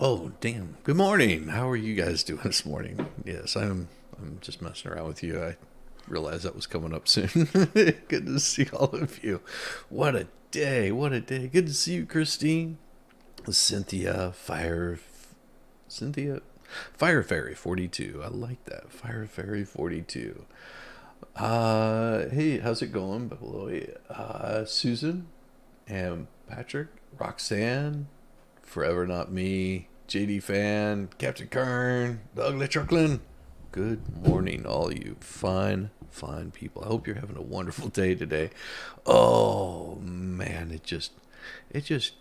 Oh, damn. Good morning. How are you guys doing this morning? Yes, I'm just messing around with you. I realized that was coming up soon. Good to see all of you. What a day. What a day. Good to see you, Christine. Cynthia, Cynthia Fire Fairy 42. I like that. Fire Fairy 42. Hey, how's it going, Beloy? Susan and Patrick, Roxanne, Forever Not Me, JD Fan, Captain Kern, the Ugly Truckling. Good morning, all you fine people. I hope you're having a wonderful day today. Oh man, it just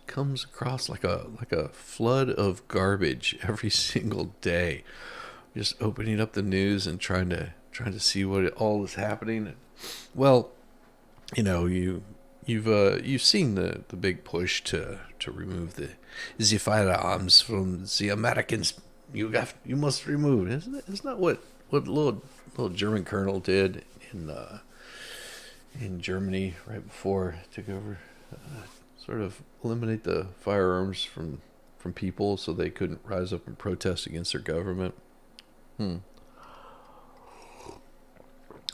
comes across like a flood of garbage every single day. Just opening up the news and trying to see what all is happening. Well, you've seen the big push to remove the firearms from the Americans. You must remove. Isn't that what little German colonel did in Germany right before it took over? Sort of eliminate the firearms from people so they couldn't rise up and protest against their government. Hmm.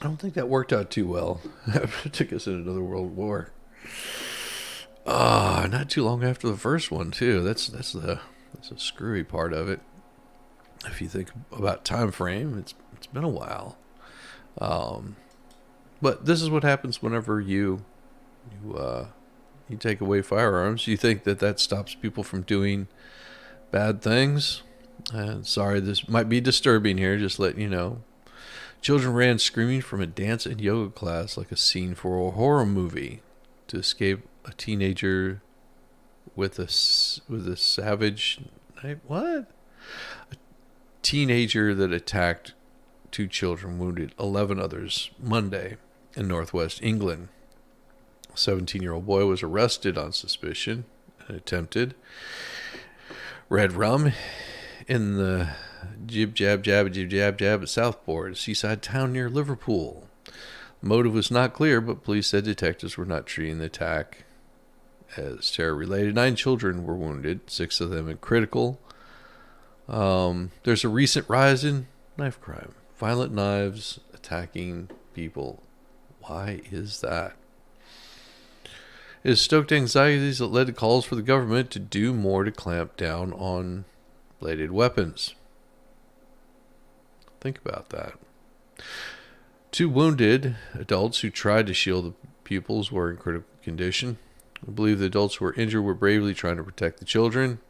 I don't think that worked out too well. It took us into another world war. Not too long after the first one too. That's a screwy part of it. If you think about time frame, it's been a while. Um, but this is what happens whenever you you take away firearms. You think that stops people from doing bad things. And sorry, this might be disturbing here. Just letting you know. Children ran screaming from a dance and yoga class like a scene for a horror movie to escape a teenager with a savage what? A teenager that attacked two children, wounded 11 others Monday in northwest England. A 17-year-old boy was arrested on suspicion and attempted red rum in the jib jab at Southport, a seaside town near Liverpool. The motive was not clear, but police said detectives were not treating the attack as terror related. 9 children were wounded, 6 of them in critical. There's a recent rise in knife crime, violent knives attacking people. Why is that? It has stoked anxieties that led to calls for the government to do more to clamp down on bladed weapons. Think about that. 2 wounded adults who tried to shield the pupils were in critical condition. I believe the adults who were injured were bravely trying to protect the children.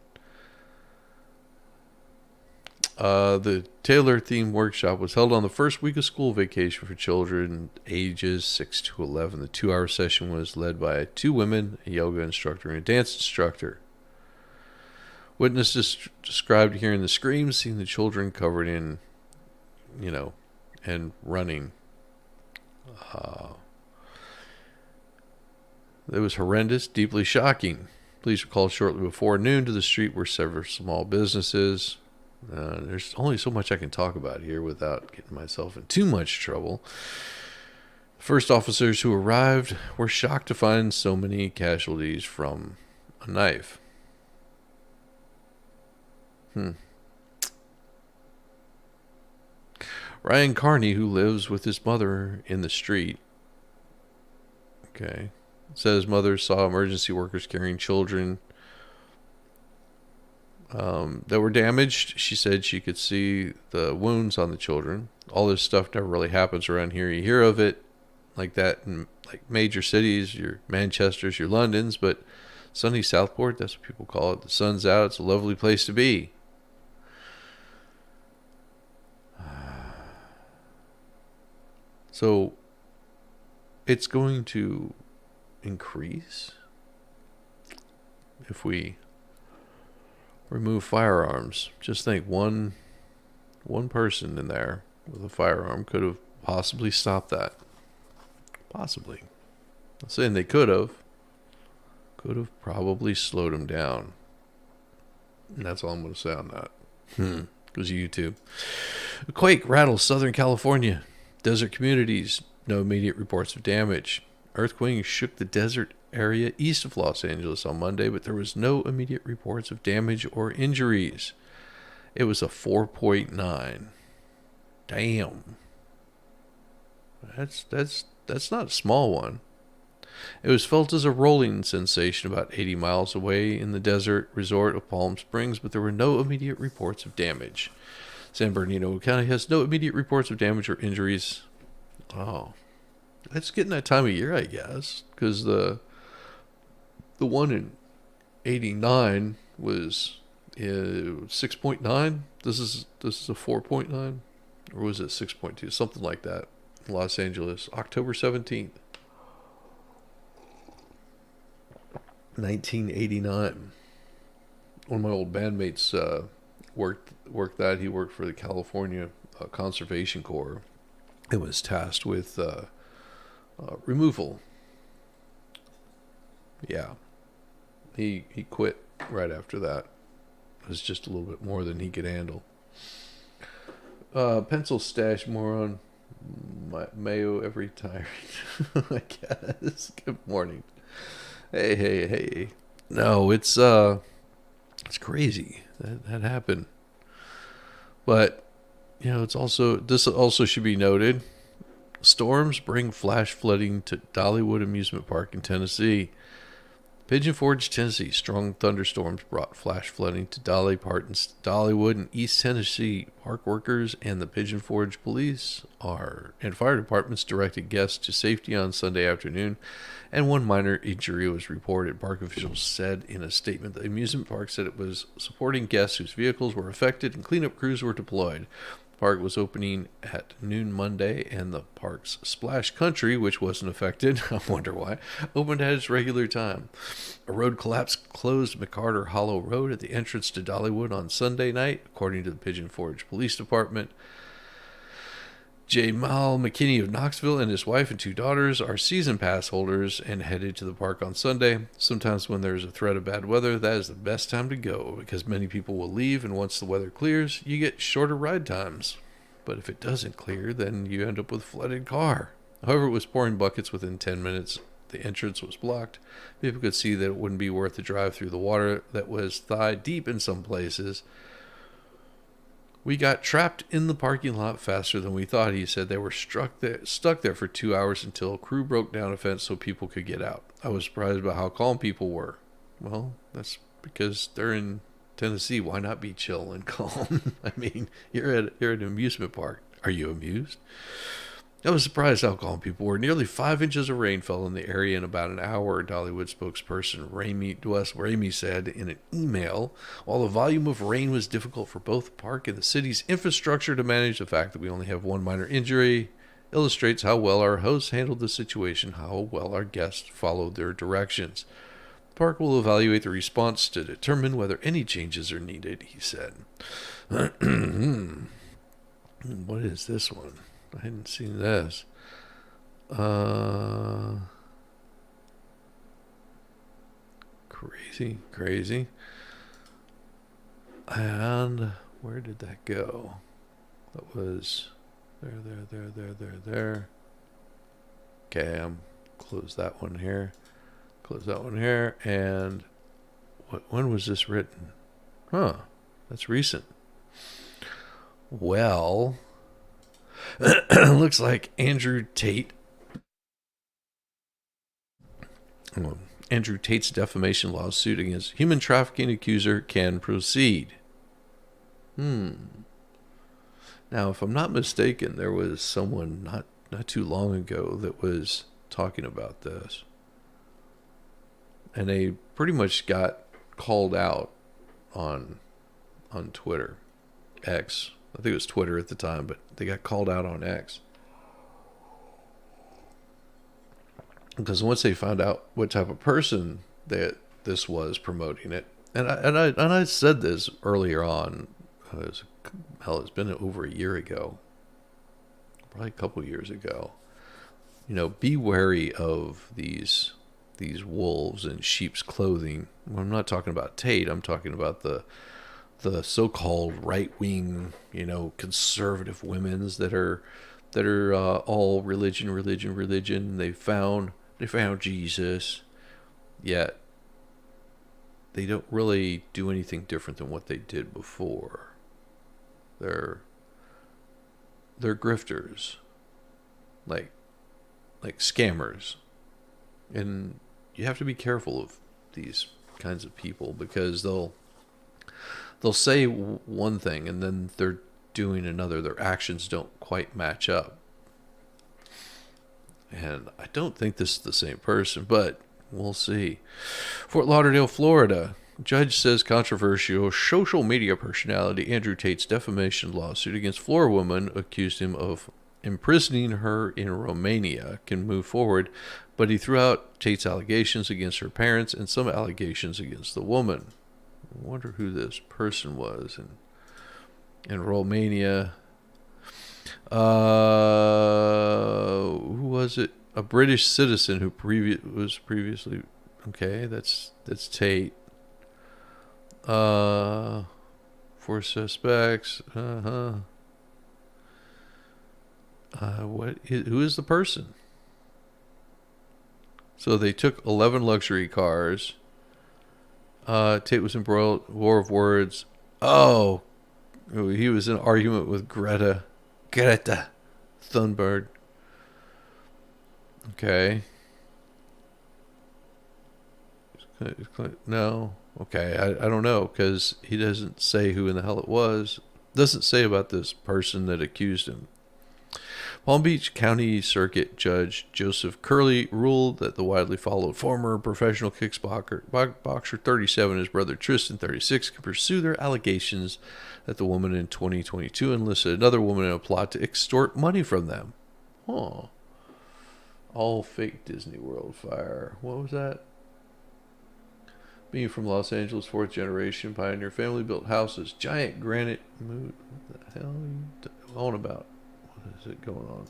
The Taylor-themed workshop was held on the first week of school vacation for children ages 6 to 11. The 2-hour session was led by 2 women, a yoga instructor, and a dance instructor. Witnesses described hearing the screams, seeing the children covered in, and running. It was horrendous, deeply shocking. Police were called shortly before noon to the street where several small businesses. There's only so much I can talk about here without getting myself in too much trouble. First officers who arrived were shocked to find so many casualties from a knife. Ryan Carney, who lives with his mother in the street, said his mother saw emergency workers carrying children that were damaged. She said she could see the wounds on the children. All this stuff never really happens around here. You hear of it like that in like major cities, your Manchesters, your Londons, but sunny Southport, that's what people call it. The sun's out. It's a lovely place to be. So it's going to increase if we remove firearms. Just think, one person in there with a firearm could have possibly stopped that. Possibly. I'm saying they could have probably slowed him down. And that's all I'm going to say on that. Because YouTube. A quake rattles Southern California. Desert communities. No immediate reports of damage. Earthquake shook the desert area east of Los Angeles on Monday, but there was no immediate reports of damage or injuries. It was a 4.9. Damn. That's not a small one. It was felt as a rolling sensation about 80 miles away in the desert resort of Palm Springs, but there were no immediate reports of damage. San Bernardino County has no immediate reports of damage or injuries. Oh, it's getting that time of year, I guess, because the one in 89 was 6.9. This is a 4.9, or was it 6.2? Something like that. Los Angeles, October 17th, 1989. One of my old bandmates worked that. He worked for the California Conservation Corps. It was tasked with removal. Yeah, he quit right after that. It was just a little bit more than he could handle. Pencil stash moron. Mayo every tyrant. I guess. Good morning. Hey. No, it's crazy that happened. But it's also, this also should be noted. Storms bring flash flooding to Dollywood Amusement Park in Tennessee. Pigeon Forge, Tennessee. Strong thunderstorms brought flash flooding to Dollywood and East Tennessee. Park workers and the Pigeon Forge police and fire departments directed guests to safety on Sunday afternoon, and one minor injury was reported. Park officials said in a statement the amusement park said it was supporting guests whose vehicles were affected and cleanup crews were deployed. Park was opening at noon Monday, and the park's Splash Country, which wasn't affected, I wonder why, opened at its regular time. A road collapse closed McCarter Hollow Road at the entrance to Dollywood on Sunday night, according to the Pigeon Forge Police Department. Jamal McKinney of Knoxville and his wife and 2 daughters are season pass holders and headed to the park on Sunday. Sometimes when there's a threat of bad weather, that is the best time to go because many people will leave, and once the weather clears, you get shorter ride times. But if it doesn't clear, then you end up with a flooded car. However, it was pouring buckets within 10 minutes. The entrance was blocked. People could see that it wouldn't be worth the drive through the water that was thigh deep in some places. We got trapped in the parking lot faster than we thought, he said. They were stuck there for 2 hours until a crew broke down a fence so people could get out. I was surprised about how calm people were. Well, that's because they're in Tennessee. Why not be chill and calm? I mean, you're at an amusement park. Are you amused? I was surprised how calm people were. Nearly 5 inches of rain fell in the area in about an hour, Dollywood spokesperson Wes Ramey said in an email. While the volume of rain was difficult for both the park and the city's infrastructure to manage, the fact that we only have one minor injury illustrates how well our hosts handled the situation, how well our guests followed their directions. The park will evaluate the response to determine whether any changes are needed, he said. What is this one? I hadn't seen this. Crazy. And where did that go? That was there. Okay, close that one here. And when was this written? That's recent. Well, looks like Andrew Tate's defamation lawsuit against human trafficking accuser can proceed. Now, if I'm not mistaken, there was someone not too long ago that was talking about this, and they pretty much got called out on Twitter, X. I think it was Twitter at the time, but they got called out on X. Because once they found out what type of person that this was promoting it, and I said this earlier on, it's been over a year ago, probably a couple years ago. Be wary of these wolves in sheep's clothing. I'm not talking about Tate. I'm talking about the so-called right-wing, conservative women's that are all religion. They found Jesus. yet they don't really do anything different than what they did before. They're grifters, like scammers, and you have to be careful of these kinds of people because they'll say one thing and then they're doing another. Their actions don't quite match up. And I don't think this is the same person, but we'll see. Fort Lauderdale, Florida. Judge says controversial social media personality Andrew Tate's defamation lawsuit against Florida woman accused him of imprisoning her in Romania can move forward, but he threw out Tate's allegations against her parents and some allegations against the woman. I wonder who this person was in Romania. Who was it? A British citizen who was previously okay. That's Tate. Four suspects. Who is the person? So they took 11 luxury cars. Tate was embroiled war of words. Oh, he was in an argument with Greta Thunberg. Okay. No. Okay, I don't know because he doesn't say who in the hell it was. Doesn't say about this person that accused him. Palm Beach County Circuit Judge Joseph Curley ruled that the widely followed former professional boxer 37 and his brother Tristan 36 can pursue their allegations that the woman in 2022 enlisted another woman in a plot to extort money from them. Huh. All fake Disney World fire. What was that? Being from Los Angeles, fourth generation pioneer family built houses, giant granite mood. What the hell are you on about? What is it going on?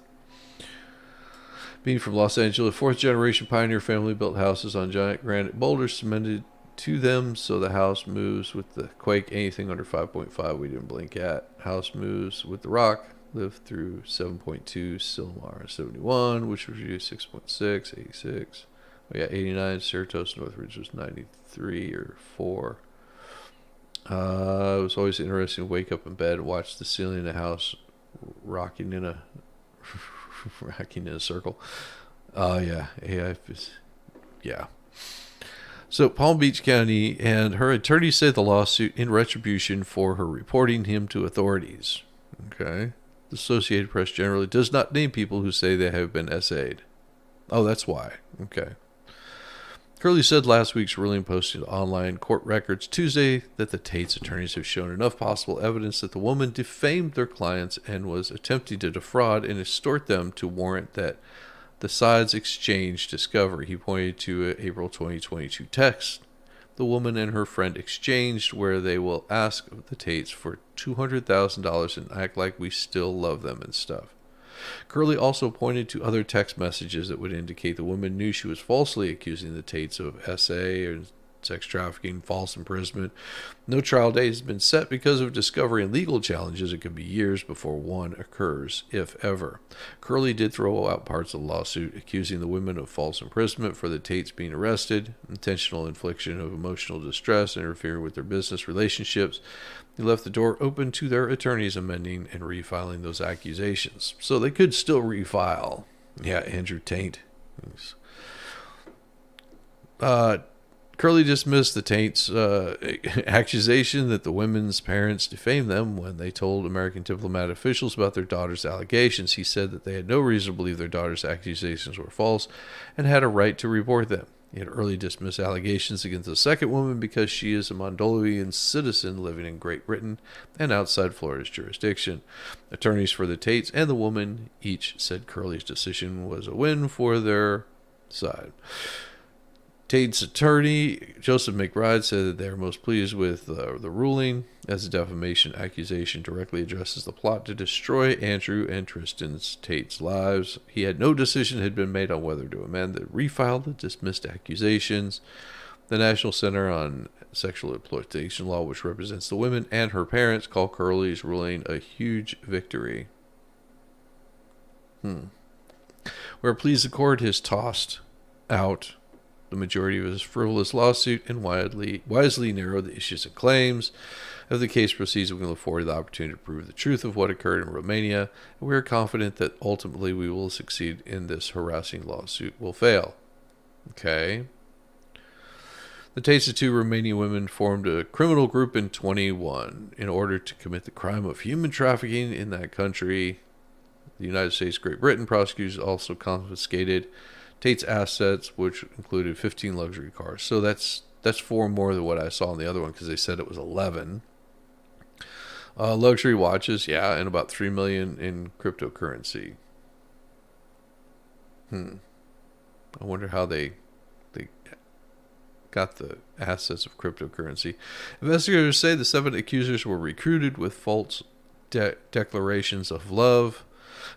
Being from Los Angeles, fourth generation pioneer family built houses on giant granite boulders cemented to them, so the house moves with the quake. Anything under 5.5 we didn't blink at. House moves with the rock. Lived through 7.2. Silmar 71, which was 6.6, 86. We got 89. Cerritos Northridge was 93 or 4. It was always interesting to wake up in bed and watch the ceiling of the house rocking in a circle. Yeah. So Palm Beach County and her attorney said the lawsuit in retribution for her reporting him to authorities. Okay. The Associated Press generally does not name people who say they have been essayed. Oh, that's why. Okay. Curley said last week's ruling posted online court records Tuesday that the Tate's attorneys have shown enough possible evidence that the woman defamed their clients and was attempting to defraud and extort them to warrant that the sides exchange discovery. He pointed to an April 2022 text the woman and her friend exchanged where they will ask the Tates for $200,000 and act like we still love them and stuff. Curley also pointed to other text messages that would indicate the woman knew she was falsely accusing the Tates of SA or sex trafficking, false imprisonment. No trial date has been set because of discovery and legal challenges. It could be years before one occurs, if ever. Curley did throw out parts of the lawsuit, accusing the women of false imprisonment for the Tates being arrested, intentional infliction of emotional distress, interfering with their business relationships. He left the door open to their attorneys amending and refiling those accusations. So they could still refile. Yeah, Andrew Tate. Curley dismissed the Tate's accusation that the women's parents defamed them when they told American diplomat officials about their daughter's allegations. He said that they had no reason to believe their daughter's accusations were false and had a right to report them. He had early dismissed allegations against the second woman because she is a Moldovan citizen living in Great Britain and outside Florida's jurisdiction. Attorneys for the Tates and the woman each said Curley's decision was a win for their side. Tate's attorney, Joseph McBride, said that they are most pleased with the ruling, as the defamation accusation directly addresses the plot to destroy Andrew and Tristan's Tate's lives. He had no decision had been made on whether to amend or refile the dismissed accusations. The National Center on Sexual Exploitation Law, which represents the women and her parents, called Curley's ruling a huge victory. We're pleased the court has tossed out the majority of his frivolous lawsuit and wisely narrowed the issues and claims. As the case proceeds, we can look forward to the opportunity to prove the truth of what occurred in Romania, and we are confident that ultimately we will succeed in this harassing lawsuit will fail. Okay. The Tates, the two Romanian women, formed a criminal group in 21 in order to commit the crime of human trafficking in that country. The United States, Great Britain prosecutors also confiscated Tate's assets, which included 15 luxury cars. So that's 4 more than what I saw in the other one, because they said it was 11. Luxury watches, yeah, and about $3 million in cryptocurrency. I wonder how they got the assets of cryptocurrency. Investigators say the 7 accusers were recruited with false declarations of love,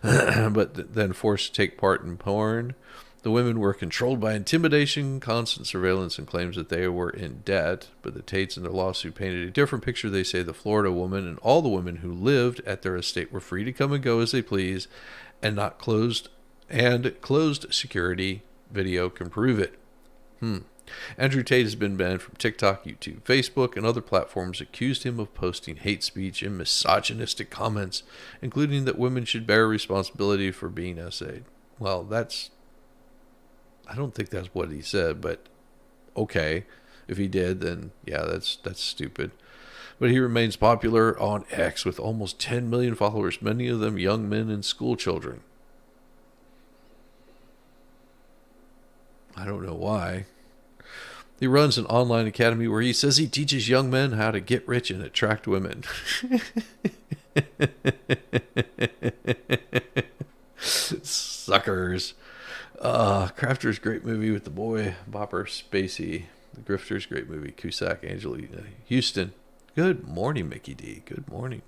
but then forced to take part in porn. The women were controlled by intimidation, constant surveillance, and claims that they were in debt. But the Tates in their lawsuit painted a different picture. They say the Florida woman and all the women who lived at their estate were free to come and go as they please, and closed security video can prove it. Andrew Tate has been banned from TikTok, YouTube, Facebook, and other platforms, accused him of posting hate speech and misogynistic comments, including that women should bear responsibility for being essayed. Well, I don't think that's what he said, but okay. If he did, then yeah, that's stupid. But he remains popular on X with almost 10 million followers, many of them young men and school children. I don't know why. He runs an online academy where he says he teaches young men how to get rich and attract women. Suckers. Crafter's great movie with the boy Bopper Spacey. The Grifter's great movie. Cusack, Angelina Houston. Good morning, Mickey D. Good morning.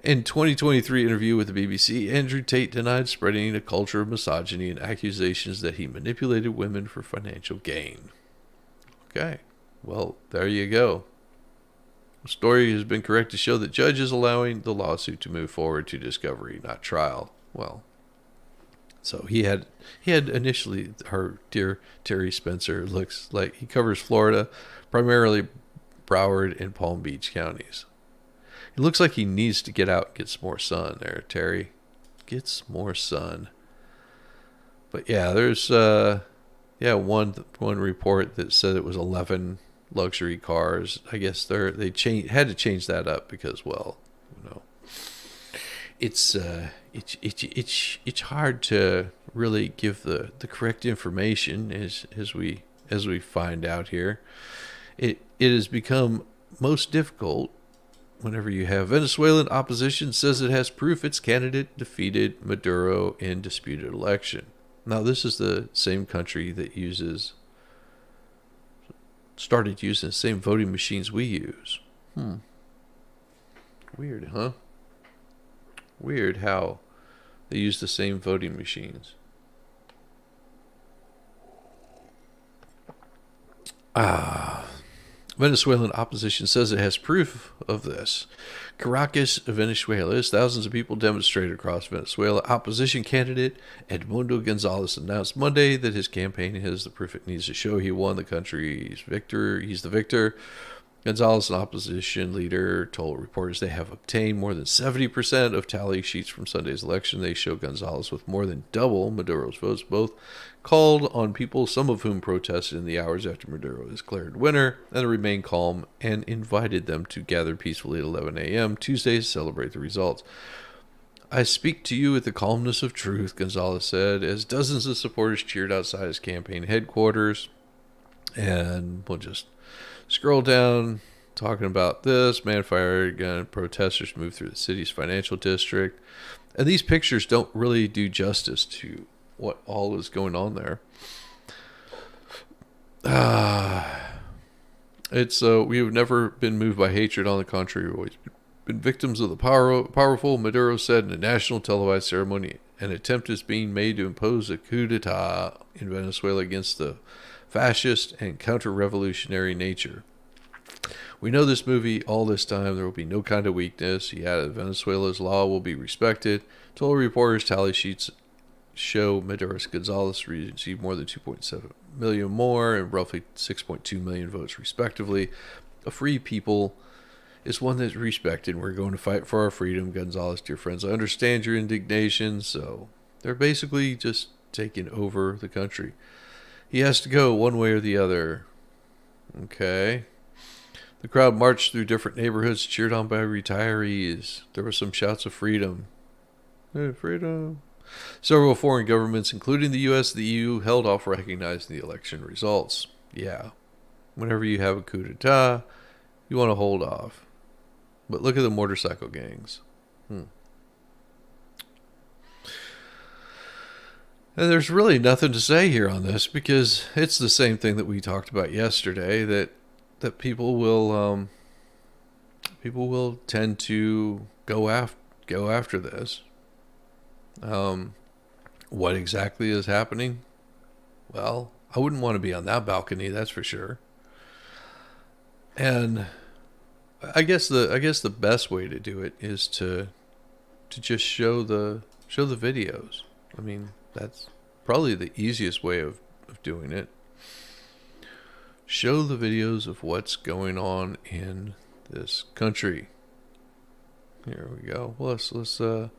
In 2023 interview with the BBC, Andrew Tate denied spreading a culture of misogyny and accusations that he manipulated women for financial gain. Okay, well, there you go. The story has been correct to show that judge is allowing the lawsuit to move forward to discovery, not trial. Well, so he had initially, her dear Terry Spencer looks like he covers Florida, primarily Broward and Palm Beach counties. It looks like he needs to get out and get some more sun there, Terry. Get some more sun. But yeah, there's one report that said it was 11 luxury cars. I guess had to change that up because, well, it's hard to really give the correct information as we find out here. It has become most difficult whenever you have Venezuelan opposition says it has proof its candidate defeated Maduro in disputed election. Now, this is the same country that started using the same voting machines we use. Weird, huh? Weird how they use the same voting machines. Venezuelan opposition says it has proof of this. Caracas, Venezuela, as thousands of people demonstrated across Venezuela. Opposition candidate Edmundo Gonzalez announced Monday that his campaign has the proof it needs to show he won the country's victor. He's the victor. Gonzalez, an opposition leader, told reporters they have obtained more than 70% of tally sheets from Sunday's election. They show Gonzalez with more than double Maduro's votes. Both called on people, some of whom protested in the hours after Maduro was declared winner, and remained calm, and invited them to gather peacefully at 11 a.m. Tuesday to celebrate the results. I speak to you with the calmness of truth, Gonzalez said, as dozens of supporters cheered outside his campaign headquarters. And we'll just scroll down, talking about this. Man fired gun. Protesters moved through the city's financial district. And these pictures don't really do justice to what all is going on there. We have never been moved by hatred. On the contrary, we've always been victims of the powerful, Maduro said in a national televised ceremony. An attempt is being made to impose a coup d'etat in Venezuela against the fascist and counter-revolutionary nature. We know this movie all this time. There will be no kind of weakness. He added, Venezuela's law will be respected. Total reporters' tally sheets show Maduro's Gonzalez received more than 2.7 million more and roughly 6.2 million votes respectively. A free people is one that's respected. We're going to fight for our freedom. Gonzalez, dear friends, I understand your indignation. So they're basically just taking over the country. He has to go one way or the other. Okay. The crowd marched through different neighborhoods, cheered on by retirees. There were some shouts of freedom. Hey, freedom. Several foreign governments, including the U.S. and the EU, held off recognizing the election results. Yeah. Whenever you have a coup d'etat, you want to hold off. But look at the motorcycle gangs. And there's really nothing to say here on this, because it's the same thing that we talked about yesterday, that people will tend to go after this. What exactly is happening? Well, I wouldn't want to be on that balcony, that's for sure. And I guess the best way to do it is to just show the videos. I mean, that's probably the easiest way of doing it. Show the videos of what's going on in this country. Here we go. Well, let's do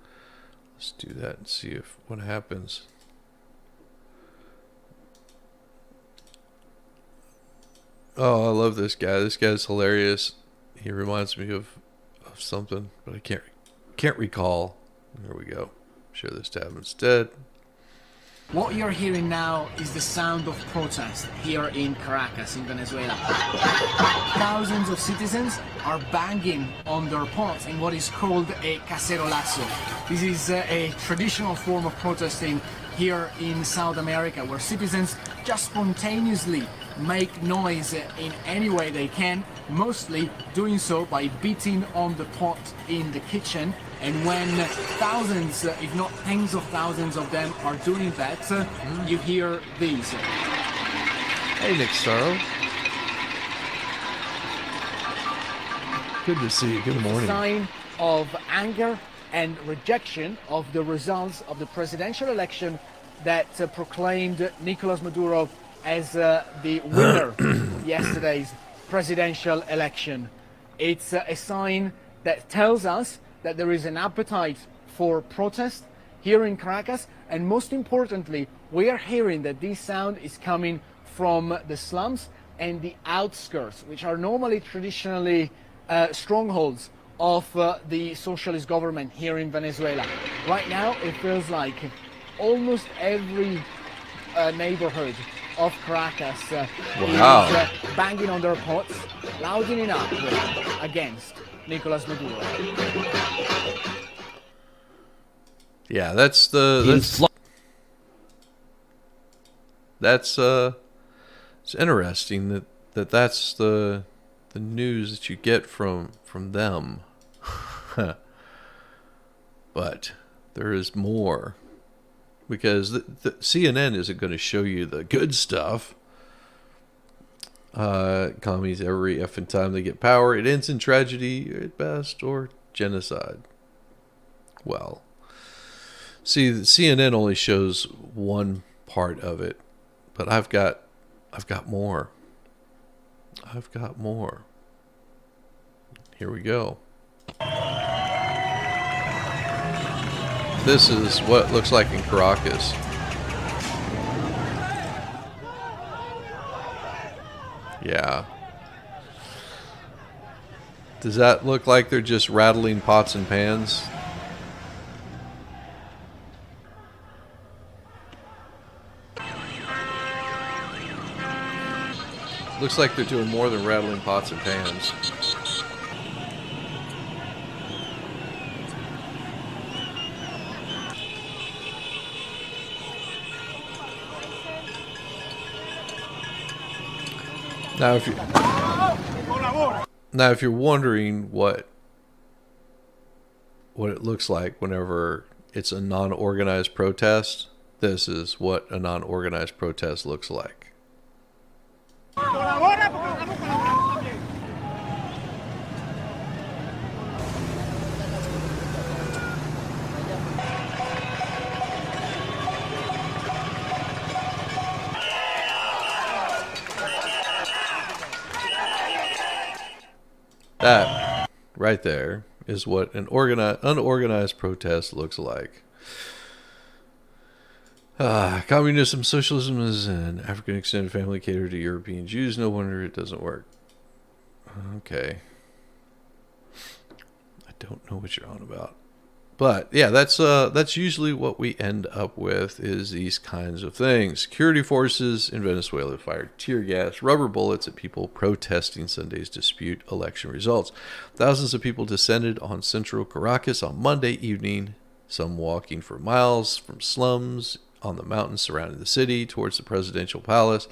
that and see what happens. Oh, I love this guy. This guy's hilarious. He reminds me of something, but I can't recall. There we go. Share this tab instead. What you're hearing now is the sound of protest here in Caracas, in Venezuela. Thousands of citizens are banging on their pots in what is called a cacerolazo. This is a traditional form of protesting here in South America, where citizens just spontaneously make noise in any way they can, mostly doing so by beating on the pot in the kitchen. And when thousands, if not tens of thousands of them are doing that, you hear these. Hey, Nick Starro. Good to see you. Good morning. Sign of anger and rejection of the results of the presidential election that proclaimed Nicolas Maduro as the winner of yesterday's presidential election. It's a sign that tells us that there is an appetite for protest here in Caracas, and most importantly, we are hearing that this sound is coming from the slums and the outskirts, which are normally traditionally strongholds of the socialist government here in Venezuela. Right now, it feels like almost every neighborhood of Caracas is banging on their pots, loudening up against Nicolas Maduro. Yeah, it's interesting that's the news that you get from them. But there is more, because the CNN isn't going to show you the good stuff. Commies, every effing time they get power, it ends in tragedy at best, or genocide. Well, see, the CNN only shows one part of it, but I've got more. I've got more. Here we go. This is what it looks like in Caracas. Yeah. Does that look like they're just rattling pots and pans? Looks like they're doing more than rattling pots and pans. Now, if you're wondering what it looks like whenever it's a non-organized protest, this is what a non-organized protest looks like. That right there is what an unorganized protest looks like. Communism, socialism is an African extended family catered to European Jews. No wonder it doesn't work. Okay. I don't know what you're on about. But yeah, that's usually what we end up with is these kinds of things. Security forces in Venezuela fired tear gas, rubber bullets at people protesting Sunday's dispute election results. Thousands of people descended on central Caracas on Monday evening, some walking for miles from slums on the mountains surrounding the city towards the presidential palace.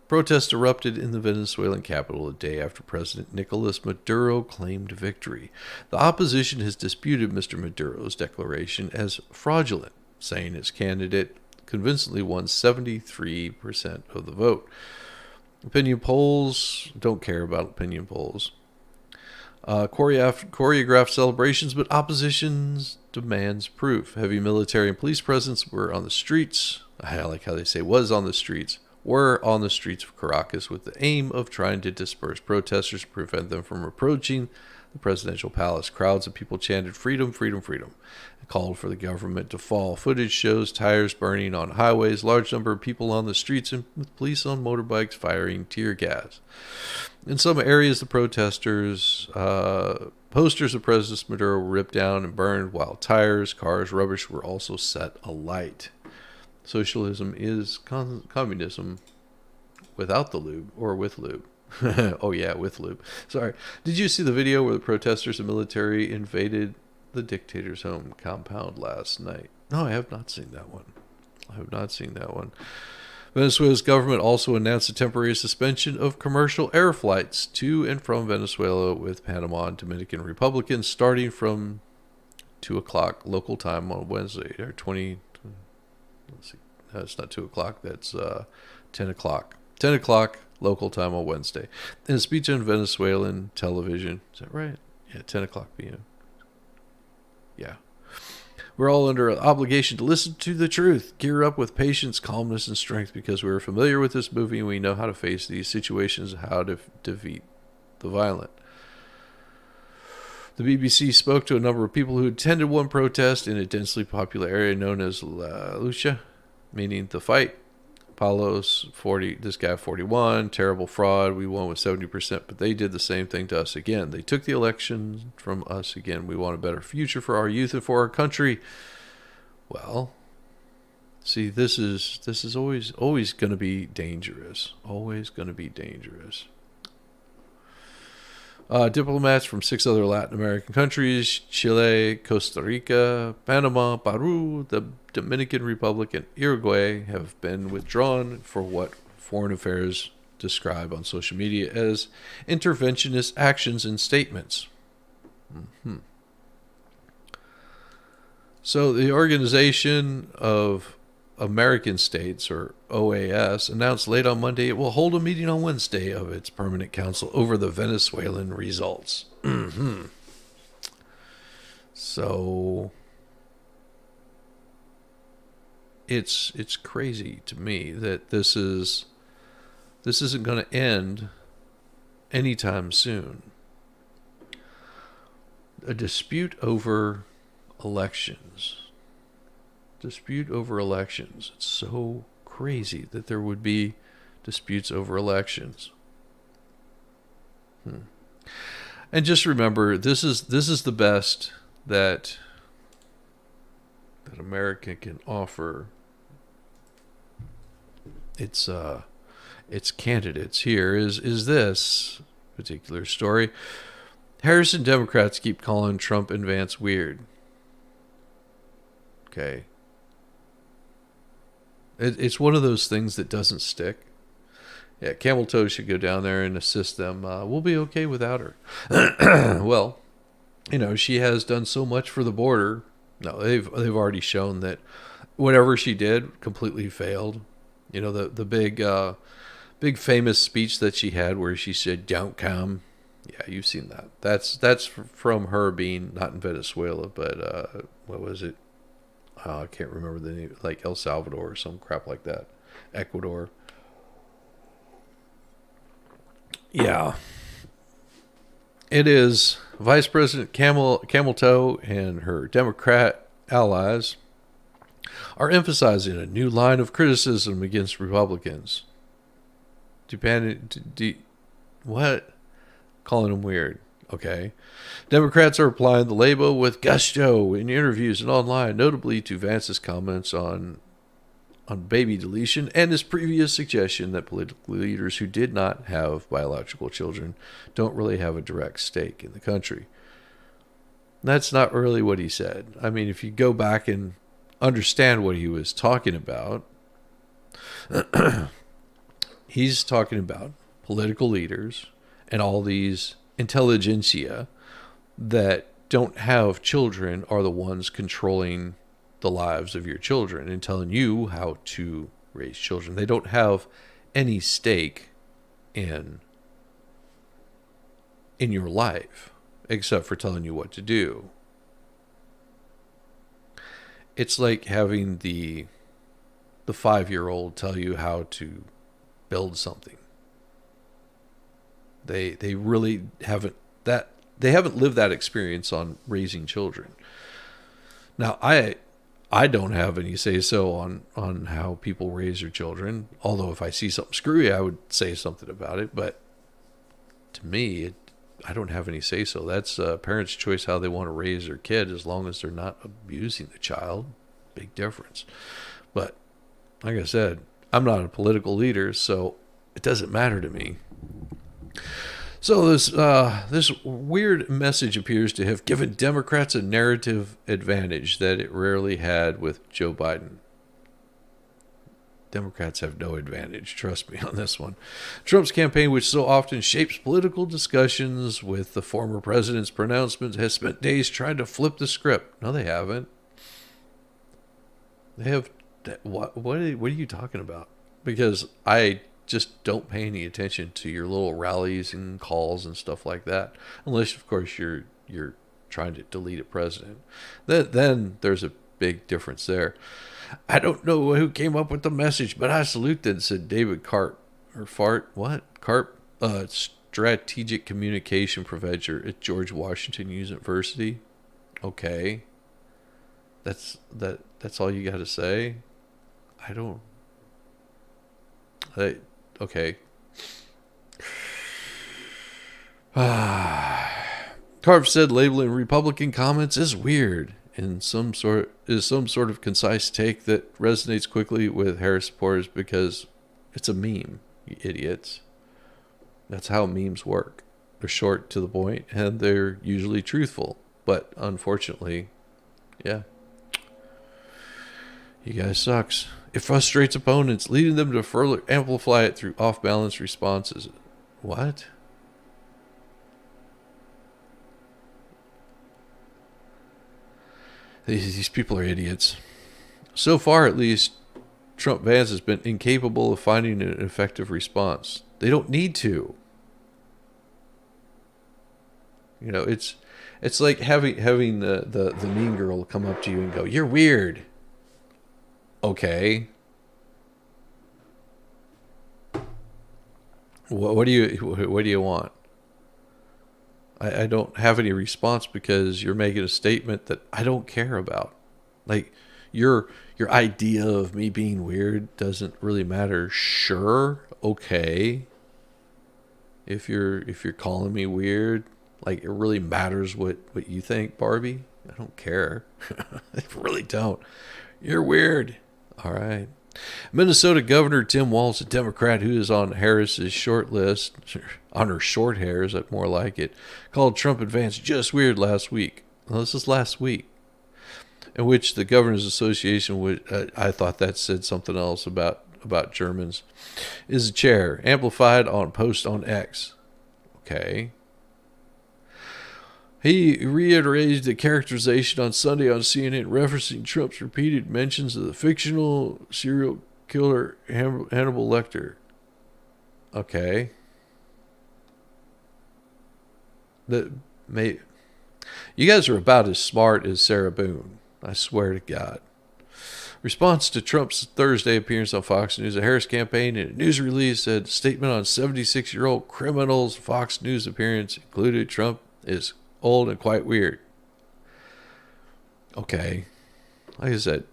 Protests erupted in the Venezuelan capital a day after President Nicolas Maduro claimed victory. The opposition has disputed Mr. Maduro's declaration as fraudulent, saying his candidate convincingly won 73% of the vote. Opinion polls don't care about opinion polls. Choreographed celebrations, but opposition's demands proof. Heavy military and police presence were on the streets. I like how they say was on the streets. Were on the streets of Caracas with the aim of trying to disperse protesters to prevent them from approaching the presidential palace. Crowds of people chanted freedom, freedom, freedom, and called for the government to fall. Footage shows tires burning on highways, large number of people on the streets, and with police on motorbikes firing tear gas. In some areas, the protesters' posters of President Maduro were ripped down and burned, while tires, cars, rubbish were also set alight. Socialism is communism without the lube or with lube. Oh, yeah, with lube. Sorry. Did you see the video where the protesters and military invaded the dictator's home compound last night? No, I have not seen that one. Venezuela's government also announced a temporary suspension of commercial air flights to and from Venezuela with Panama and Dominican Republicans starting from 2 o'clock local time on Wednesday, or 20... Let's see. No, it's not 2 o'clock. That's 10 o'clock. 10 o'clock local time on Wednesday. In a speech on Venezuelan television. Is that right? Yeah, 10 o'clock p.m. Yeah. We're all under an obligation to listen to the truth. Gear up with patience, calmness, and strength because we're familiar with this movie and we know how to face these situations, how to defeat the violent. The BBC spoke to a number of people who attended one protest in a densely popular area known as La Lucha, meaning the fight. Paulo's 40, this guy 41, terrible fraud. We won with 70%, but they did the same thing to us again. They took the election from us again. We want a better future for our youth and for our country. Well, see, this is always going to be dangerous. Always going to be dangerous. Diplomats from 6 other Latin American countries, Chile, Costa Rica, Panama, Peru, the Dominican Republic, and Uruguay have been withdrawn for what foreign affairs describe on social media as interventionist actions and statements. So the Organization of American States, or OAS, announced late on Monday it will hold a meeting on Wednesday of its permanent council over the Venezuelan results. So it's crazy to me that this isn't going to end anytime soon. A dispute over elections. It's so crazy that there would be disputes over elections. And just remember, this is the best that America can offer its candidates. Here is this particular story. Harrison Democrats keep calling Trump and Vance weird. Okay. It's one of those things that doesn't stick. Yeah, Camel Toe should go down there and assist them. We'll be okay without her. Well, she has done so much for the border. No, they've already shown that whatever she did completely failed. The big famous speech that she had where she said, "Don't come." Yeah, you've seen that. That's from her being not in Venezuela, but what was it? I can't remember the name, like El Salvador or some crap like that. Ecuador. Yeah. It is Vice President Camel Toe and her Democrat allies are emphasizing a new line of criticism against Republicans. What? Calling them weird. Okay. Democrats are applying the label with gusto in interviews and online, notably to Vance's comments on baby deletion and his previous suggestion that political leaders who did not have biological children don't really have a direct stake in the country. That's not really what he said. I mean, if you go back and understand what he was talking about, he's talking about political leaders and all these intelligentsia that don't have children are the ones controlling the lives of your children and telling you how to raise children. They don't have any stake in your life except for telling you what to do. It's like having the 5-year-old tell you how to build something. They really haven't lived that experience on raising children. Now, I don't have any say so on how people raise their children. Although if I see something screwy, I would say something about it. But to me, I don't have any say so. That's a parent's choice how they want to raise their kid, as long as they're not abusing the child. Big difference. But like I said, I'm not a political leader, so it doesn't matter to me. So this weird message appears to have given Democrats a narrative advantage that it rarely had with Joe Biden. Democrats have no advantage, trust me on this one. Trump's campaign, which so often shapes political discussions with the former president's pronouncements, has spent days trying to flip the script. No, they haven't. They have. What are you talking about? Because I just don't pay any attention to your little rallies and calls and stuff like that, unless of course you're trying to delete a president. Then there's a big difference there. I don't know who came up with the message, but I salute them, said David Karp or Fart. What Karp? Strategic communication professor at George Washington University. Okay, that's all you got to say. Okay. Karp said labeling Republican comments is weird and some sort of concise take that resonates quickly with Harris supporters because it's a meme, you idiots. That's how memes work. They're short to the point and they're usually truthful. But unfortunately, yeah. You guys sucks. It frustrates opponents, leading them to further amplify it through off-balance responses. What? These people are idiots. So far, at least, Trump Vance has been incapable of finding an effective response. They don't need to. You know, it's like having the mean girl come up to you and go, "You're weird." Okay. What do you want? I don't have any response because you're making a statement that I don't care about. Like your idea of me being weird doesn't really matter. Sure, okay. If you're calling me weird, like it really matters what you think, Barbie? I don't care. I really don't. You're weird. All right. Minnesota Governor Tim Walz, a Democrat who is on Harris's short list, on her short hairs, that's more like it, called Trump advance just weird last week. Well, this is last week, in which the Governors Association would, I thought that said something else about Germans, is a chair, amplified on post on X. Okay. He reiterated the characterization on Sunday on CNN, referencing Trump's repeated mentions of the fictional serial killer Hannibal Lecter. Okay. You guys are about as smart as Sarah Boone. I swear to God. Response to Trump's Thursday appearance on Fox News, the Harris campaign in a news release said statement on 76-year-old criminals. Fox News appearance included Trump is old and quite weird. Okay. Like I said,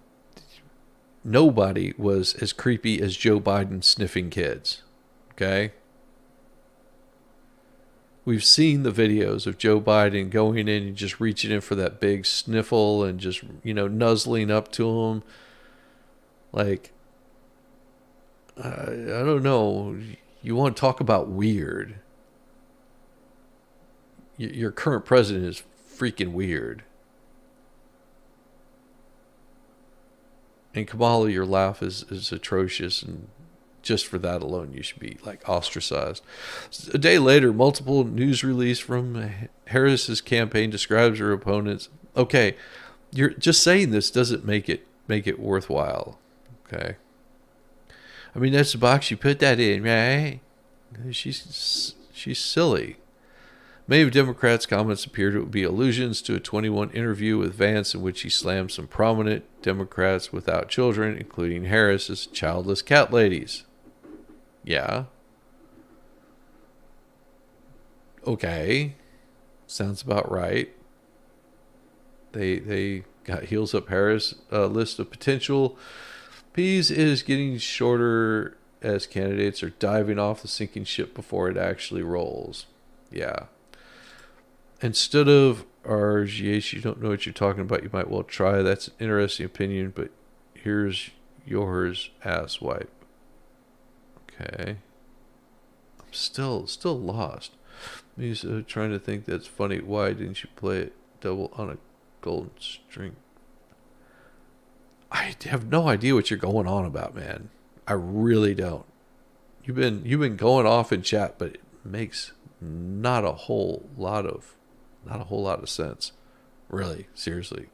nobody was as creepy as Joe Biden sniffing kids. Okay? We've seen the videos of Joe Biden going in and just reaching in for that big sniffle and just, nuzzling up to him. Like, I don't know. You want to talk about weird. Your current president is freaking weird. And Kamala, your laugh is atrocious, and just for that alone, you should be like ostracized. A day later, multiple news release from Harris's campaign describes her opponents. Okay, you're just saying this doesn't make it worthwhile. Okay, I mean that's the box you put that in, right? She's silly. Many of Democrats' comments appear to be allusions to a 21 interview with Vance in which he slammed some prominent Democrats without children, including Harris, as childless cat ladies. Yeah. Okay. Sounds about right. They got heels up Harris' list of potential P's is getting shorter as candidates are diving off the sinking ship before it actually rolls. Yeah. Instead of RGH, you don't know what you're talking about, you might well try. That's an interesting opinion, but here's yours, asswipe. Okay. I'm still lost. He's trying to think that's funny. Why didn't you play it double on a golden string? I have no idea what you're going on about, man. I really don't. You've been going off in chat, but it makes not a whole lot of sense. Really, seriously.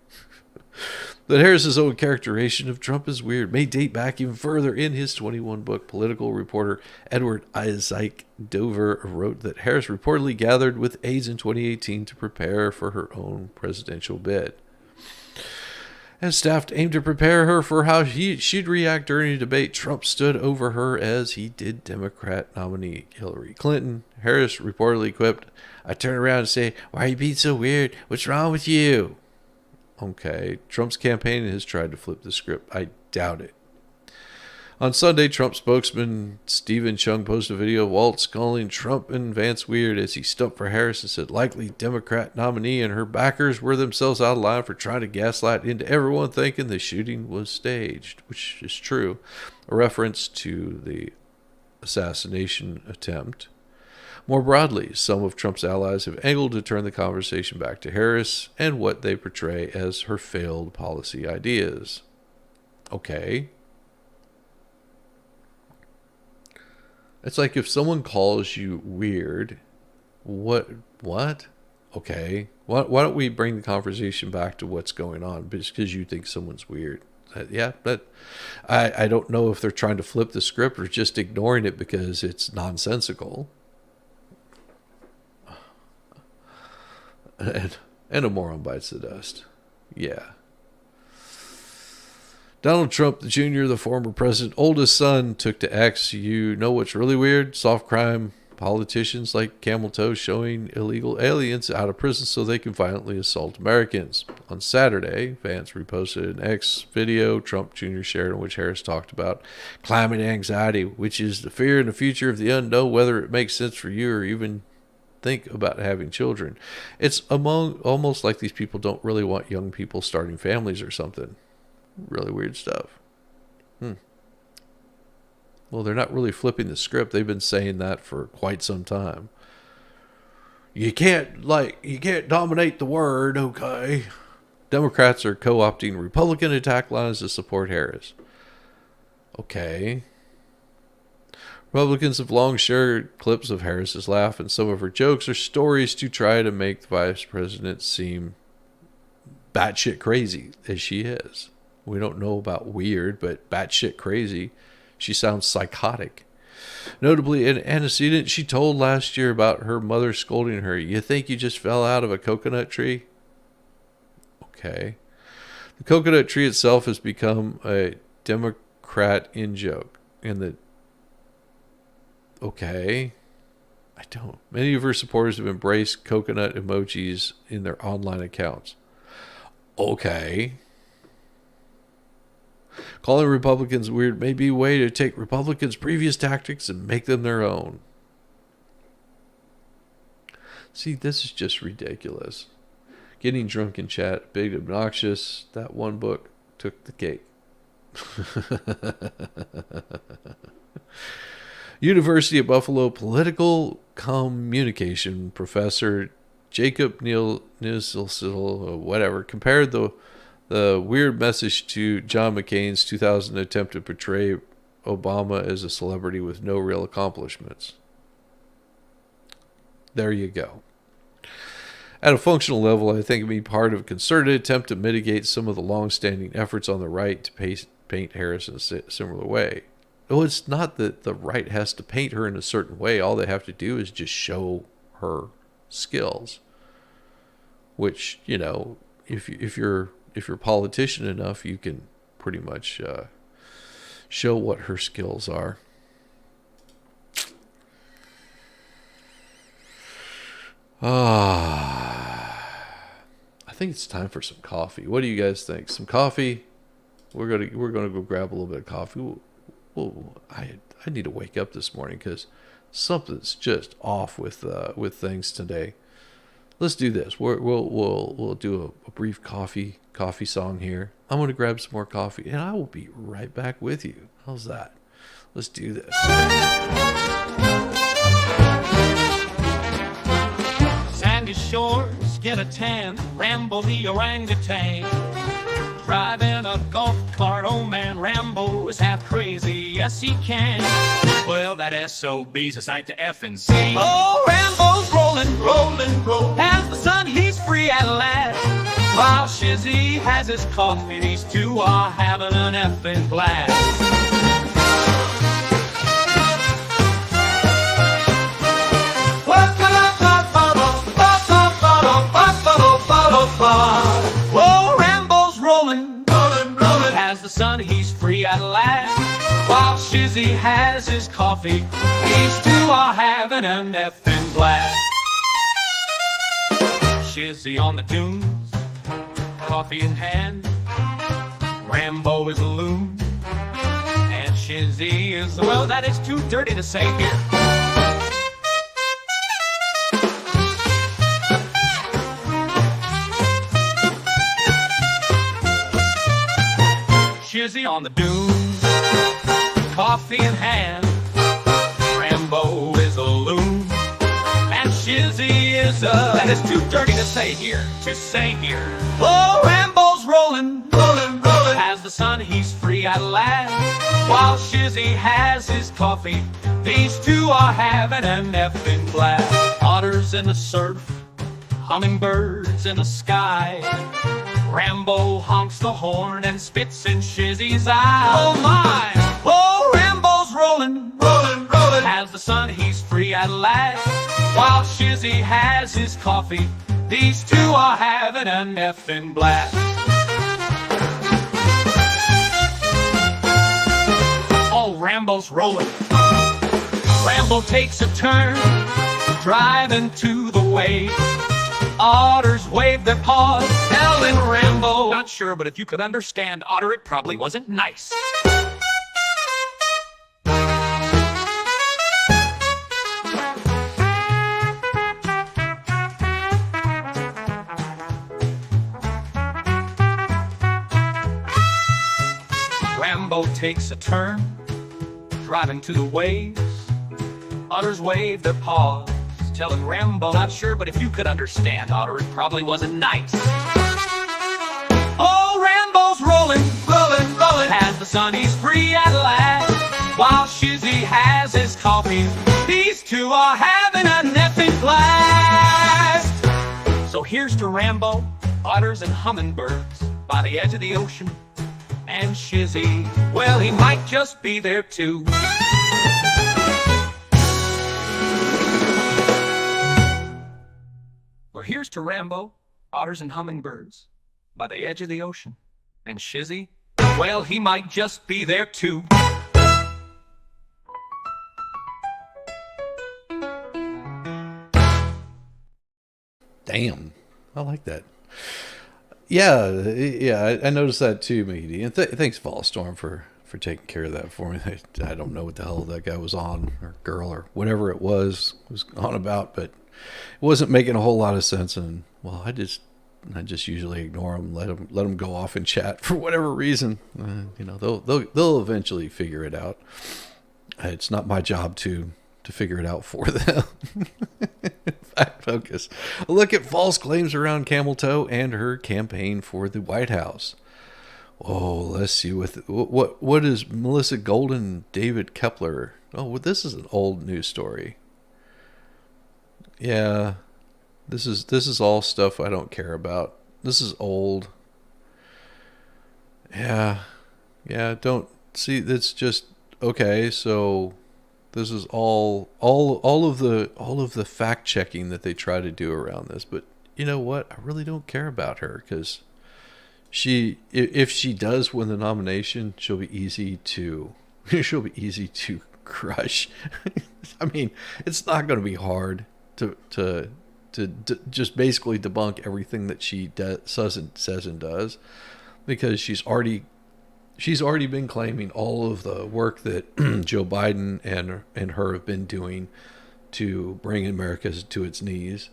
That Harris's own characterization of Trump is weird may date back even further. In his 21 book, political reporter Edward Isaac Dover wrote that Harris reportedly gathered with aides in 2018 to prepare for her own presidential bid. And staff aimed to prepare her for how she'd react during a debate. Trump stood over her as he did Democrat nominee Hillary Clinton. Harris reportedly quipped, "I turn around and say, 'Why are you being so weird? What's wrong with you?'" Okay, Trump's campaign has tried to flip the script. I doubt it. On Sunday, Trump spokesman Stephen Chung posted a video of Waltz calling Trump and Vance weird as he stumped for Harris and said likely Democrat nominee and her backers were themselves out of line for trying to gaslight into everyone thinking the shooting was staged, which is true. A reference to the assassination attempt. More broadly, some of Trump's allies have angled to turn the conversation back to Harris and what they portray as her failed policy ideas. Okay. It's like if someone calls you weird, what? Okay. Why don't we bring the conversation back to what's going on? Just because you think someone's weird. Yeah, but I don't know if they're trying to flip the script or just ignoring it because it's nonsensical. And a moron bites the dust. Yeah. Donald Trump Jr., the former president's oldest son, took to X. You know what's really weird? Soft crime politicians like Camel Toe showing illegal aliens out of prison so they can violently assault Americans. On Saturday, Vance reposted an X video Trump Jr. shared in which Harris talked about climate anxiety, which is the fear in the future of the unknown, whether it makes sense for you or even think about having children. It's almost like these people don't really want young people starting families or something. Really weird stuff. Well, they're not really flipping the script. They've been saying that for quite some time. You can't dominate the word, okay? Democrats are co-opting Republican attack lines to support Harris. Okay. Republicans have long shared clips of Harris's laugh and some of her jokes or stories to try to make the vice president seem batshit crazy, as she is. We don't know about weird, but batshit crazy. She sounds psychotic. Notably, an antecedent she told last year about her mother scolding her, "You think you just fell out of a coconut tree?" Okay. The coconut tree itself has become a Democrat in joke. And the okay, I don't. Many of her supporters have embraced coconut emojis in their online accounts. Okay. Calling Republicans weird may be a way to take Republicans' previous tactics and make them their own. See, this is just ridiculous. Getting drunk in chat, big obnoxious. That one book took the cake. University of Buffalo political communication professor Jacob Nielsen, whatever, compared the weird message to John McCain's 2000 attempt to portray Obama as a celebrity with no real accomplishments. There you go. At a functional level, I think it would be part of a concerted attempt to mitigate some of the long-standing efforts on the right to paint Harris in a similar way. No, it's not that the right has to paint her in a certain way. All they have to do is just show her skills. Which, you know, if you're a politician enough, you can pretty much show what her skills are. I think it's time for some coffee. What do you guys think? Some coffee? We're gonna go grab a little bit of coffee. I need to wake up this morning because something's just off with things today. Let's do this. We'll do a brief coffee song here. I'm gonna grab some more coffee and I will be right back with you. How's that? Let's do this. Sandy shores, get a tan, Rambo the orangutan. Driving a golf cart, oh man, Rambo is half crazy, yes he can. Well, that SOB's a sight to F and C. Oh, Rambo's rolling, as the sun he's free at last. While Shizzy has his coffee, these two are having an effing blast. Whoa, Rambo's rolling, as the sun he's free at last. While Shizzy has his coffee, these two are having an effing blast. Shizzy on the dunes, coffee in hand. Rambo is a loon, and Shizzy is, well, that is too dirty to say here. Shizzy on the dunes, coffee in hand. Rambo is a loon, and Shizzy is that is too dirty to say here, Oh, Rambo's rolling, as the sun he's free at last. While Shizzy has his coffee, these two are having an effing blast. Otters in the surf, hummingbirds in the sky. Rambo honks the horn and spits in Shizzy's eye. Oh my! Oh, Rambo's rolling, as the sun he's free at last. While Shizzy has his coffee, these two are having an effing blast. Oh, Rambo's rolling. Rambo takes a turn, driving to the wave. Otters wave their paws, telling Rambo, not sure, but if you could understand, Otter, it probably wasn't nice. Rambo takes a turn, driving to the waves. Otters wave their paws, telling Rambo, not sure, but if you could understand, Otter, it probably wasn't nice. Oh, Rambo's rolling, as the sun he's free at last. While Shizzy has his coffee, these two are having a effing blast. So here's to Rambo, otters and hummingbirds by the edge of the ocean. And Shizzy, well, he might just be there too. Well, here's to Rambo, otters and hummingbirds by the edge of the ocean. And Shizzy? Well, he might just be there too. Damn. I like that. Yeah, I noticed that too, Meaty. And thanks, Volstorm, for taking care of that for me. I don't know what the hell that guy was on, or girl, or whatever it was on about, but it wasn't making a whole lot of sense. And well, I just usually ignore them, let them go off and chat for whatever reason. They'll eventually figure it out. It's not my job to figure it out for them. Fact focus. A look at false claims around Camel Toe and her campaign for the White House. Oh, let's see what is Melissa Golden, David Kepler. Oh, well, this is an old news story. Yeah, this is all stuff I don't care about. This is old. Yeah, don't see. It's just okay. So this is all of the fact checking that they try to do around this. But you know what? I really don't care about her because if she does win the nomination, she'll be easy to crush. I mean, it's not going to be hard to just basically debunk everything that she says and does, because she's already been claiming all of the work that Joe Biden and her have been doing to bring America to its knees.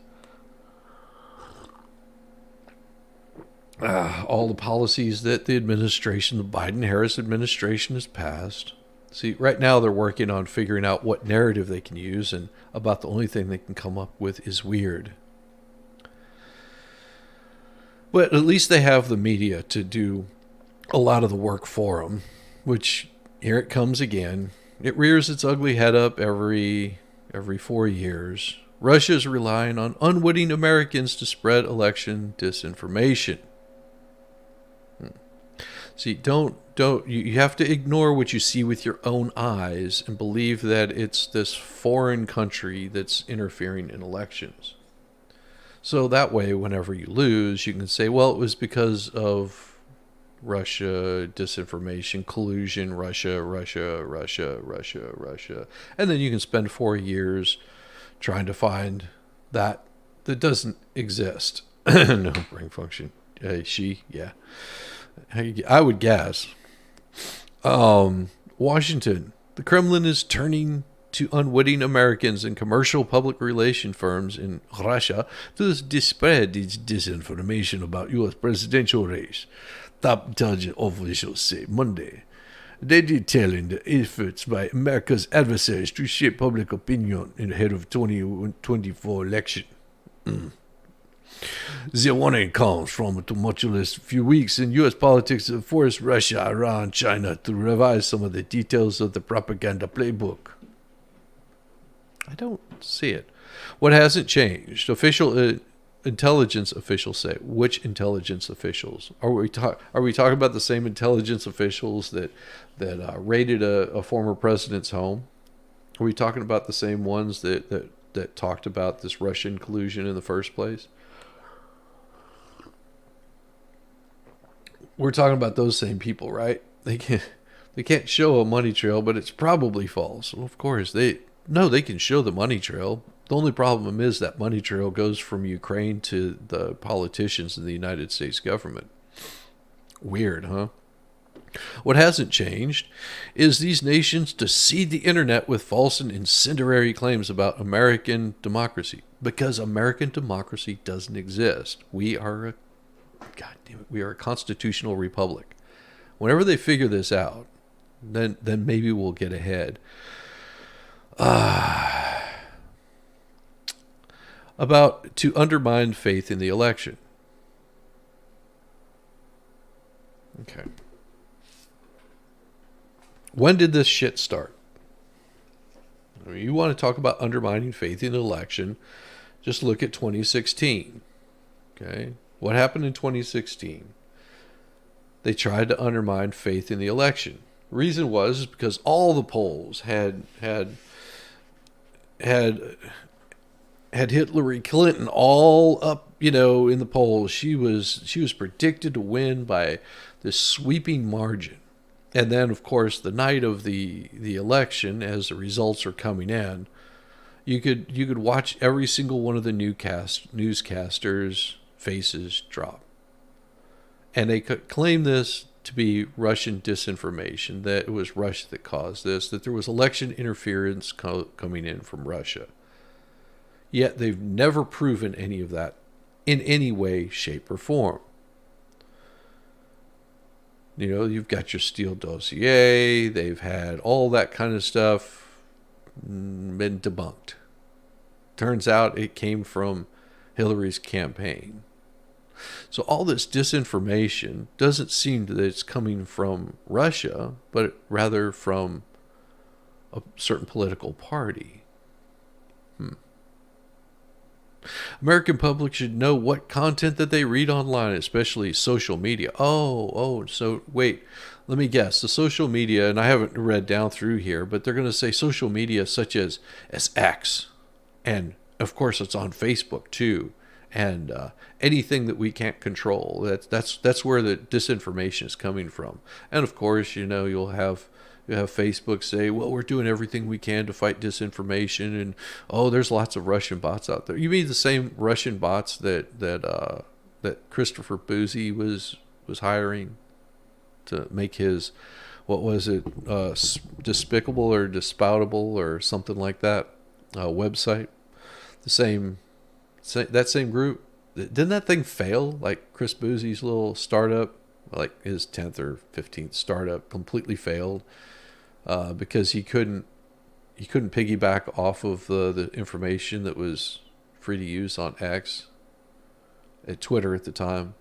All the policies that the Biden-Harris administration has passed. See, right now they're working on figuring out what narrative they can use, and about the only thing they can come up with is weird. But at least they have the media to do a lot of the work for them, which, here it comes again. It rears its ugly head up every 4 years. Russia's relying on unwitting Americans to spread election disinformation. See, you have to ignore what you see with your own eyes and believe that it's this foreign country that's interfering in elections. So that way, whenever you lose, you can say, well, it was because of Russia, disinformation, collusion, Russia. And then you can spend 4 years trying to find that doesn't exist. No brain function. Yeah. I would guess. Washington. The Kremlin is turning to unwitting Americans and commercial public relation firms in Russia to spread its disinformation about U.S. presidential race. Top intelligence officials say Monday. They're detailing the efforts by America's adversaries to shape public opinion ahead of 2024 election. The warning comes from a tumultuous few weeks in U.S. politics that forced Russia, Iran, China to revise some of the details of the propaganda playbook. I don't see it. What hasn't changed? Official intelligence officials say. Which intelligence officials? Are we talking about the same intelligence officials that raided a former president's home? Are we talking about the same ones that talked about this Russian collusion in the first place? We're talking about those same people, right? They can't show a money trail, but it's probably false. Well, of course, they can show the money trail. The only problem is that money trail goes from Ukraine to the politicians in the United States government. Weird, huh? What hasn't changed is these nations to seed the internet with false and incendiary claims about American democracy, because American democracy doesn't exist. We are a constitutional republic. Whenever they figure this out, then maybe we'll get ahead. About to undermine faith in the election. Okay. When did this shit start? I mean, you want to talk about undermining faith in the election, just look at 2016. Okay? What happened in 2016? They tried to undermine faith in the election. The reason was because all the polls had Hillary Clinton all up, in the polls. She was predicted to win by this sweeping margin. And then, of course, the night of the election, as the results are coming in, you could watch every single one of the newscasters' faces drop. And they could claim this to be Russian disinformation, that it was Russia that caused this, that there was election interference coming in from Russia. Yet they've never proven any of that in any way, shape, or form. You know, you've got your Steele dossier, they've had all that kind of stuff been debunked. Turns out it came from Hillary's campaign. So all this disinformation doesn't seem that it's coming from Russia, but rather from a certain political party. American public should know what content that they read online, especially social media. So wait, let me guess. The social media, and I haven't read down through here, but they're going to say social media such as X, and of course it's on Facebook too, and anything that we can't control. That's where the disinformation is coming from. And of course, you know, you'll have Facebook say, well, we're doing everything we can to fight disinformation, and there's lots of Russian bots out there. You mean the same Russian bots that Christopher Boozy was hiring to make his, what was it, despicable or despoutable or something like that website? That same group. Didn't that thing fail? Like Chris Boozy's little startup, like his 10th or 15th startup, completely failed. Because he couldn't piggyback off of the information that was free to use on X, at Twitter at the time.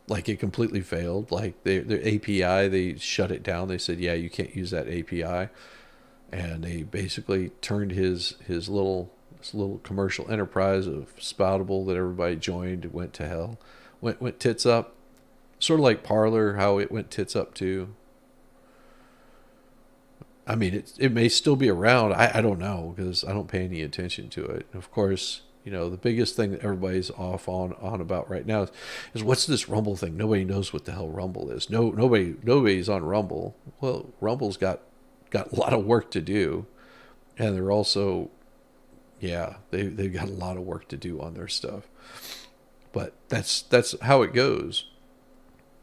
Like, it completely failed. Like, their API, they shut it down. They said, yeah, you can't use that API. And they basically turned his little commercial enterprise of Spoutable that everybody joined went to hell. Went tits up. Sort of like Parler, how it went tits up too. I mean, it may still be around. I don't know, because I don't pay any attention to it. Of course, you know, the biggest thing that everybody's off on about right now is what's this Rumble thing? Nobody knows what the hell Rumble is. Nobody's on Rumble. Well, Rumble's got a lot of work to do, and they're also, they've got a lot of work to do on their stuff. But that's how it goes.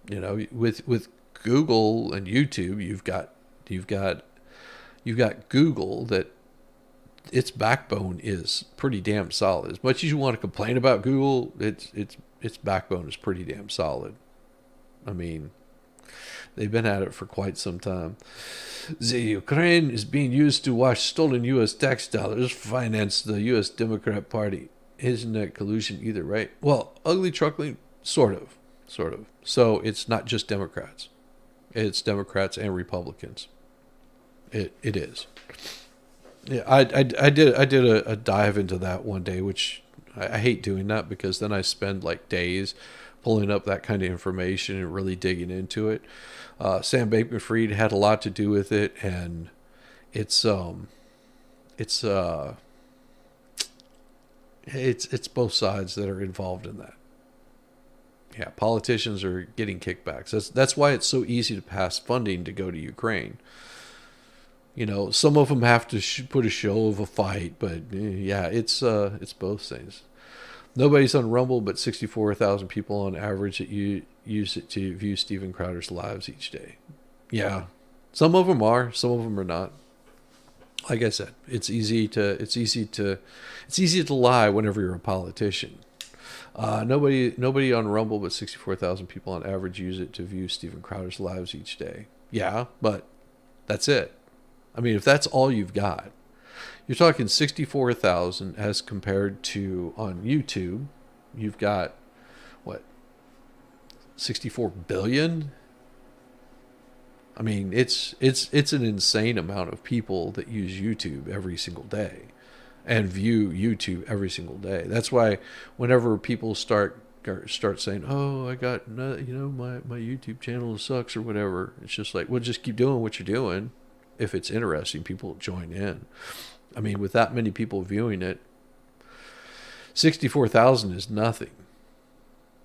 You know, with Google and YouTube, you've got Google, that its backbone is pretty damn solid. As much as you want to complain about Google, its backbone is pretty damn solid. I mean, they've been at it for quite some time. The Ukraine is being used to wash stolen U.S. tax dollars, finance the U.S. Democrat Party. Isn't that collusion either, right? Well, ugly truckling, sort of. So it's not just Democrats. It's Democrats and Republicans. It is. Yeah, I did a dive into that one day, which I hate doing that, because then I spend like days pulling up that kind of information and really digging into it. Sam Bankman-Fried had a lot to do with it, and it's both sides that are involved in that. Yeah, politicians are getting kickbacks. That's why it's so easy to pass funding to go to Ukraine. You know, some of them have to put a show of a fight, but it's both things. Nobody's on Rumble, but 64,000 people on average that use it to view Steven Crowder's lives each day. Yeah, some of them are, some of them are not. Like I said, it's easy to lie whenever you're a politician. Nobody on Rumble, but 64,000 people on average use it to view Steven Crowder's lives each day. Yeah, but that's it. I mean, if that's all you've got, you're talking 64,000 as compared to on YouTube, you've got, what, 64 billion? I mean, it's an insane amount of people that use YouTube every single day and view YouTube every single day. That's why whenever people start saying, oh, I got, my YouTube channel sucks or whatever, it's just like, well, just keep doing what you're doing. If it's interesting, people will join in. I mean, with that many people viewing it, 64,000 is nothing.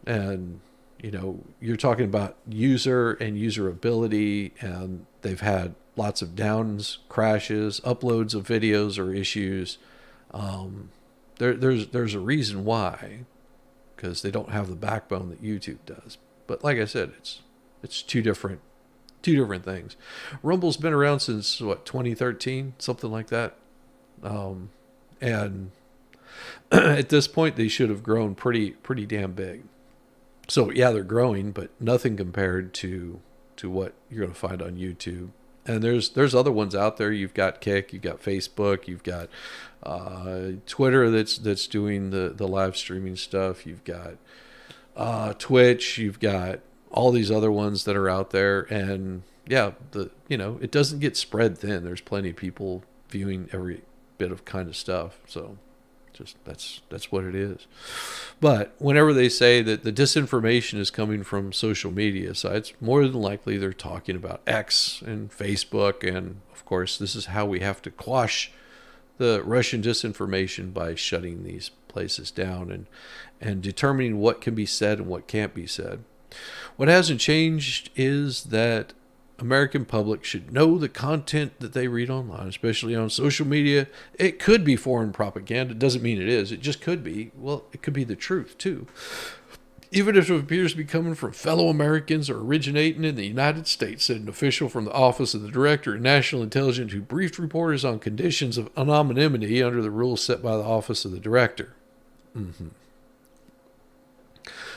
And, you're talking about user and usability, and they've had lots of downs, crashes, uploads of videos or issues. There's a reason why, because they don't have the backbone that YouTube does. But like I said, it's two different things. Rumble's been around since 2013, something like that. And at this point, they should have grown pretty damn big. So yeah, they're growing, but nothing compared to what you're going to find on YouTube. And there's other ones out there. You've got Kick, you've got Facebook, you've got Twitter that's doing the live streaming stuff. You've got Twitch. You've got all these other ones that are out there. And yeah, it doesn't get spread thin. There's plenty of people viewing every bit of kind of stuff. So just that's what it is. But whenever they say that the disinformation is coming from social media sites, more than likely they're talking about X and Facebook. And of course, this is how we have to quash the Russian disinformation, by shutting these places down and determining what can be said and what can't be said. What hasn't changed is that American public should know the content that they read online, especially on social media. It could be foreign propaganda. It doesn't mean it is. It just could be. Well, it could be the truth, too. Even if it appears to be coming from fellow Americans or originating in the United States, said an official from the Office of the Director of National Intelligence who briefed reporters on conditions of anonymity under the rules set by the Office of the Director. Mm-hmm.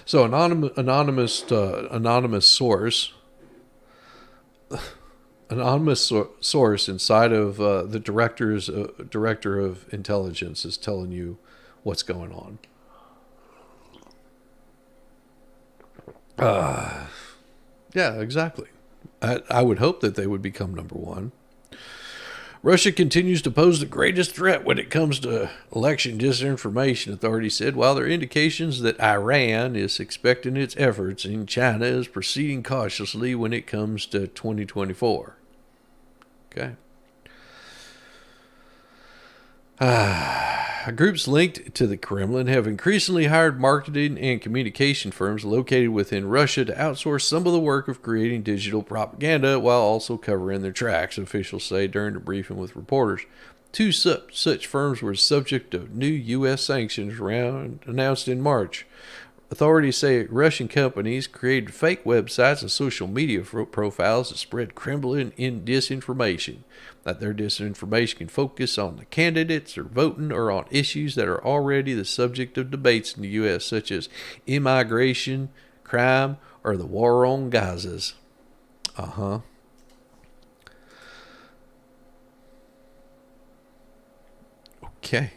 So anonymous source inside of the director of intelligence is telling you what's going on. Yeah, exactly. I would hope that they would become number one. Russia continues to pose the greatest threat when it comes to election disinformation, authorities said, while there are indications that Iran is expecting its efforts and China is proceeding cautiously when it comes to 2024. Okay. Groups linked to the Kremlin have increasingly hired marketing and communication firms located within Russia to outsource some of the work of creating digital propaganda while also covering their tracks, officials say during a briefing with reporters. Two such firms were subject of new U.S. sanctions announced in March. Authorities say Russian companies created fake websites and social media profiles that spread Kremlin disinformation, that their disinformation can focus on the candidates or voting or on issues that are already the subject of debates in the U.S., such as immigration, crime, or the war on Gaza. Okay.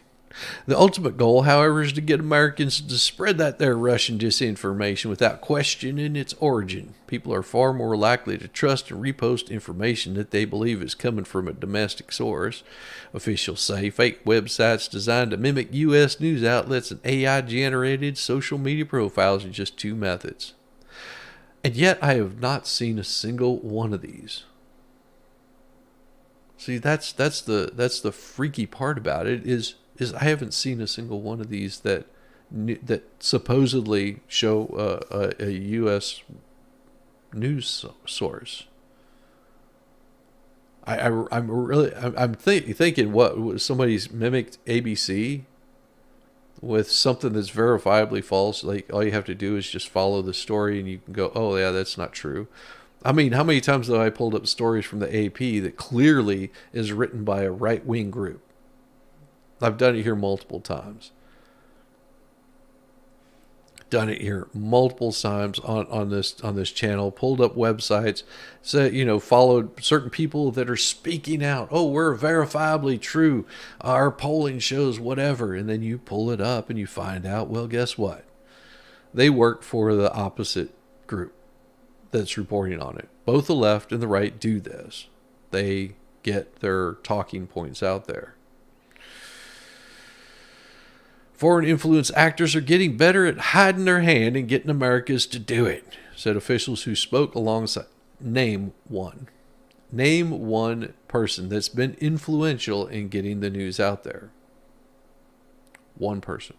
The ultimate goal, however, is to get Americans to spread that there Russian disinformation without questioning its origin. People are far more likely to trust and repost information that they believe is coming from a domestic source. Officials say fake websites designed to mimic U.S. news outlets and AI-generated social media profiles are just two methods. And yet I have not seen a single one of these. See, that's the freaky part about it is I haven't seen a single one of these that supposedly show a U.S. news source. I'm thinking what somebody's mimicked ABC with something that's verifiably false. Like all you have to do is just follow the story and you can go, oh yeah, that's not true. I mean, how many times have I pulled up stories from the AP that clearly is written by a right-wing group? I've done it here multiple times. Done it here multiple times on this channel. Pulled up websites, followed certain people that are speaking out. Oh, we're verifiably true. Our polling shows whatever, and then you pull it up and you find out. Well, guess what? They work for the opposite group that's reporting on it. Both the left and the right do this. They get their talking points out there. Foreign influence actors are getting better at hiding their hand and getting Americans to do it, said officials who spoke alongside. Name one person that's been influential in getting the news out there. One person.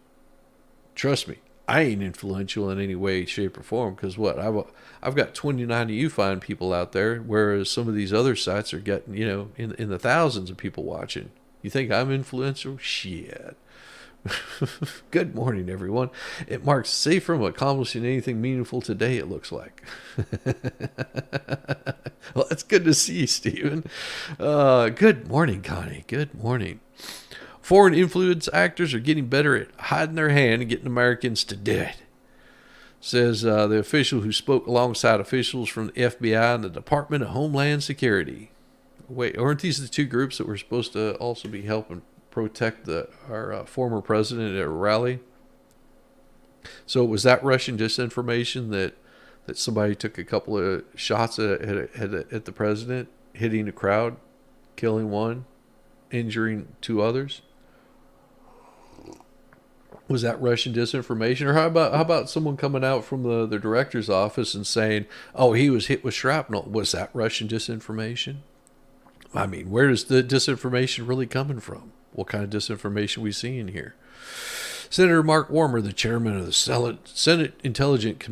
Trust me, I ain't influential in any way, shape, or form because what I've got 29 of you fine people out there, whereas some of these other sites are getting in the thousands of people watching. You think I'm influential? Shit. Good morning, everyone. It marks safe from accomplishing anything meaningful today, it looks like. Well, it's good to see you, Stephen. Good morning, Connie. Good morning. Foreign influence actors are getting better at hiding their hand and getting Americans to do it, says the official who spoke alongside officials from the FBI and the Department of Homeland Security. Wait, aren't these the two groups that were supposed to also be helping protect our former president at a rally? So was that Russian disinformation that somebody took a couple of shots at the president, hitting the crowd, killing one, injuring two others? Was that Russian disinformation? Or how about someone coming out from the director's office and saying, oh, he was hit with shrapnel? Was that Russian disinformation? I mean, where is the disinformation really coming from? What kind of disinformation we seeing here? Senator Mark Warner, the chairman of the Senate Intelligence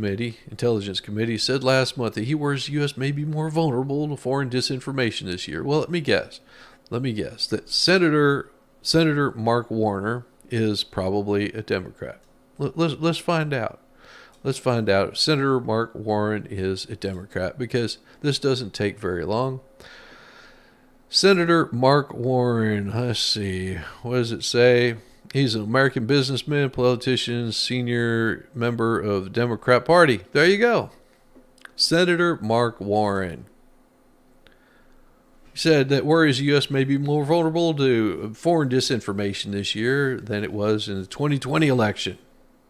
Committee, said last month that he worries the U.S. may be more vulnerable to foreign disinformation this year. Well, let me guess that Senator Mark Warner is probably a Democrat. Let's find out. Let's find out if Senator Mark Warren is a Democrat, because this doesn't take very long. Senator Mark Warren, let's see, what does it say? He's an American businessman, politician, senior member of the Democrat Party. There you go. Senator Mark Warren. He said that worries the U.S. may be more vulnerable to foreign disinformation this year than it was in the 2020 election.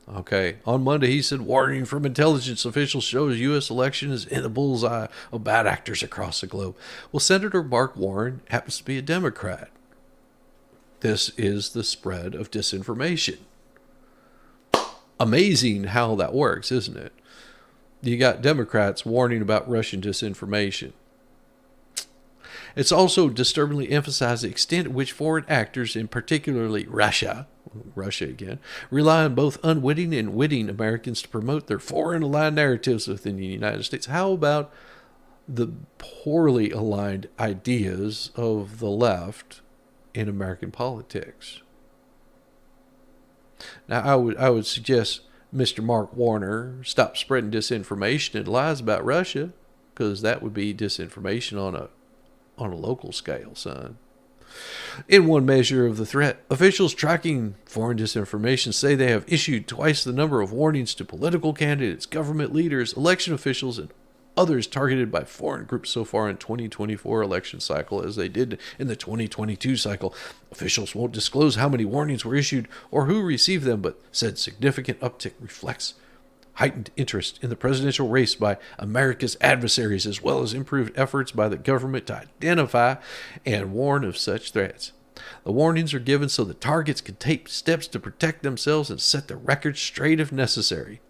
Okay. On Monday, he said warning from intelligence officials shows U.S. election is in the bullseye of bad actors across the globe. Well, Senator Mark Warren happens to be a Democrat. This is the spread of disinformation. Amazing how that works, isn't it? You got Democrats warning about Russian disinformation. It's also disturbingly emphasized the extent at which foreign actors, in particularly Russia again, rely on both unwitting and witting Americans to promote their foreign aligned narratives within the United States. How about the poorly aligned ideas of the left in American politics? Now, I would suggest Mr. Mark Warner stop spreading disinformation and lies about Russia, because that would be disinformation on a local scale, son. In one measure of the threat, officials tracking foreign disinformation say they have issued twice the number of warnings to political candidates, government leaders, election officials, and others targeted by foreign groups so far in 2024 election cycle as they did in the 2022 cycle. Officials won't disclose how many warnings were issued or who received them, but said significant uptick reflects heightened interest in the presidential race by America's adversaries, as well as improved efforts by the government to identify and warn of such threats. The warnings are given so the targets can take steps to protect themselves and set the record straight if necessary.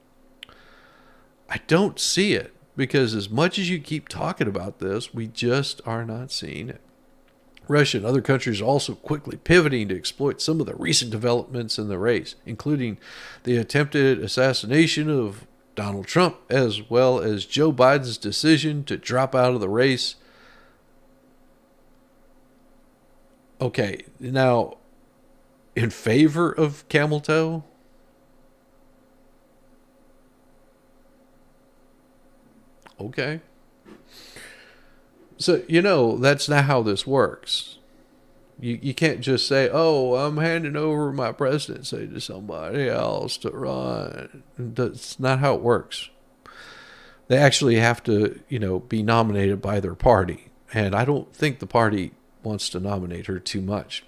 I don't see it, because as much as you keep talking about this, we just are not seeing it. Russia and other countries are also quickly pivoting to exploit some of the recent developments in the race, including the attempted assassination of Donald Trump, as well as Joe Biden's decision to drop out of the race. Okay, now, in favor of camel toe? Okay. So, that's not how this works. You can't just say, oh, I'm handing over my presidency to somebody else to run. That's not how it works. They actually have to, be nominated by their party. And I don't think the party wants to nominate her too much.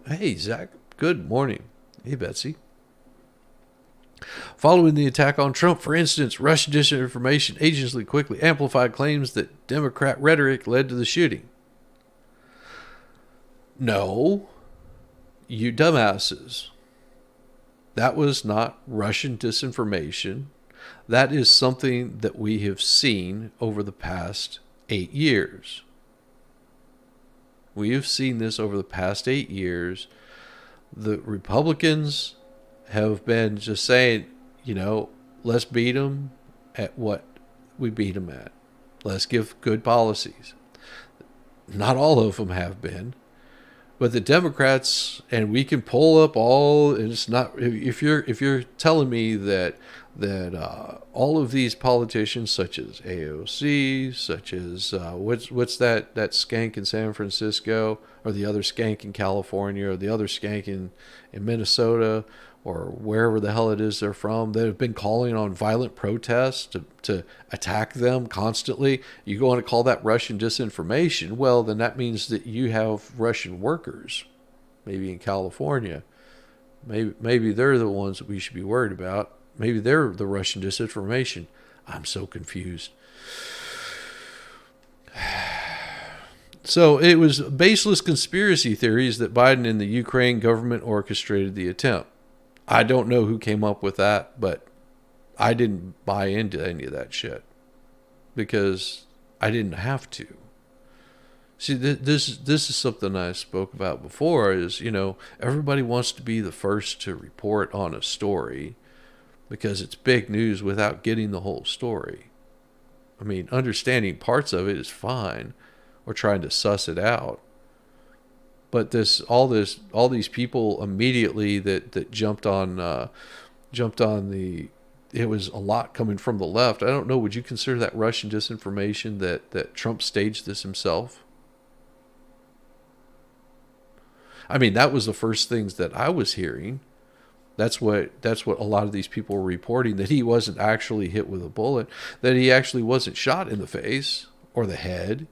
Hey, Zach. Good morning. Hey, Betsy. Following the attack on Trump, for instance, Russian disinformation agency quickly amplified claims that Democrat rhetoric led to the shooting. No, you dumbasses. That was not Russian disinformation. That is something that we have seen over the past 8 years. We have seen this over the past 8 years. The Republicans have been just saying, let's beat them at what we beat them at. Let's give good policies. Not all of them have been, but the Democrats, and we can pull up all. And it's not, if you're telling me that all of these politicians, such as AOC, such as what's that skank in San Francisco, or the other skank in California, or the other skank in Minnesota, or wherever the hell it is they're from, that have been calling on violent protests to attack them constantly. You want to call that Russian disinformation? Well, then that means that you have Russian workers, maybe in California. Maybe they're the ones that we should be worried about. Maybe they're the Russian disinformation. I'm so confused. So it was baseless conspiracy theories that Biden and the Ukraine government orchestrated the attempt. I don't know who came up with that, but I didn't buy into any of that shit because I didn't have to. See, this is something I spoke about before is, everybody wants to be the first to report on a story because it's big news without getting the whole story. I mean, understanding parts of it is fine, or trying to suss it out. But all these people immediately that jumped on the, it was a lot coming from the left. I don't know. Would you consider that Russian disinformation that Trump staged this himself? I mean, that was the first things that I was hearing. That's what a lot of these people were reporting, that he wasn't actually hit with a bullet, that he actually wasn't shot in the face or the head.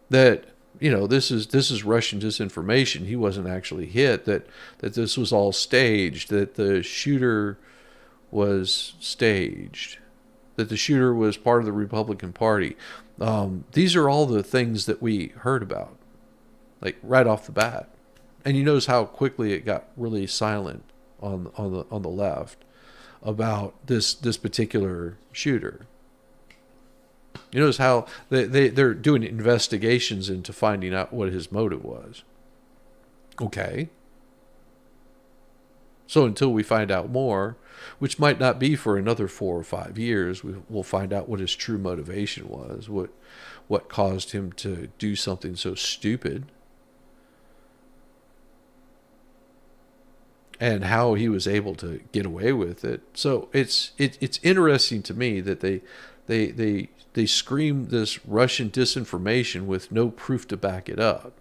That this is Russian disinformation. He wasn't actually hit. That this was all staged. That the shooter was staged. That the shooter was part of the Republican Party. These are all the things that we heard about, like right off the bat. And you notice how quickly it got really silent on the left about this particular shooter. You notice how they're doing investigations into finding out what his motive was. Okay. So until we find out more, which might not be for another 4 or 5 years, we'll find out what his true motivation was, what caused him to do something so stupid, and how he was able to get away with it. So it's interesting to me that they scream this Russian disinformation with no proof to back it up.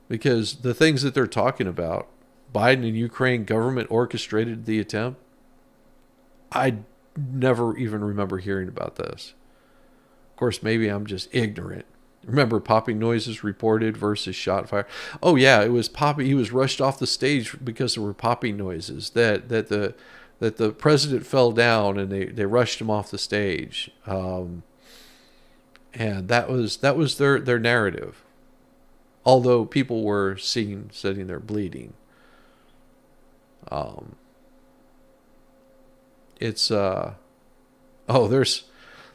Because the things that they're talking about, Biden and Ukraine government orchestrated the attempt, I never even remember hearing about this. Of course, maybe I'm just ignorant. Remember popping noises reported versus shot fire? Oh yeah, it was popping. He was rushed off the stage because there were popping noises. That the president fell down and they rushed him off the stage. And that was their narrative. Although people were sitting there bleeding.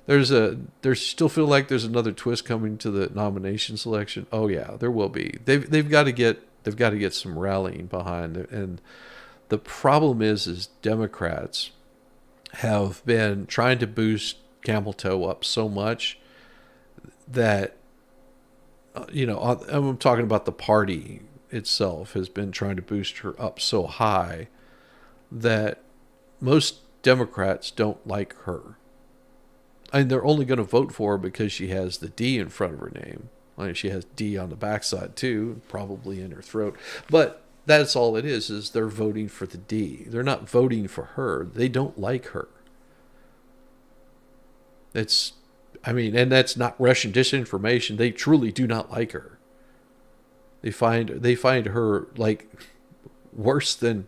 There's still feel like there's another twist coming to the nomination selection. Oh yeah, there will be. They've got to get some rallying behind it. And the problem is Democrats have been trying to boost camel toe up so much that I'm talking about the party itself has been trying to boost her up so high that most Democrats don't like her. And they're only going to vote for her because she has the D in front of her name. I mean, she has D on the backside too, probably in her throat. But that's all it is they're voting for the D. They're not voting for her. They don't like her. And that's not Russian disinformation. They truly do not like her. They find her like worse than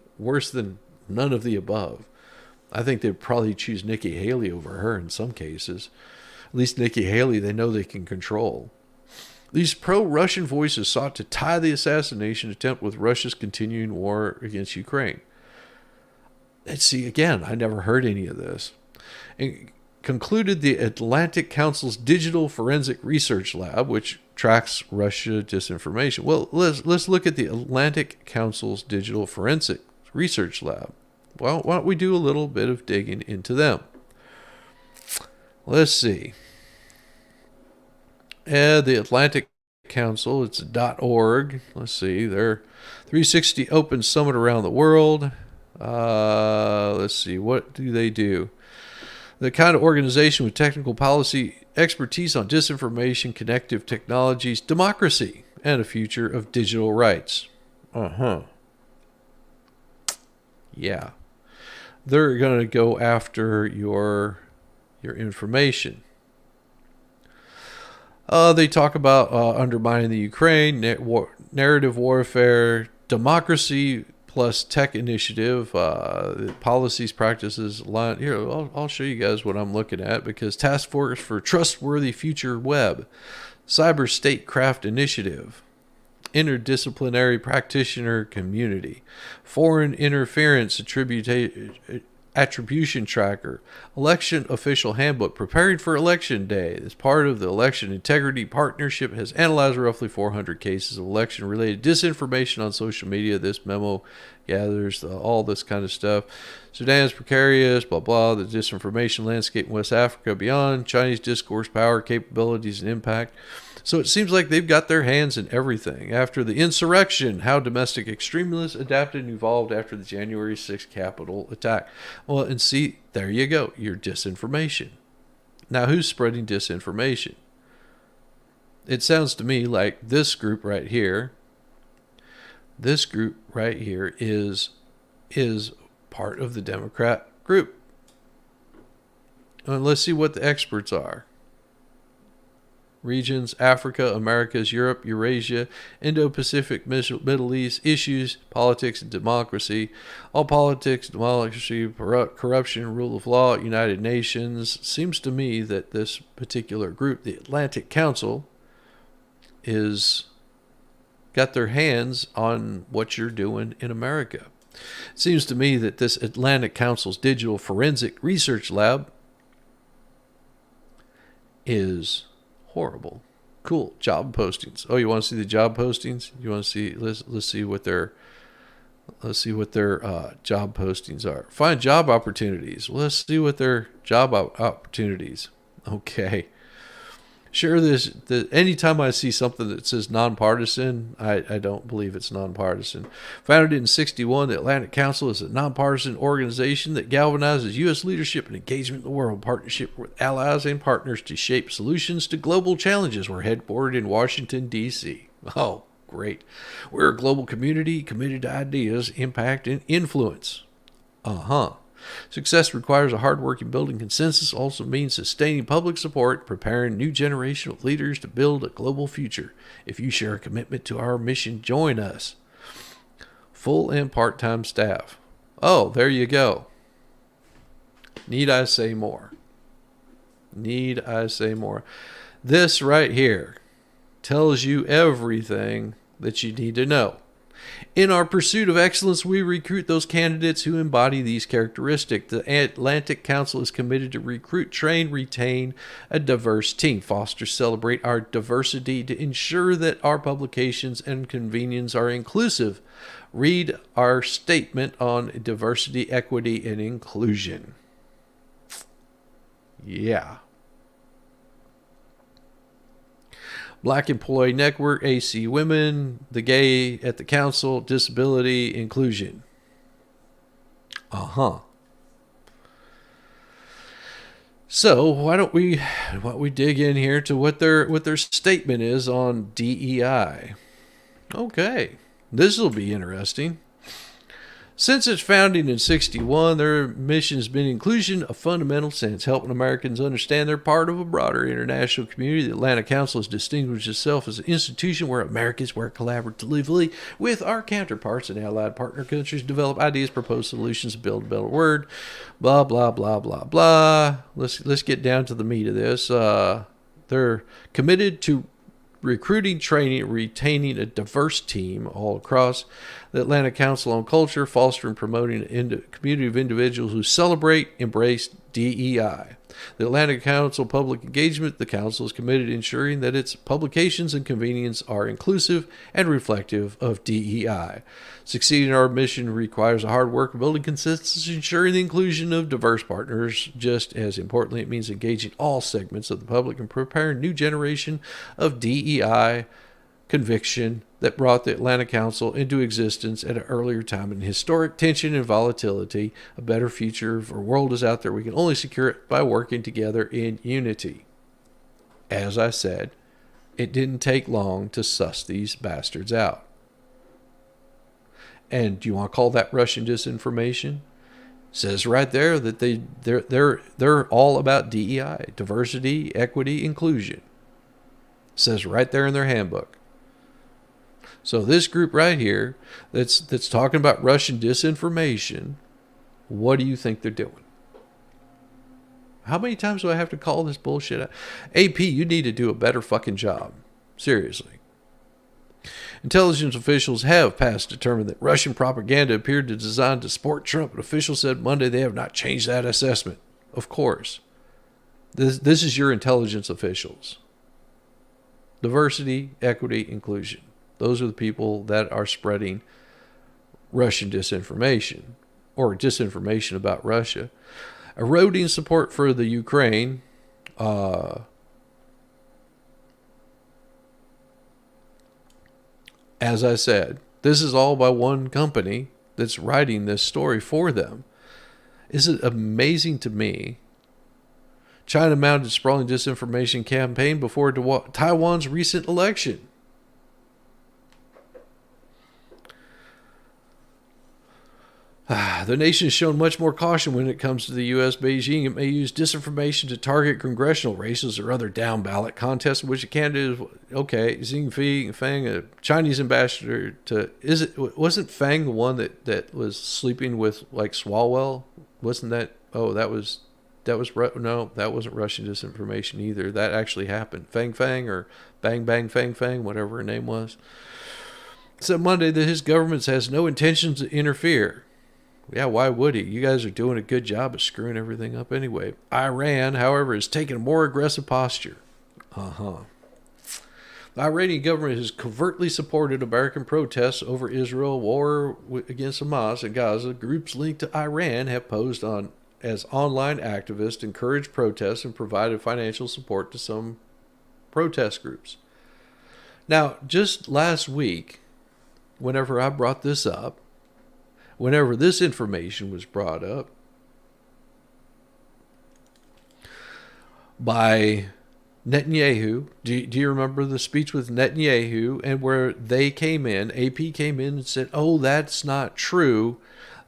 none of the above. I think they'd probably choose Nikki Haley over her in some cases. At least Nikki Haley, they know they can control. These pro-Russian voices sought to tie the assassination attempt with Russia's continuing war against Ukraine. And see, again, I never heard any of this. And concluded the Atlantic Council's Digital Forensic Research Lab, which tracks Russia disinformation. Well, let's look at the Atlantic Council's Digital Forensic Research Lab. Well, why don't we do a little bit of digging into them? Let's see. The Atlantic Council, it's .org. Let's see, they're 360 Open Summit around the world. Let's see, what do they do? The kind of organization with technical policy expertise on disinformation, connective technologies, democracy, and a future of digital rights. Yeah. They're going to go after your information. They talk about undermining the Ukraine, narrative warfare, democracy plus tech initiative, policies, practices. Here, I'll show you guys what I'm looking at, because Task Force for Trustworthy Future Web, Cyber Statecraft Initiative, Interdisciplinary Practitioner Community, Foreign Interference Attribution Tracker, Election Official Handbook, Preparing for Election Day. As part of the Election Integrity Partnership, has analyzed roughly 400 cases of election-related disinformation on social media. This memo gathers all this kind of stuff. Sudan's precarious, blah, blah, the disinformation landscape in West Africa, beyond, Chinese discourse, power, capabilities, and impact. So it seems like they've got their hands in everything. After the insurrection, how domestic extremists adapted and evolved after the January 6th Capitol attack. Well, and see, there you go, your disinformation. Now, who's spreading disinformation? It sounds to me like this group right here. This group right here is part of the Democrat group. And let's see what the experts are. Regions: Africa, Americas, Europe, Eurasia, Indo-Pacific, Middle East, issues, politics, and democracy. All politics, democracy, corruption, rule of law, United Nations. Seems to me that this particular group, the Atlantic Council, is got their hands on what you're doing in America. It seems to me that this Atlantic Council's Digital Forensic Research Lab is horrible. Cool. Job postings. Oh, you want to see the job postings? You want to see? Let's see what their job postings are. Find job opportunities. Well, let's see what their job opportunities. Okay. Share this. Anytime I see something that says nonpartisan, I don't believe it's nonpartisan. Founded in 1961, the Atlantic Council is a nonpartisan organization that galvanizes U.S. leadership and engagement in the world, partnership with allies and partners to shape solutions to global challenges. We're headquartered in Washington, D.C. Oh, great. We're a global community committed to ideas, impact, and influence. Success requires a hard-working building consensus, also means sustaining public support, preparing new generation of leaders to build a global future. If you share a commitment to our mission, join us. Full and part-time staff. Oh, there you go. Need I say more? Need I say more? This right here tells you everything that you need to know. In our pursuit of excellence, we recruit those candidates who embody these characteristics. The Atlantic Council is committed to recruit, train, retain a diverse team, foster, celebrate our diversity to ensure that our publications and convenience are inclusive. Read our statement on diversity, equity, and inclusion. Yeah. Black Employee Network, AC Women, the Gay at the Council, Disability, Inclusion. So why don't we dig in here to what their statement is on DEI? Okay, this will be interesting. Since its founding in 1961, their mission has been inclusion of fundamental sense, helping Americans understand they're part of a broader international community. The Atlantic Council has distinguished itself as an institution where Americans work collaboratively with our counterparts and allied partner countries, develop ideas, propose solutions, build a better world. Blah blah blah blah blah. Let's get down to the meat of this. They're committed to recruiting, training, and retaining a diverse team all across the Atlantic Council on Culture, fostering and promoting a community of individuals who celebrate, embrace DEI. The Atlantic Council Public Engagement, the Council is committed to ensuring that its publications and convenience are inclusive and reflective of DEI. Succeeding our mission requires a hard work of building consistency, ensuring the inclusion of diverse partners. Just as importantly, it means engaging all segments of the public and preparing a new generation of DEI conviction that brought the Atlantic Council into existence at an earlier time in historic tension and volatility. A better future for the world is out there. We can only secure it by working together in unity. As I said, it didn't take long to suss these bastards out. And do you want to call that Russian disinformation? Says right there that they're all about DEI, diversity, equity, inclusion. Says right there in their handbook. So this group right here that's talking about Russian disinformation, what do you think they're doing? How many times do I have to call this bullshit out? AP, you need to do a better fucking job. Seriously. Intelligence officials have past determined that Russian propaganda appeared to design to support Trump, but officials said Monday they have not changed that assessment. Of course. This is your intelligence officials. Diversity, equity, inclusion. Those are the people that are spreading Russian disinformation or disinformation about Russia. Eroding support for the Ukraine. As I said, this is all by one company that's writing this story for them. Isn't it amazing to me? China mounted sprawling disinformation campaign before Taiwan's recent election. The nation has shown much more caution when it comes to the U.S. Beijing. It may use disinformation to target congressional races or other down-ballot contests in which a candidate is, okay, Xi Fang, a Chinese ambassador to, wasn't Fang the one that was sleeping with, like, Swalwell? Wasn't that, no, that wasn't Russian disinformation either. That actually happened. Fang or Bang Fang, whatever her name was, said Monday that his government has no intention to interfere. Yeah, why would he? You guys are doing a good job of screwing everything up anyway. Iran, however, has taken a more aggressive posture. The Iranian government has covertly supported American protests over Israel war against Hamas in Gaza. Groups linked to Iran have posed as online activists, encouraged protests, and provided financial support to some protest groups. Now, just last week, whenever I brought this up, whenever this information was brought up by Netanyahu, do you remember the speech with Netanyahu, and where they came in, AP came in and said, oh, that's not true,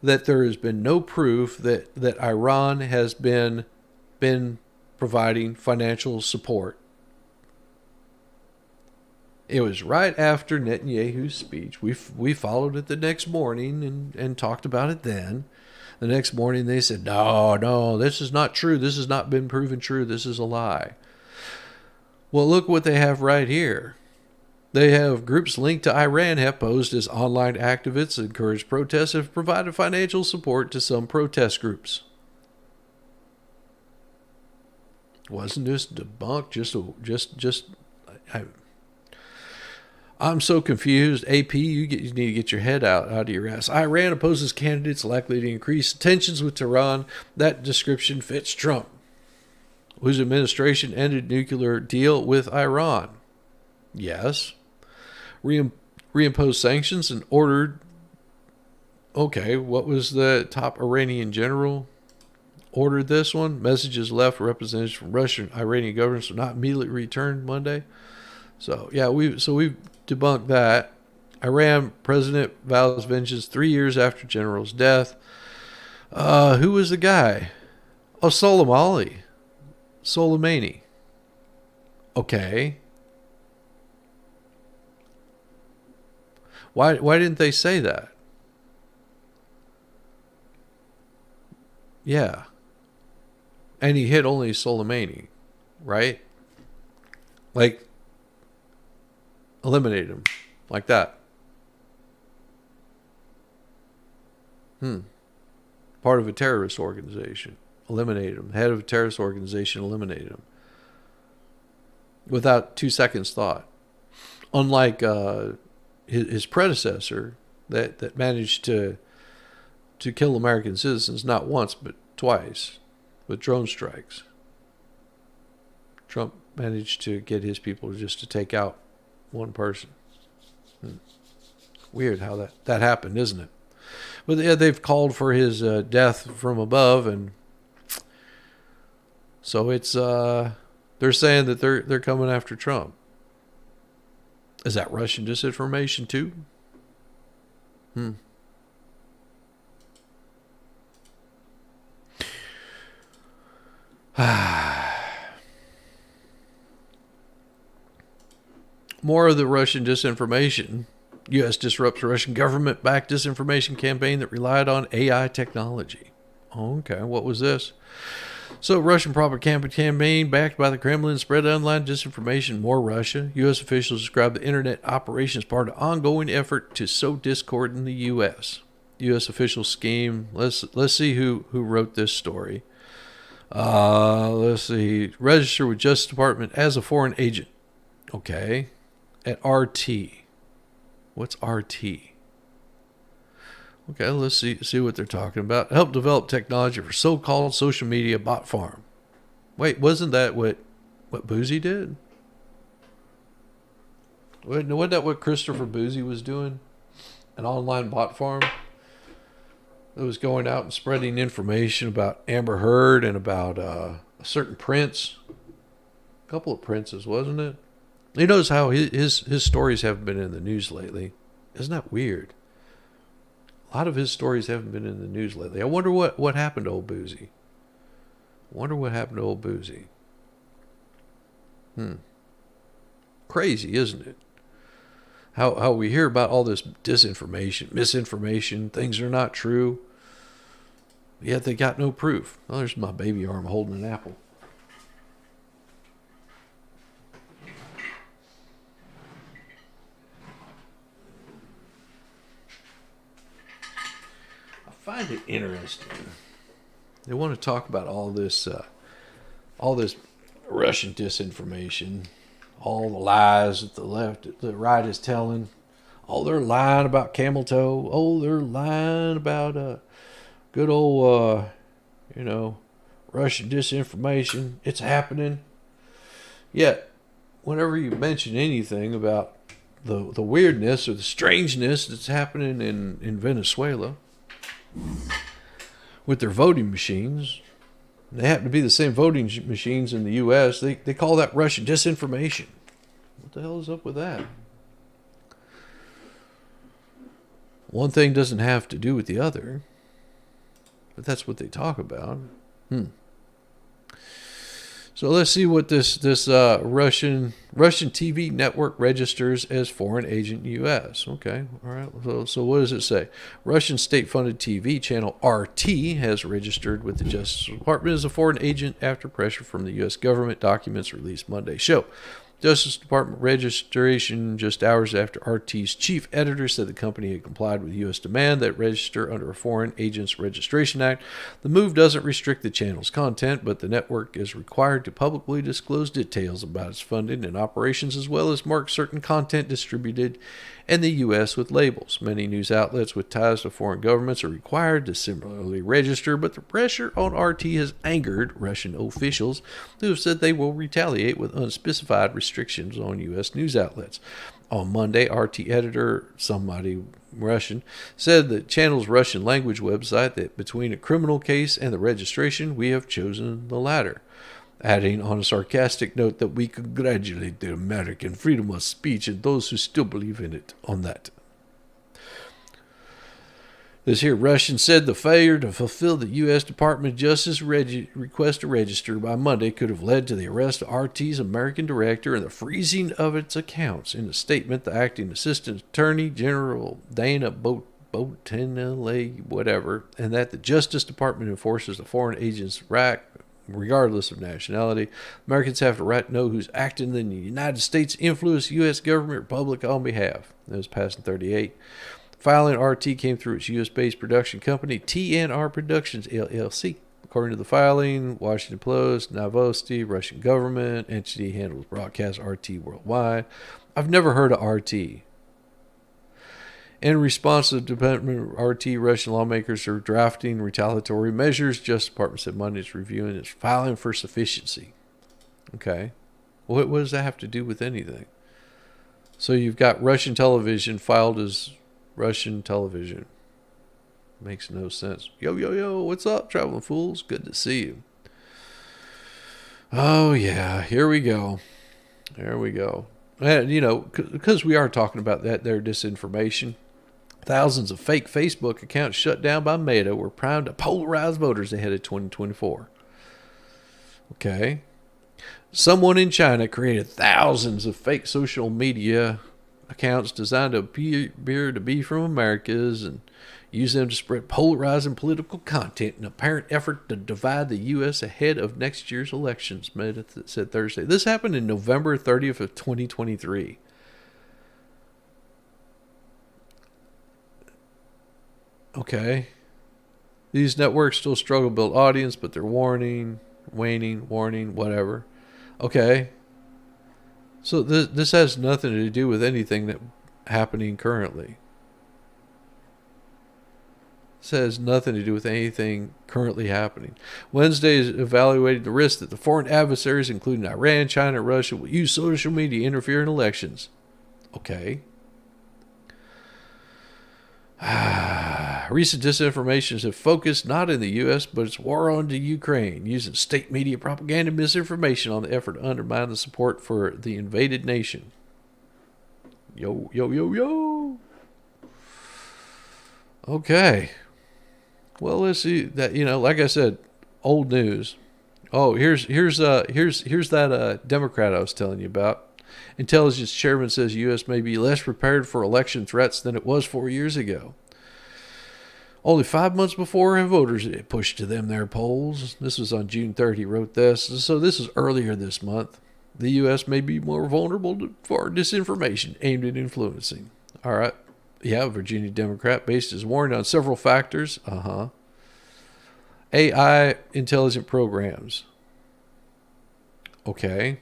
that there has been no proof that Iran has been providing financial support. It was right after Netanyahu's speech. We followed it the next morning and talked about it then. The next morning they said, no, this is not true. This has not been proven true. This is a lie. Well, look what they have right here. They have groups linked to Iran have posed as online activists, encouraged protests, and have provided financial support to some protest groups. Wasn't this debunk? I'm so confused. AP, you need to get your head out of your ass. Iran opposes candidates likely to increase tensions with Tehran. That description fits Trump, whose administration ended nuclear deal with Iran. Yes. Reimposed sanctions and ordered... Okay, what was the top Iranian general ordered this one? Messages left for representatives from Russian and Iranian governments were not immediately returned Monday. So, yeah, we've debunked that. Iran president vows vengeance 3 years after general's death. Who was the guy? Oh, Soleimani. Okay. Why didn't they say that? Yeah. And he hit only Soleimani, right? Like, eliminated him like that. Part of a terrorist organization. Eliminated him. Head of a terrorist organization eliminated him. Without 2 seconds thought. Unlike his predecessor that managed to kill American citizens not once but twice with drone strikes. Trump managed to get his people just to take out one person. Weird how that happened, isn't it? But yeah, they've called for his death from above, and so it's they're saying that they're coming after Trump. Is that Russian disinformation too? More of the Russian disinformation. U.S. disrupts Russian government-backed disinformation campaign that relied on AI technology. Okay, what was this? So, Russian propaganda campaign backed by the Kremlin spread online disinformation. More Russia. U.S. officials described the internet operation as part of an ongoing effort to sow discord in the U.S. U.S. official scheme. Let's see who wrote this story. Let's see. Register with Justice Department as a foreign agent. Okay. At RT. What's RT? Okay, let's see what they're talking about. Help develop technology for so-called social media bot farm. Wait, wasn't that what Boozy did? Wasn't that what Christopher Boozy was doing? An online bot farm that was going out and spreading information about Amber Heard and about a certain prince. A couple of princes, wasn't it? You notice how his stories haven't been in the news lately. Isn't that weird? A lot of his stories haven't been in the news lately. I wonder what happened to old Boozy. Crazy, isn't it? How we hear about all this disinformation, misinformation, things are not true, yet they got no proof. Oh, there's my baby arm holding an apple. I find it interesting. They want to talk about all this Russian disinformation, all the lies that the right is telling. Oh, they're lying about camel toe. Oh, they're lying about good old Russian disinformation. It's happening. Yet, whenever you mention anything about the weirdness or the strangeness that's happening in Venezuela with their voting machines, they happen to be the same voting machines in the U.S., they call that Russian disinformation. What the hell is up with that? One thing doesn't have to do with the other, but that's what they talk about. So let's see what this Russian TV network registers as foreign agent U.S. Okay, all right. So what does it say? Russian state-funded TV channel RT has registered with the Justice Department as a foreign agent after pressure from the U.S. government. Documents released Monday show Justice Department registration just hours after RT's chief editor said the company had complied with U.S. demand that register under a Foreign Agents Registration Act. The move doesn't restrict the channel's content, but the network is required to publicly disclose details about its funding and operations, as well as mark certain content distributed in the U.S. with labels. Many news outlets with ties to foreign governments are required to similarly register, but the pressure on RT has angered Russian officials who have said they will retaliate with unspecified restrictions on U.S. news outlets. On Monday, RT editor, somebody Russian, said the channel's Russian language website that between a criminal case and the registration, we have chosen the latter, adding on a sarcastic note that we congratulate the American freedom of speech and those who still believe in it on that. This here Russian said the failure to fulfill the U.S. Department of Justice request to register by Monday could have led to the arrest of RT's American director and the freezing of its accounts. In a statement, the acting assistant attorney general Dana Botinelli, whatever, and that the Justice Department enforces the foreign agent's right regardless of nationality. Americans have the right to know who's acting in the United States influence U.S. government or public on behalf. That was passed in 38. Filing RT came through its U.S.-based production company, TNR Productions, LLC. According to the filing, Washington Post, Novosti, Russian government, entity handles broadcast RT worldwide. I've never heard of RT. In response to the Department of RT, Russian lawmakers are drafting retaliatory measures. Justice Department said Monday it's reviewing its filing for sufficiency. Okay. What does that have to do with anything? So you've got Russian television filed as Russian television. Makes no sense. Yo, what's up, traveling fools? Good to see you. Oh, yeah, here we go. There we go. And, you know, because we are talking about that there disinformation, thousands of fake Facebook accounts shut down by Meta were primed to polarize voters ahead of 2024. Okay. Someone in China created thousands of fake social media accounts designed to appear to be from Americas and use them to spread polarizing political content in an apparent effort to divide the U.S. ahead of next year's elections, Meta said Thursday. This happened in November 30th of 2023. Okay. These networks still struggle to build audience, but they're warning, whatever. Okay. So this has nothing to do with anything that happening currently. This has nothing to do with anything currently happening. Wednesday is evaluating the risk that the foreign adversaries, including Iran, China, and Russia, will use social media to interfere in elections. Okay. Recent disinformations have focused not in the U.S., but its war on the Ukraine, using state media propaganda and misinformation on the effort to undermine the support for the invaded nation. Yo. Okay. Well, let's see that, you know, like I said, old news. Oh, here's that Democrat I was telling you about. Intelligence chairman says U.S. may be less prepared for election threats than it was 4 years ago. Only 5 months before voters pushed to them their polls. This was on June 3rd. He wrote this. So this is earlier this month. The U.S. may be more vulnerable for disinformation aimed at influencing. All right. Yeah, Virginia Democrat based his warning on several factors. AI intelligent programs. Okay.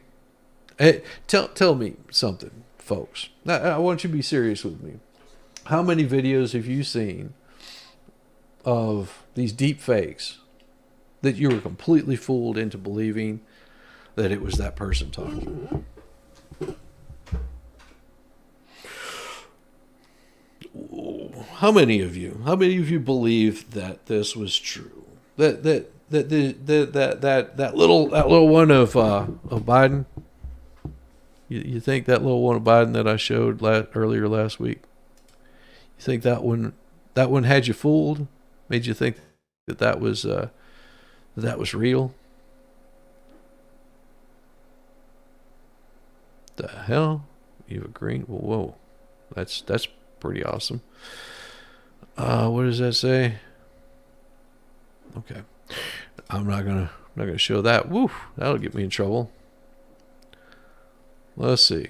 Hey, tell me something, folks. Now, I want you to be serious with me. How many videos have you seen of these deep fakes that you were completely fooled into believing that it was that person talking? How many of you believe that this was true? That little one of Biden. You think that little one of Biden that I showed earlier last week? You think that one had you fooled? Made you think that was real? The hell? You agree? Well, whoa, that's pretty awesome. What does that say? Okay, I'm not gonna show that. Woo, that'll get me in trouble. Let's see.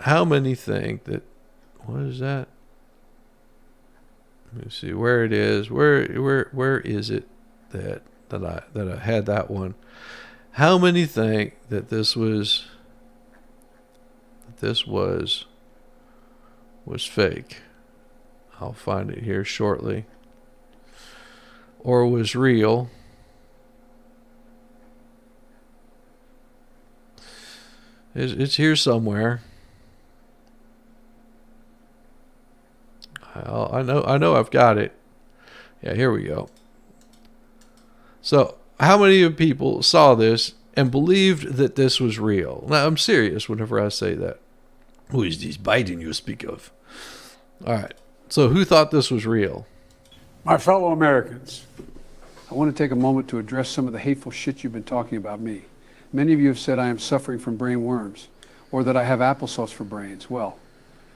How many think that? What is that? Let me see where it is. Where is it that I had that one? How many think that this was fake? I'll find it here shortly. Or was real? It's here somewhere. I know I've got it. Yeah, here we go. So, how many of people saw this and believed that this was real? Now, I'm serious whenever I say that. Who is this Biden you speak of? All right. So, who thought this was real? My fellow Americans, I want to take a moment to address some of the hateful shit you've been talking about me. Many of you have said I am suffering from brain worms, or that I have applesauce for brains. Well,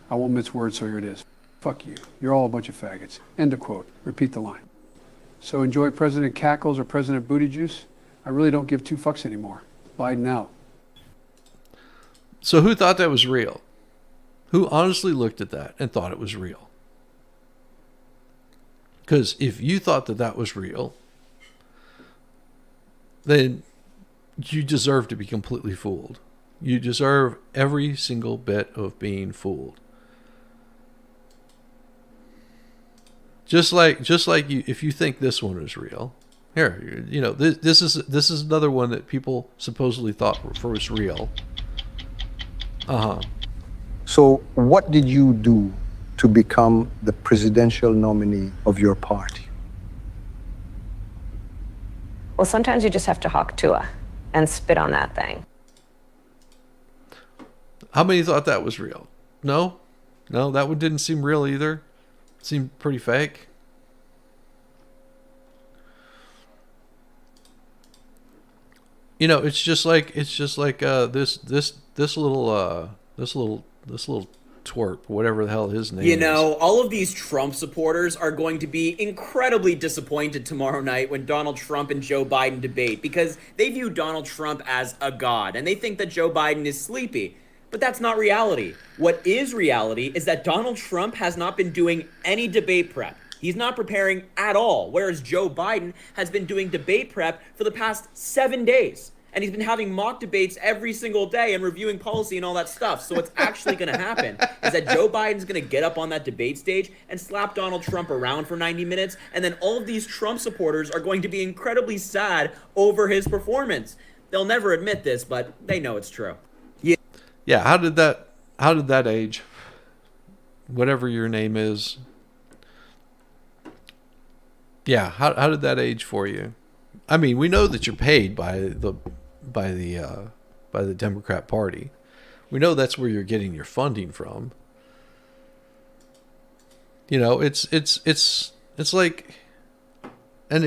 I won't mince words, so here it is. Fuck you. You're all a bunch of faggots. End of quote. Repeat the line. So enjoy President Cackles or President Booty Juice. I really don't give two fucks anymore. Biden out. So who thought that was real? Who honestly looked at that and thought it was real? Because if you thought that was real, then you deserve to be completely fooled. You deserve every single bit of being fooled. Just like you, if you think this one is real, here, this is another one that people supposedly thought was real. So what did you do to become the presidential nominee of your party? Well, sometimes you just have to hawk Tua and spit on that thing. How many thought that was real? No, that one didn't seem real either. It seemed pretty fake. It's just like this little twerp, whatever the hell his name is. All of these Trump supporters are going to be incredibly disappointed tomorrow night when Donald Trump and Joe Biden debate, because they view Donald Trump as a god and they think that Joe Biden is sleepy. But that's not reality. What is reality is that Donald Trump has not been doing any debate prep. He's not preparing at all, whereas Joe Biden has been doing debate prep for the past 7 days. And he's been having mock debates every single day and reviewing policy and all that stuff. So what's actually going to happen is that Joe Biden's going to get up on that debate stage and slap Donald Trump around for 90 minutes. And then all of these Trump supporters are going to be incredibly sad over his performance. They'll never admit this, but they know it's true. Yeah, how did that age? Whatever your name is. Yeah, how did that age for you? I mean, we know that you're paid by the Democrat Party. We know that's where you're getting your funding from. It's like, and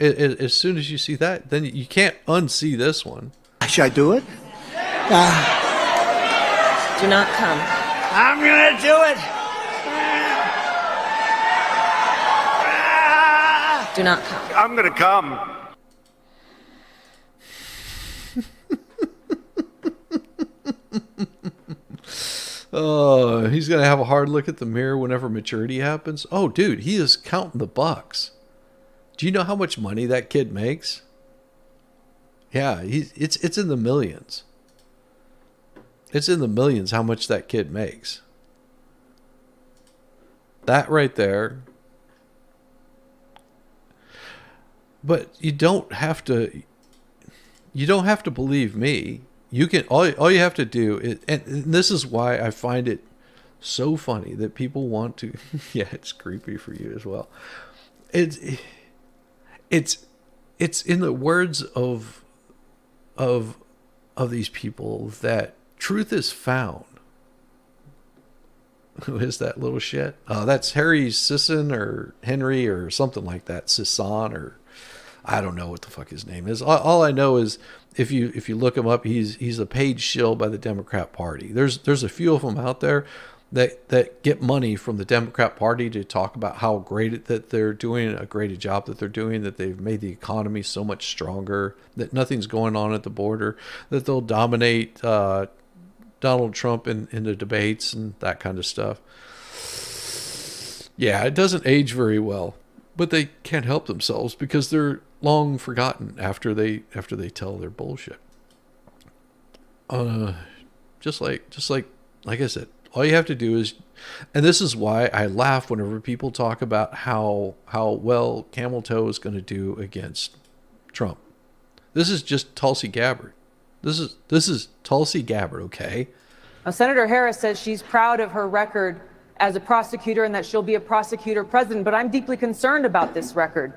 as soon as you see that, then you can't unsee this one. Should I do it? Do not come. I'm gonna do it. Do not come. I'm gonna come. Oh, he's gonna have a hard look at the mirror whenever maturity happens. Oh, dude, he is counting the bucks. Do you know how much money that kid makes? Yeah, it's in the millions. It's in the millions how much that kid makes. That right there. But you don't have to believe me. You can all you have to do is, and this is why I find it so funny that people want to yeah, it's creepy for you as well. It's in the words of these people that truth is found. Who is that little shit? That's Harry Sisson or Henry or something like that. Sisson, or I don't know what the fuck his name is. All I know is if you look him up, he's a paid shill by the Democrat Party. There's a few of them out there that get money from the Democrat Party to talk about how great that they're doing, a great job that they're doing, that they've made the economy so much stronger, that nothing's going on at the border, that they'll dominate Donald Trump in the debates and that kind of stuff. Yeah, it doesn't age very well, but they can't help themselves because they're long forgotten after they tell their bullshit. Just like I said, all you have to do is, and this is why I laugh whenever people talk about how well Camel Toe is going to do against Trump. This is just Tulsi Gabbard. This is Tulsi Gabbard, okay? Now, Senator Harris says she's proud of her record as a prosecutor and that she'll be a prosecutor president, but I'm deeply concerned about this record.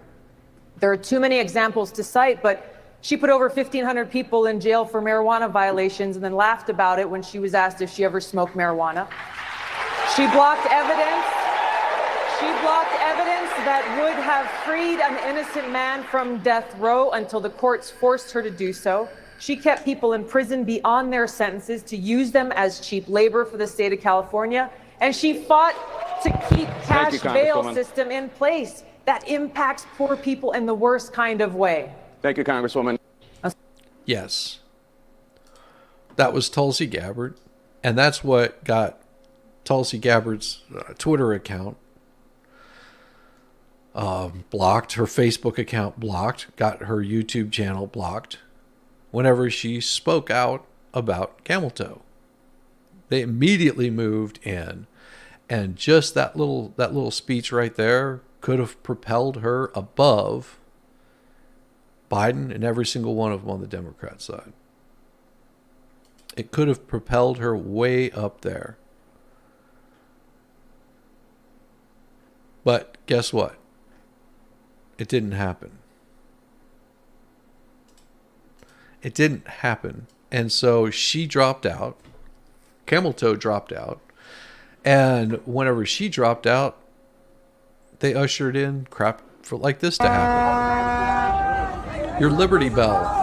There are too many examples to cite, but she put over 1,500 people in jail for marijuana violations and then laughed about it when she was asked if she ever smoked marijuana. She blocked evidence. She blocked evidence that would have freed an innocent man from death row until the courts forced her to do so. She kept people in prison beyond their sentences to use them as cheap labor for the state of California. And she fought to keep cash bail system in place that impacts poor people in the worst kind of way. Thank you, Congresswoman. Yes. That was Tulsi Gabbard. And that's what got Tulsi Gabbard's Twitter account blocked her Facebook account, blocked, got her YouTube channel blocked whenever she spoke out about camel toe. They immediately moved in, and just that little speech right there could have propelled her above Biden and every single one of them on the Democrat side. It could have propelled her way up there. But guess what? It didn't happen. It didn't happen. And so she dropped out. Camel toe dropped out. And whenever she dropped out, they ushered in crap for like this to happen. Your Liberty Bell.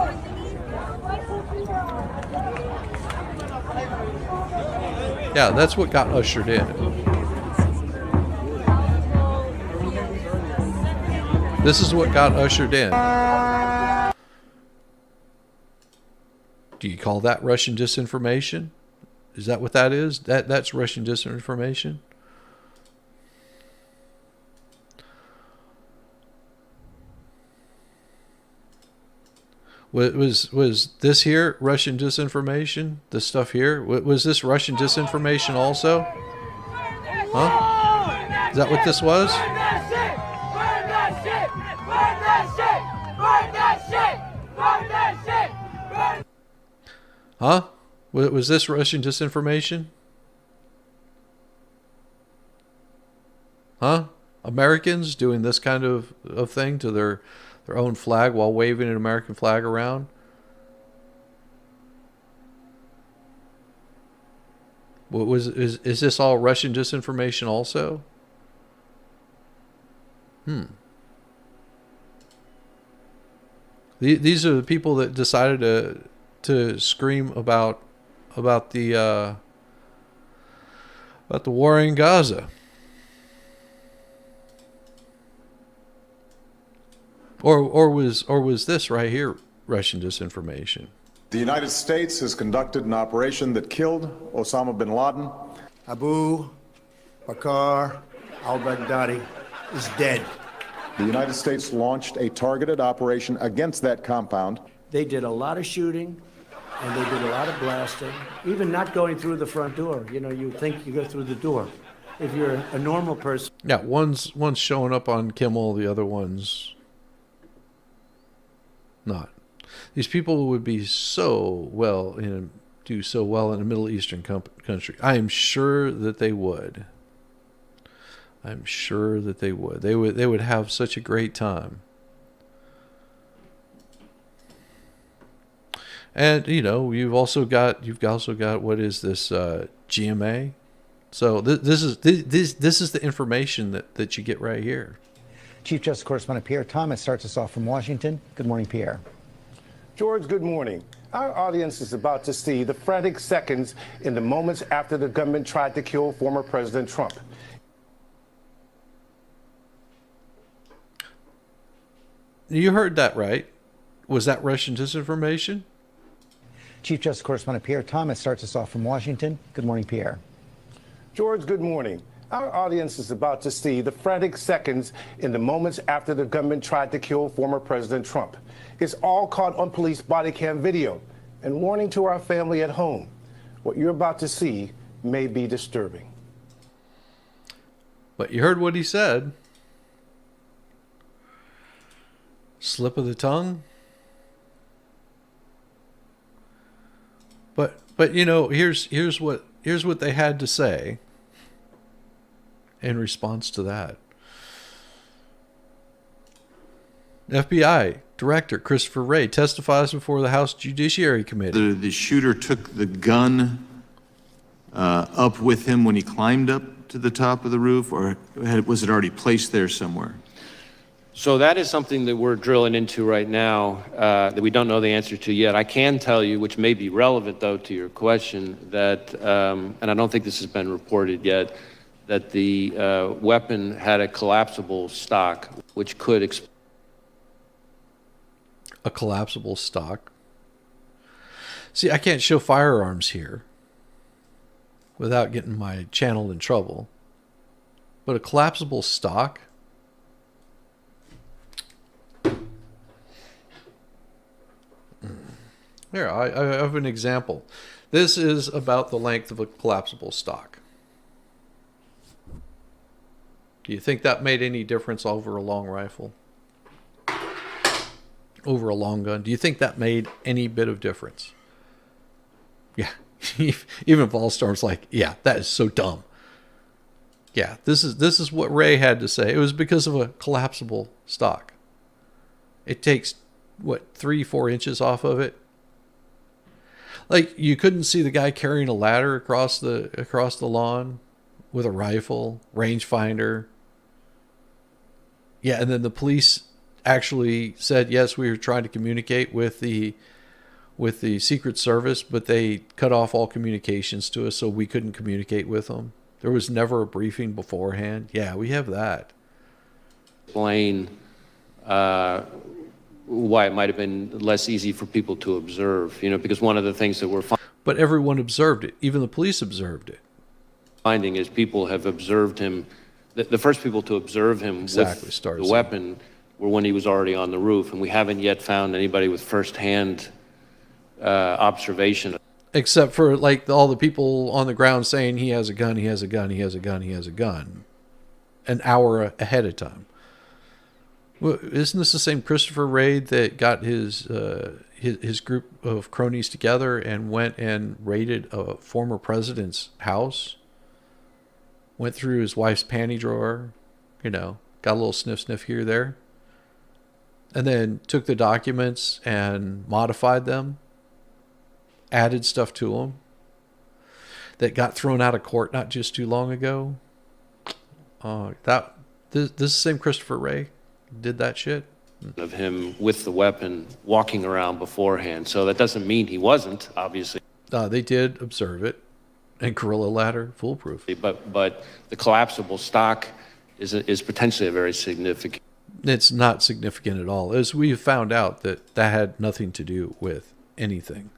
Yeah, that's what got ushered in. This is what got ushered in. Do you call that Russian disinformation? Is that what that is? That's Russian disinformation? Was this here Russian disinformation? This stuff here? Was this Russian disinformation also? Huh? Is that what this was? Huh? Was this Russian disinformation? Huh? Americans doing this kind of thing to their own flag while waving an American flag around? Is this all Russian disinformation also? These are the people that decided to scream about the war in Gaza. Or was this right here Russian disinformation? The United States has conducted an operation that killed Osama bin Laden. Abu Bakr al-Baghdadi is dead. The United States launched a targeted operation against that compound. They did a lot of shooting, and they did a lot of blasting, even not going through the front door. You know, you think you go through the door. If you're a normal person. Yeah, one's showing up on Kimmel, the other one's not. These people would be so well do so well in a Middle Eastern country. I am sure that they would. I'm sure that they would. They would have such a great time. And you know, you've also got what is this GMA? So this is the information that you get right here. Chief Justice Correspondent Pierre Thomas starts us off from Washington. Good morning, Pierre. George, good morning. Our audience is about to see the frantic seconds in the moments after the gunman tried to kill former President Trump. You heard that right. Was that Russian disinformation? Chief Justice Correspondent Pierre Thomas starts us off from Washington. Good morning, Pierre. George, good morning. Our audience is about to see the frantic seconds in the moments after the gunman tried to kill former President Trump. It's all caught on police body cam video. And warning to our family at home, what you're about to see may be disturbing. But you heard what he said. Slip of the tongue. But you know, here's what they had to say in response to that. FBI Director Christopher Wray testifies before the House Judiciary Committee. The shooter took the gun up with him when he climbed up to the top of the roof, or was it already placed there somewhere? So that is something that we're drilling into right now that we don't know the answer to yet. I can tell you, which may be relevant though to your question, that, and I don't think this has been reported yet, that the weapon had a collapsible stock, which could explode. A collapsible stock? See, I can't show firearms here without getting my channel in trouble. But a collapsible stock? Here, I have an example. This is about the length of a collapsible stock. Do you think that made any difference over a long rifle? Over a long gun? Do you think that made any bit of difference? Yeah. Even Volstorm's like, yeah, that is so dumb. Yeah, this is what Ray had to say. It was because of a collapsible stock. It takes, what, 3-4 inches off of it? Like, you couldn't see the guy carrying a ladder across the lawn with a rifle, rangefinder. Yeah, and then the police actually said, yes, we were trying to communicate with the Secret Service, but they cut off all communications to us, so we couldn't communicate with them. There was never a briefing beforehand. Yeah, we have that. Explain why it might have been less easy for people to observe, because one of the things that we're But everyone observed it. Even the police observed it. finding is people have observed him. The first people to observe him with the weapon were when he was already on the roof, and we haven't yet found anybody with firsthand observation. Except for like all the people on the ground saying he has a gun, he has a gun, he has a gun, he has a gun, an hour ahead of time. Well, isn't this the same Christopher Raid that got his group of cronies together and went and raided a former president's house? Went through his wife's panty drawer, got a little sniff here, there. And then took the documents and modified them, added stuff to them that got thrown out of court not just too long ago. This same Christopher Ray did that shit. Of him with the weapon walking around beforehand. So that doesn't mean he wasn't, obviously. They did observe it. And Gorilla Ladder, foolproof. But the collapsible stock is potentially a very significant. It's not significant at all. As we found out that had nothing to do with anything.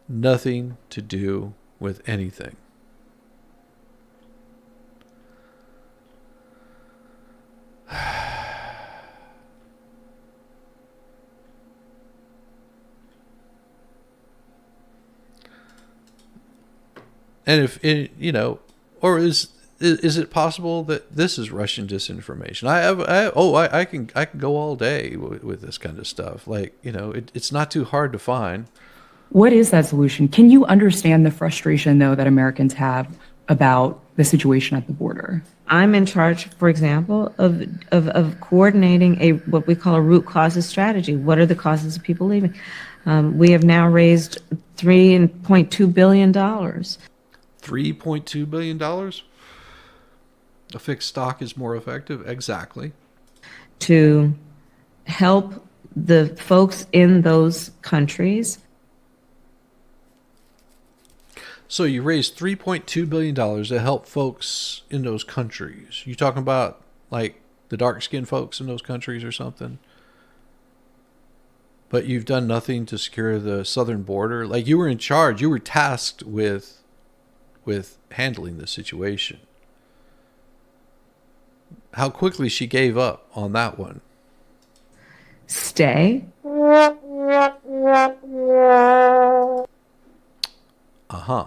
Nothing to do with anything. And if it, or is it possible that this is Russian disinformation? I can go all day with this kind of stuff. Like, it's not too hard to find. What is that solution? Can you understand the frustration, though, that Americans have about the situation at the border? I'm in charge, for example, of coordinating what we call a root causes strategy. What are the causes of people leaving? We have now raised $3.2 billion. $3.2 billion? A fixed stock is more effective? Exactly. To help the folks in those countries. So you raised $3.2 billion to help folks in those countries. You talking about like the dark-skinned folks in those countries or something? But you've done nothing to secure the southern border? Like, you were in charge. You were tasked with handling the situation. How quickly she gave up on that one. Stay. Uh-huh.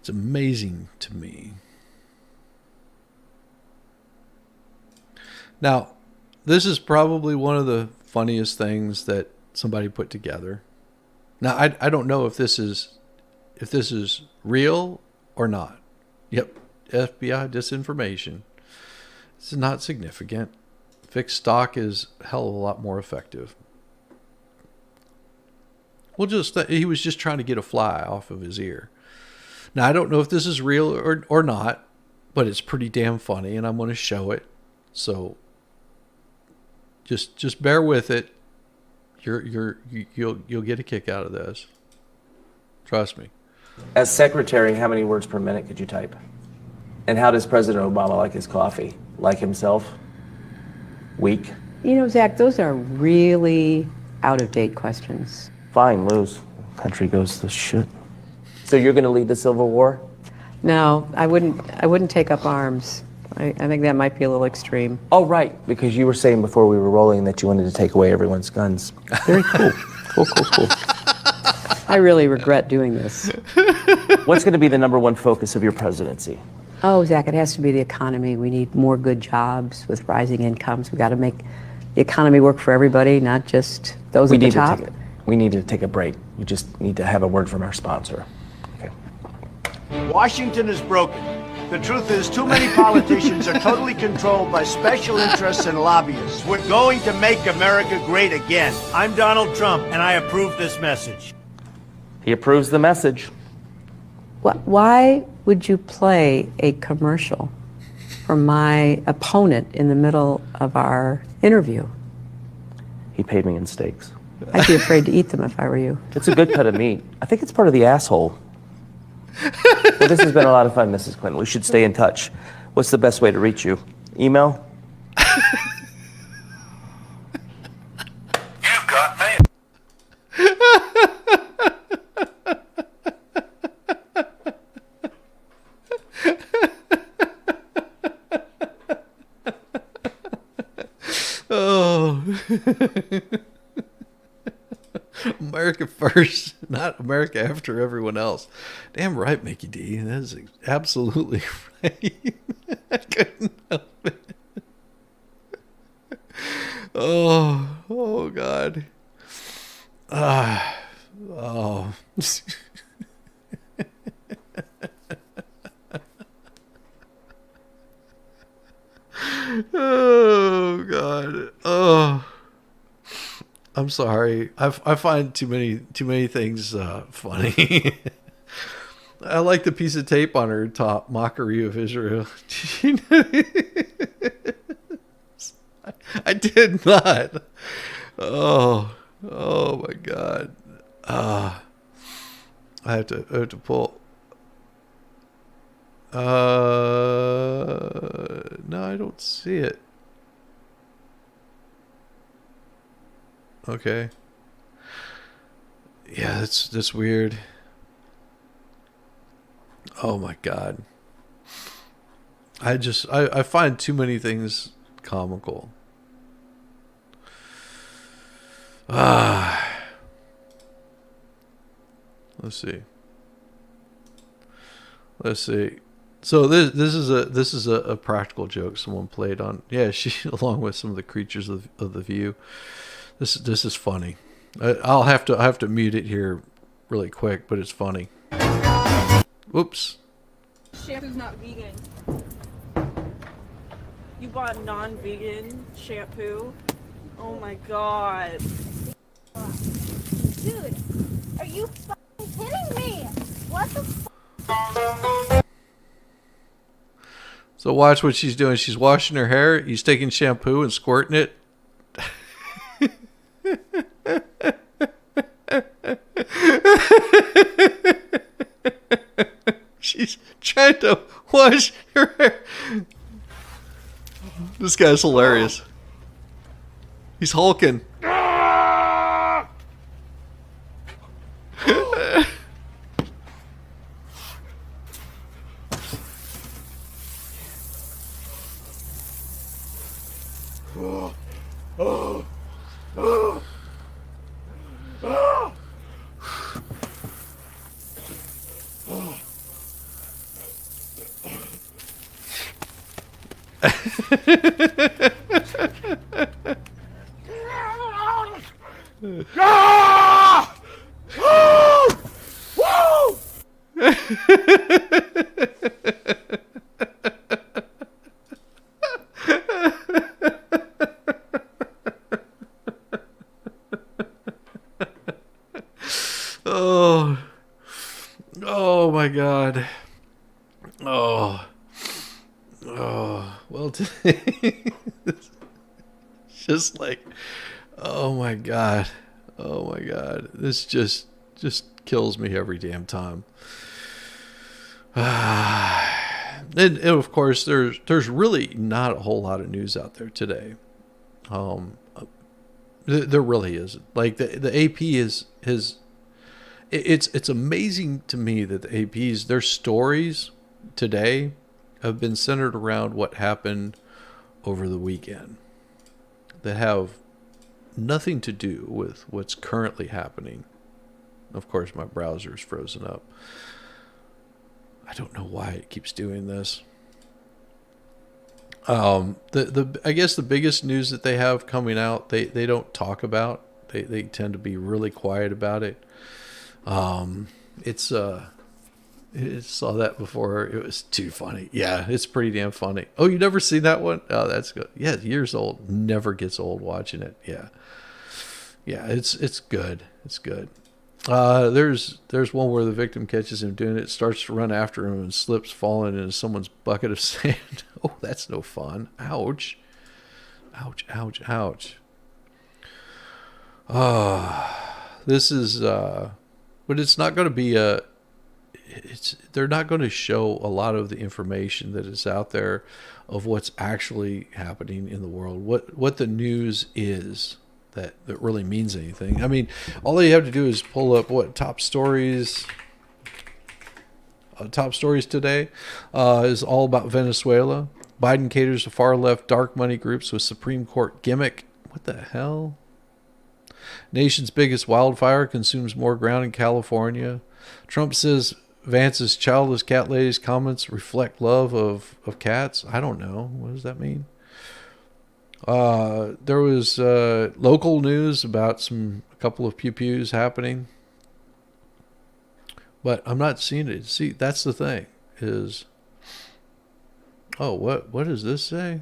It's amazing to me. Now, this is probably one of the funniest things that somebody put together. Now, I don't know if this is real or not. Yep, FBI disinformation. This is not significant. Fixed stock is a hell of a lot more effective. He was just trying to get a fly off of his ear. Now, I don't know if this is real or not, but it's pretty damn funny, and I'm going to show it. So just bear with it. You'll get a kick out of this. Trust me. As secretary, how many words per minute could you type? And how does President Obama like his coffee? Like himself? Weak? You know, Zach, those are really out-of-date questions. Fine, lose. Country goes to shit. So you're going to lead the Civil War? No, I wouldn't take up arms. I think that might be a little extreme. Oh, right, because you were saying before we were rolling that you wanted to take away everyone's guns. Very cool. Cool. I really regret doing this. What's going to be the #1 focus of your presidency? Oh, Zach, it has to be the economy. We need more good jobs with rising incomes. We've got to make the economy work for everybody, not just those at the top. We need to take a break. We just need to have a word from our sponsor. Washington is broken. The truth is, too many politicians are totally controlled by special interests and lobbyists. We're going to make America great again. I'm Donald Trump, and I approve this message. He approves the message. Why would you play a commercial for my opponent in the middle of our interview? He paid me in steaks. I'd be afraid to eat them if I were you. It's a good cut of meat. I think it's part of the asshole. Well, this has been a lot of fun, Mrs. Clinton. We should stay in touch. What's the best way to reach you? Email? You've got mail. Oh. America first, not America after everyone else. Damn right, Mickey D. That is absolutely right. I couldn't help it. Oh God. Oh. Oh God. Oh. I'm sorry. I find too many things funny. I like the piece of tape on her top, mockery of Israel. I did not. Oh my God. I have to pull. No, I don't see it. Okay. Yeah, that's weird. Oh my God. I find too many things comical. Let's see. So this is a practical joke someone played on. Yeah, she along with some of the creatures of the View. This is funny. I have to mute it here really quick, but it's funny. Whoops. Shampoo's not vegan. You bought non-vegan shampoo? Oh my God. Dude, are you fucking kidding me? What the f? So watch what she's doing. She's washing her hair. He's taking shampoo and squirting it. She's trying to wash her hair. This guy's hilarious. He's hulking. Oh my God. Well, today it's just like, oh my God, this just kills me every damn time. And of course, there's really not a whole lot of news out there today. There really isn't. Like the AP it's amazing to me that the AP's their stories today have been centered around what happened over the weekend that have nothing to do with what's currently happening. Of course, my browser's frozen up. I don't know why it keeps doing this. I guess the biggest news that they have coming out, they don't talk about. They tend to be really quiet about it. I saw that before. It was too funny. Yeah, it's pretty damn funny. Oh, you never seen that one? Oh, that's good. Yeah, years old. Never gets old watching it. Yeah. Yeah, it's good. It's good. There's one where the victim catches him doing it, starts to run after him and slips, falling into someone's bucket of sand. Oh, that's no fun. Ouch. Ouch, ouch, ouch. This is but it's not going to be they're not going to show a lot of the information that is out there of what's actually happening in the world, what the news is that really means anything. I mean, all you have to do is pull up top stories. Top stories today is all about Venezuela. Biden caters to far left dark money groups with Supreme Court gimmick. What the hell? Nation's biggest wildfire consumes more ground in California. Trump says Vance's childless cat lady's comments reflect love of cats. I don't know. What does that mean? There was local news about a couple of pew-pews happening. But I'm not seeing it. See, that's the thing. What does this say?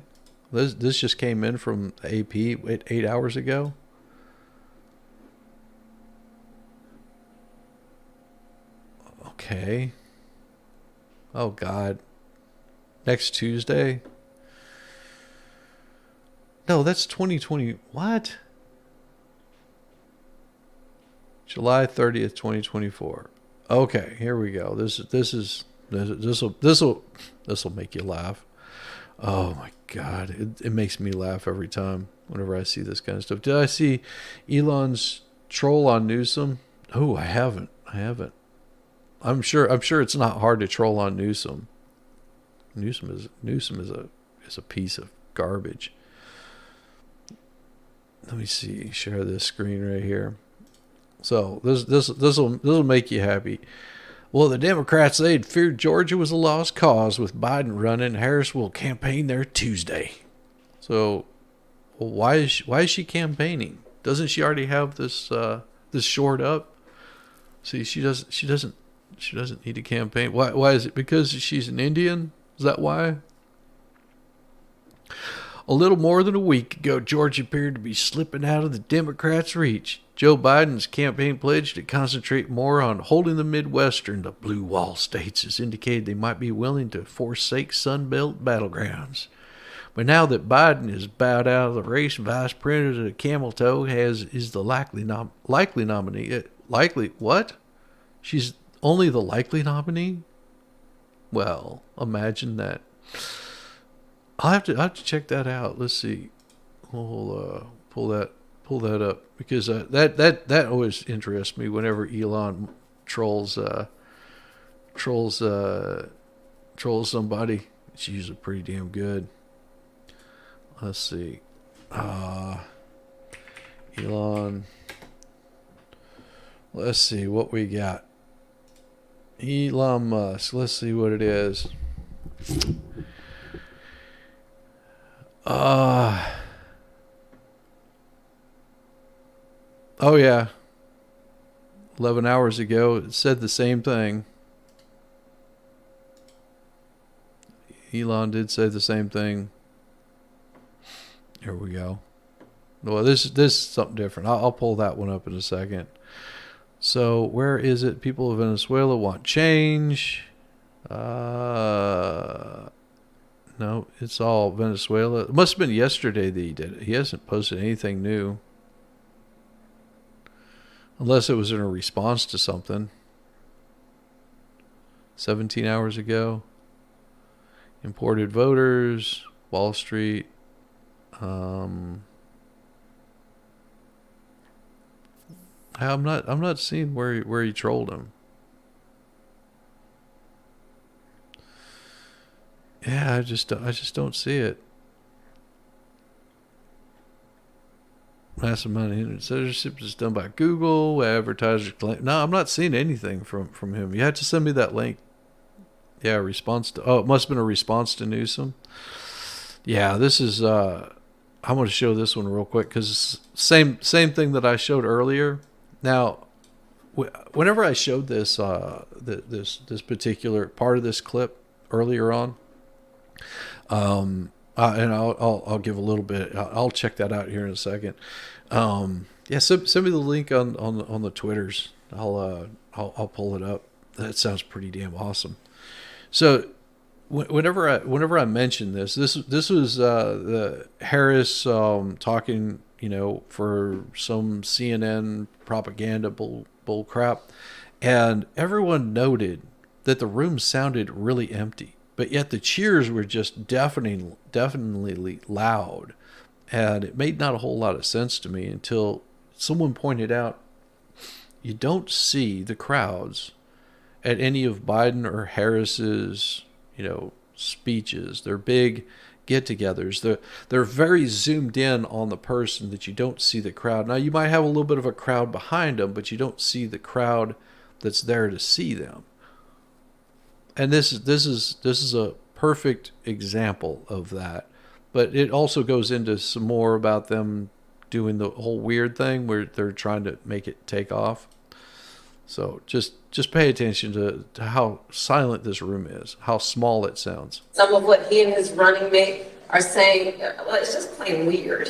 This just came in from AP 8 hours ago. Okay. Oh, God. Next Tuesday? No, that's 2020. What? July 30th, 2024. Okay, here we go. This will make you laugh. Oh my God, it makes me laugh every time whenever I see this kind of stuff. Did I see Elon's troll on Newsom? Oh, I haven't. I'm sure it's not hard to troll on Newsom. Newsom is a piece of garbage. Let me see. Share this screen right here. So this will make you happy. Well, the Democrats, they'd feared Georgia was a lost cause with Biden running. Harris will campaign there Tuesday. So, why is she campaigning? Doesn't she already have this shored up? See, she doesn't need to campaign. Why is it? Because she's an Indian? Is that why? A little more than a week ago, Georgia appeared to be slipping out of the Democrats' reach. Joe Biden's campaign pledge to concentrate more on holding the Midwestern, the blue wall states, has indicated they might be willing to forsake Sunbelt battlegrounds. But now that Biden is bowed out of the race, Vice President Camel Toe is the likely nominee. Likely what? She's only the likely nominee? Well, imagine that. I'll have to check that out. Let's see. We'll pull that up because that always interests me whenever Elon trolls somebody. It's usually pretty damn good. Let's see. Elon. Let's see what we got. Elon Musk. Let's see what it is. Oh yeah. 11 hours ago, it said the same thing. Elon did say the same thing. Here we go. Well, this is something different. I'll pull that one up in a second. So where is it? People of Venezuela want change. No, it's all Venezuela. It must have been yesterday that he did it. He hasn't posted anything new. Unless it was in a response to something. 17 hours ago. Imported voters. Wall Street. I'm not seeing where he trolled him. Yeah, I just don't see it. Massive amount of internet censorship is done by Google. Advertisers claim. No, I'm not seeing anything from him. You had to send me that link. Yeah, response to. Oh, it must have been a response to Newsom. Yeah, this is. I'm going to show this one real quick because same thing that I showed earlier. Now, whenever I showed this this particular part of this clip earlier on, and I'll give a little bit. I'll check that out here in a second. Yeah, send me the link on the Twitters. I'll pull it up. That sounds pretty damn awesome. So whenever I mention this was the Harris talking, for some CNN propaganda bull crap, and everyone noted that the room sounded really empty. But yet the cheers were just definitely loud. And it made not a whole lot of sense to me until someone pointed out you don't see the crowds at any of Biden or Harris's, speeches. They're big get-togethers. They're very zoomed in on the person that you don't see the crowd. Now, you might have a little bit of a crowd behind them, but you don't see the crowd that's there to see them. And this is a perfect example of that. But it also goes into some more about them doing the whole weird thing where they're trying to make it take off. So just pay attention to how silent this room is, how small it sounds. Some of what he and his running mate are saying, well, it's just plain weird.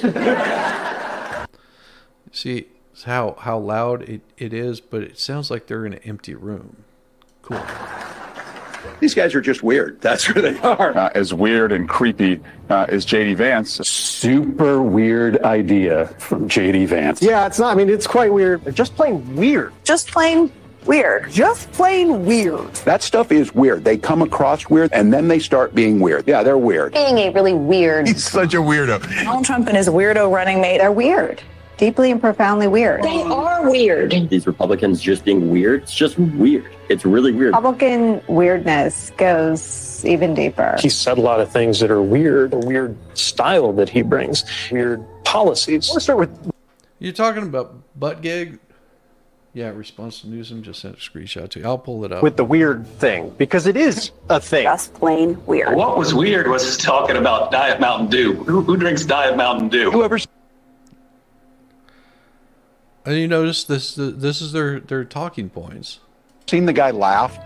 See how loud it is, but it sounds like they're in an empty room. Cool. These guys are just weird. That's who they are. As weird and creepy as J.D. Vance. Super weird idea from J.D. Vance. Yeah, it's not. I mean, it's quite weird. They're just plain weird. Just plain weird. Just plain weird. That stuff is weird. They come across weird, and then they start being weird. Yeah, they're weird. Being a really weird. He's such a weirdo. Donald Trump and his weirdo running mate are weird. Deeply and profoundly weird. They are weird. These Republicans just being weird, it's just weird. It's really weird. Republican weirdness goes even deeper. He said a lot of things that are weird, a weird style that he brings, weird policies. Let's start with... You're talking about butt gig? Yeah, response to Newsom, just sent a screenshot to you. I'll pull it up. With the weird thing, because it is a thing. Just plain weird. What was weird was talking about Diet Mountain Dew. Who drinks Diet Mountain Dew? Whoever's... And you notice this is their talking points. Seen the guy laugh?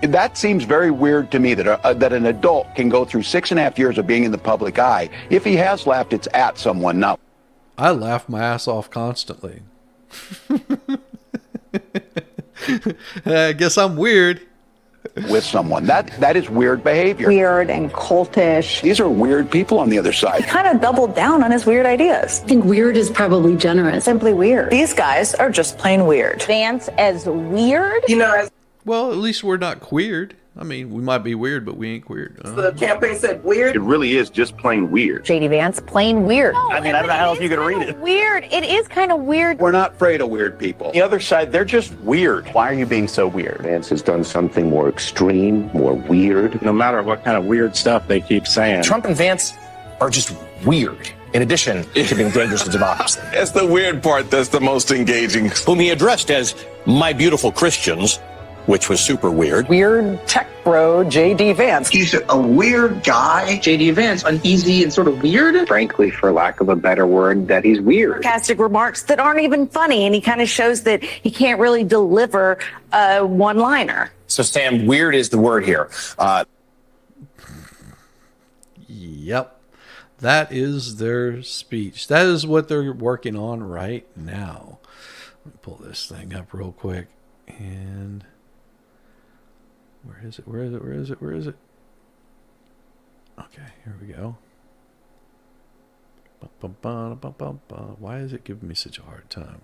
That seems very weird to me that an adult can go through 6.5 years of being in the public eye. If he has laughed, it's at someone, not... I laugh my ass off constantly. I guess I'm weird. With someone. That is weird behavior. Weird and cultish. These are weird people on the other side. He kind of doubled down on his weird ideas. I think weird is probably generous. Simply weird. These guys are just plain weird. Vance as weird? Well, at least we're not queered. I mean, we might be weird, but we ain't queered. The campaign said weird. It really is just plain weird. J.D. Vance, plain weird. I mean, I don't know how else you could read it. Weird. It is kind of weird. We're not afraid of weird people. The other side, they're just weird. Why are you being so weird? Vance has done something more extreme, more weird. No matter what kind of weird stuff they keep saying. Trump and Vance are just weird. In addition to being dangerous to democracy. That's the weird part that's the most engaging. Whom he addressed as my beautiful Christians, which was super weird. Weird tech bro, J.D. Vance. He's a weird guy. J.D. Vance, uneasy and sort of weird. Frankly, for lack of a better word, that he's weird. Sarcastic remarks that aren't even funny, and he kind of shows that he can't really deliver a one-liner. So, Sam, weird is the word here. Yep. That is their speech. That is what they're working on right now. Let me pull this thing up real quick. And where is it? Where is it? Where is it? Where is it? Okay, here we go. Why is it giving me such a hard time?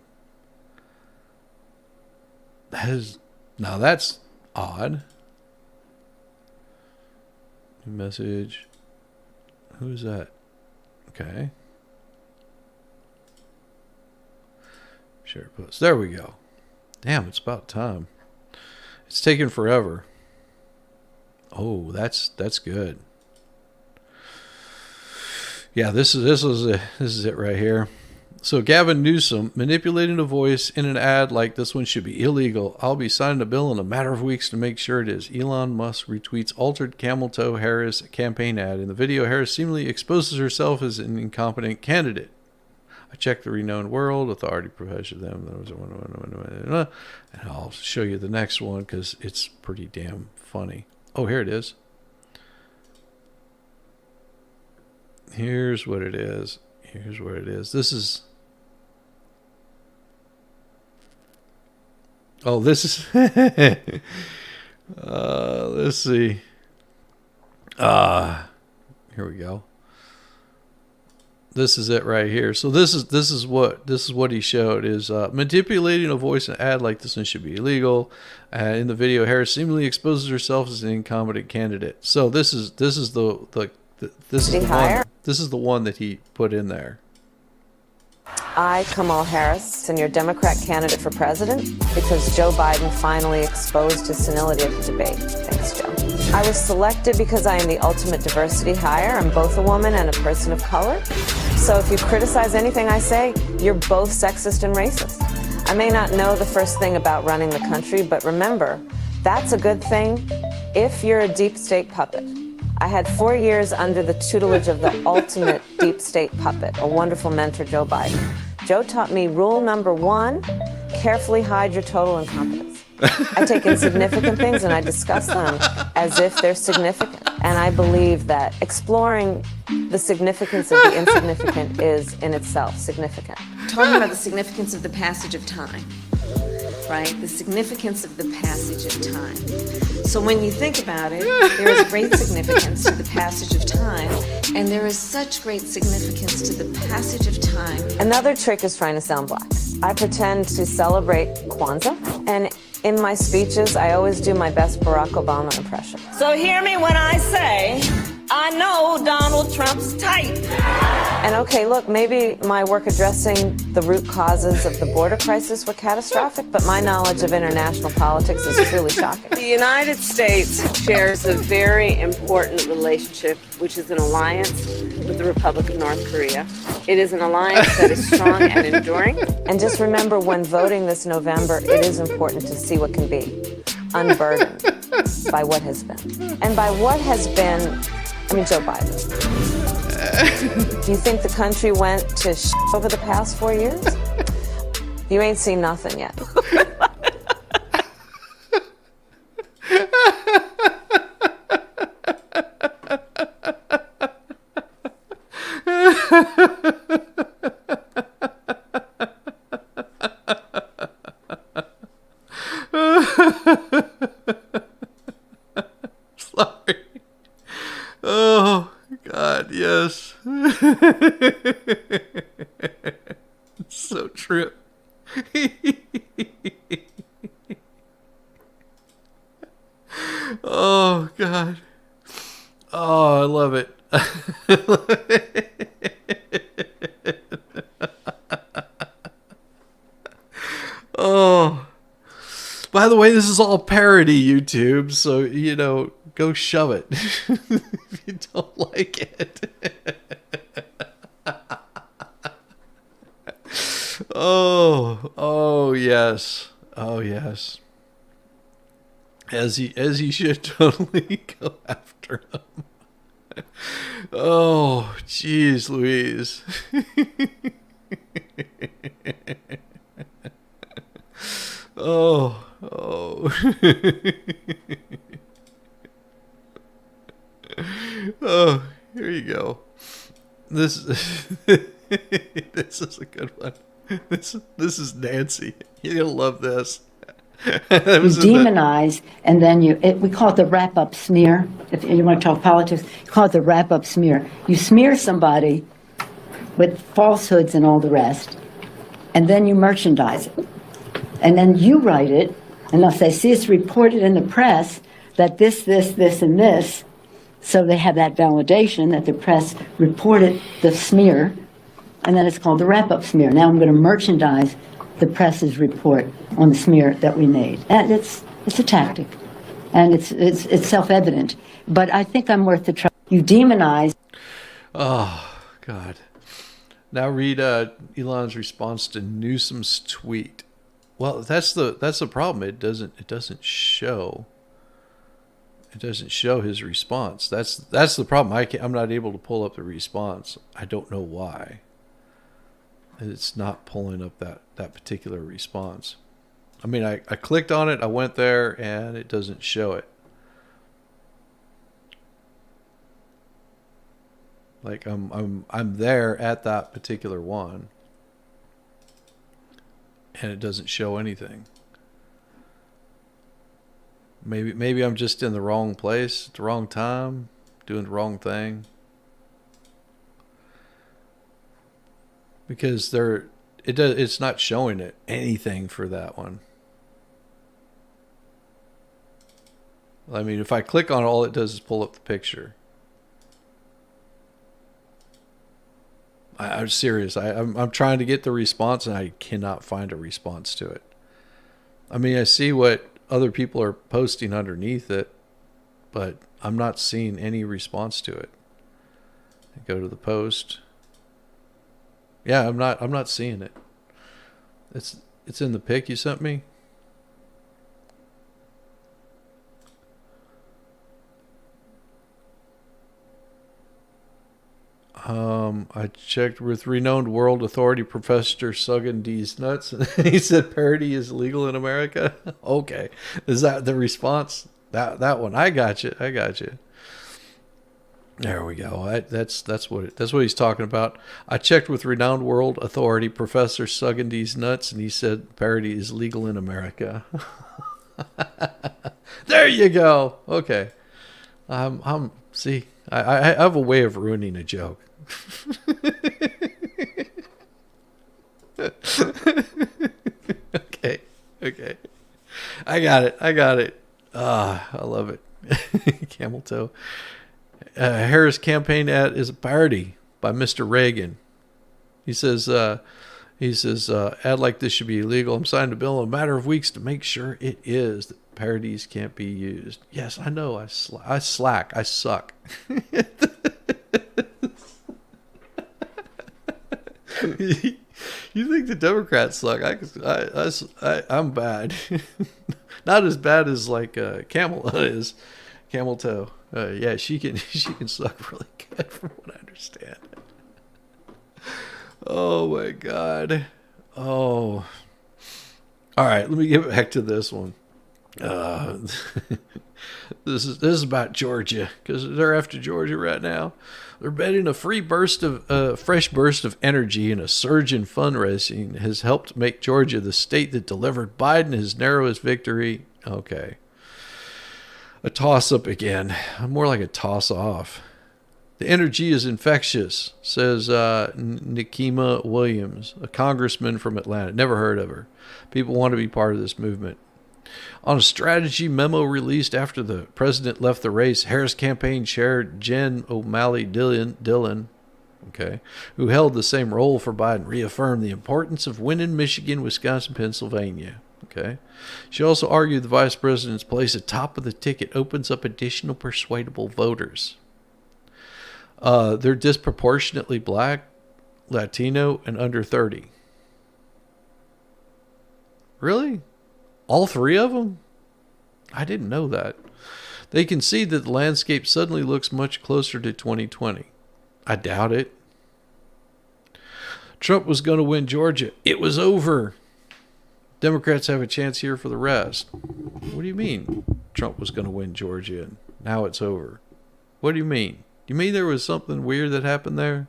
Now that's odd. New message. Who is that? Okay. Share post. There we go. Damn, it's about time. It's taken forever. Oh, that's good. Yeah, this is it right here. So Gavin Newsom manipulating a voice in an ad like this one should be illegal. I'll be signing a bill in a matter of weeks to make sure it is. Elon Musk retweets altered camel toe Harris campaign ad. In the video, Harris seemingly exposes herself as an incompetent candidate. I checked the renowned world authority profession them, and I'll show you the next one because it's pretty damn funny. Oh, here it is. Here's what it is. Here's what it is. This is. Oh, this is. Let's see. Here we go. This is it right here. So this is what he showed is manipulating a voice in an ad like this one should be illegal. In the video, Harris seemingly exposes herself as an incompetent candidate. So this is the one. This is the one that he put in there. I, Kamala Harris, and your Democrat candidate for president because Joe Biden finally exposed his senility at the debate. Thanks, Joe. I was selected because I am the ultimate diversity hire. I'm both a woman and a person of color. So if you criticize anything I say, you're both sexist and racist. I may not know the first thing about running the country, but remember, that's a good thing if you're a deep state puppet. I had 4 years under the tutelage of the ultimate deep state puppet, a wonderful mentor, Joe Biden. Joe taught me rule number 1, carefully hide your total incompetence. I take insignificant things and I discuss them as if they're significant. And I believe that exploring the significance of the insignificant is in itself significant. Talking about the significance of the passage of time, right? The significance of the passage of time. So when you think about it, there is great significance to the passage of time, and there is such great significance to the passage of time. Another trick is trying to sound black. I pretend to celebrate Kwanzaa, and in my speeches, I always do my best Barack Obama impression. So hear me when I say, I know Donald Trump's type. And okay, look, maybe my work addressing the root causes of the border crisis were catastrophic, but my knowledge of international politics is truly shocking. The United States shares a very important relationship, which is an alliance with the Republic of North Korea. It is an alliance that is strong and enduring. And just remember, when voting this November, it is important to see what can be unburdened by what has been. And by what has been, I mean Joe Biden. You think the country went to over the past 4 years? You ain't seen nothing yet. Sorry. Oh, God, yes. It's so true. Oh, God. Oh, I love it. Oh. By the way, this is all parody, YouTube, so, you know, go shove it if you don't like it. Oh, yes. Oh, yes. As he should totally go after him. Oh, jeez, Louise. Oh. Oh, here you go. This is a good one. This is Nancy. You're gonna love this. You demonize, and then we call it the wrap-up smear. If you want to talk politics, you call it the wrap-up smear. You smear somebody with falsehoods and all the rest, and then you merchandise it. And then you write it, and they'll say, see, it's reported in the press that this, and this. So they have that validation that the press reported the smear, and then it's called the wrap-up smear. Now I'm going to merchandise the press's report on the smear that we made. And it's a tactic, and it's self-evident. But I think I'm worth the trouble. You demonize. Oh God. Now read Elon's response to Newsom's tweet. Well, that's the problem. It doesn't show. It doesn't show his response. That's the problem. I'm not able to pull up the response. I don't know why. It's not pulling up that particular response. I mean, I clicked on it, I went there, and it doesn't show it. Like I'm there at that particular one, and it doesn't show anything. Maybe I'm just in the wrong place at the wrong time, doing the wrong thing. Because it's not showing it anything for that one. I mean, if I click on it, all it does is pull up the picture. I'm serious. I'm trying to get the response, and I cannot find a response to it. I mean, I see what other people are posting underneath it, but I'm not seeing any response to it. I go to the post. Yeah, I'm not seeing it. It's in the pic you sent me. I checked with renowned world authority Professor Suggan D's nuts, and he said parody is legal in America. Okay, is that the response? That one? I got you. There we go. That's what he's talking about. I checked with renowned world authority Professor Suggan D's nuts, and he said parody is legal in America. There you go. Okay. See, I have a way of ruining a joke. Okay. I got it. I love it. Camel toe. Harris campaign ad is a parody by Mr. Reagan. He says, ad like this should be illegal. I'm signing a bill in a matter of weeks to make sure it is. That parodies can't be used. Yes, I know. I slack. I suck. You think the Democrats suck? I'm bad. Not as bad as like Camel is. Camel toe. Yeah, she can suck really good from what I understand. Oh my God. Oh. All right, let me get back to this one. This is about Georgia, because they're after Georgia right now. They're betting a fresh burst of energy and a surge in fundraising has helped make Georgia the state that delivered Biden his narrowest victory. Okay. A toss-up again. More like a toss-off. The energy is infectious, says Nikema Williams, a congressman from Atlanta. Never heard of her. People want to be part of this movement. On a strategy memo released after the president left the race, Harris campaign chair Jen O'Malley Dillon, who held the same role for Biden, reaffirmed the importance of winning Michigan, Wisconsin, Pennsylvania. She also argued the vice president's place atop of the ticket opens up additional persuadable voters. They're disproportionately black, Latino, and under 30. Really? All three of them? I didn't know that. They concede that the landscape suddenly looks much closer to 2020. I doubt it. Trump was going to win Georgia. It was over. Democrats have a chance here for the rest. What do you mean Trump was going to win Georgia and now it's over? What do you mean? You mean there was something weird that happened there?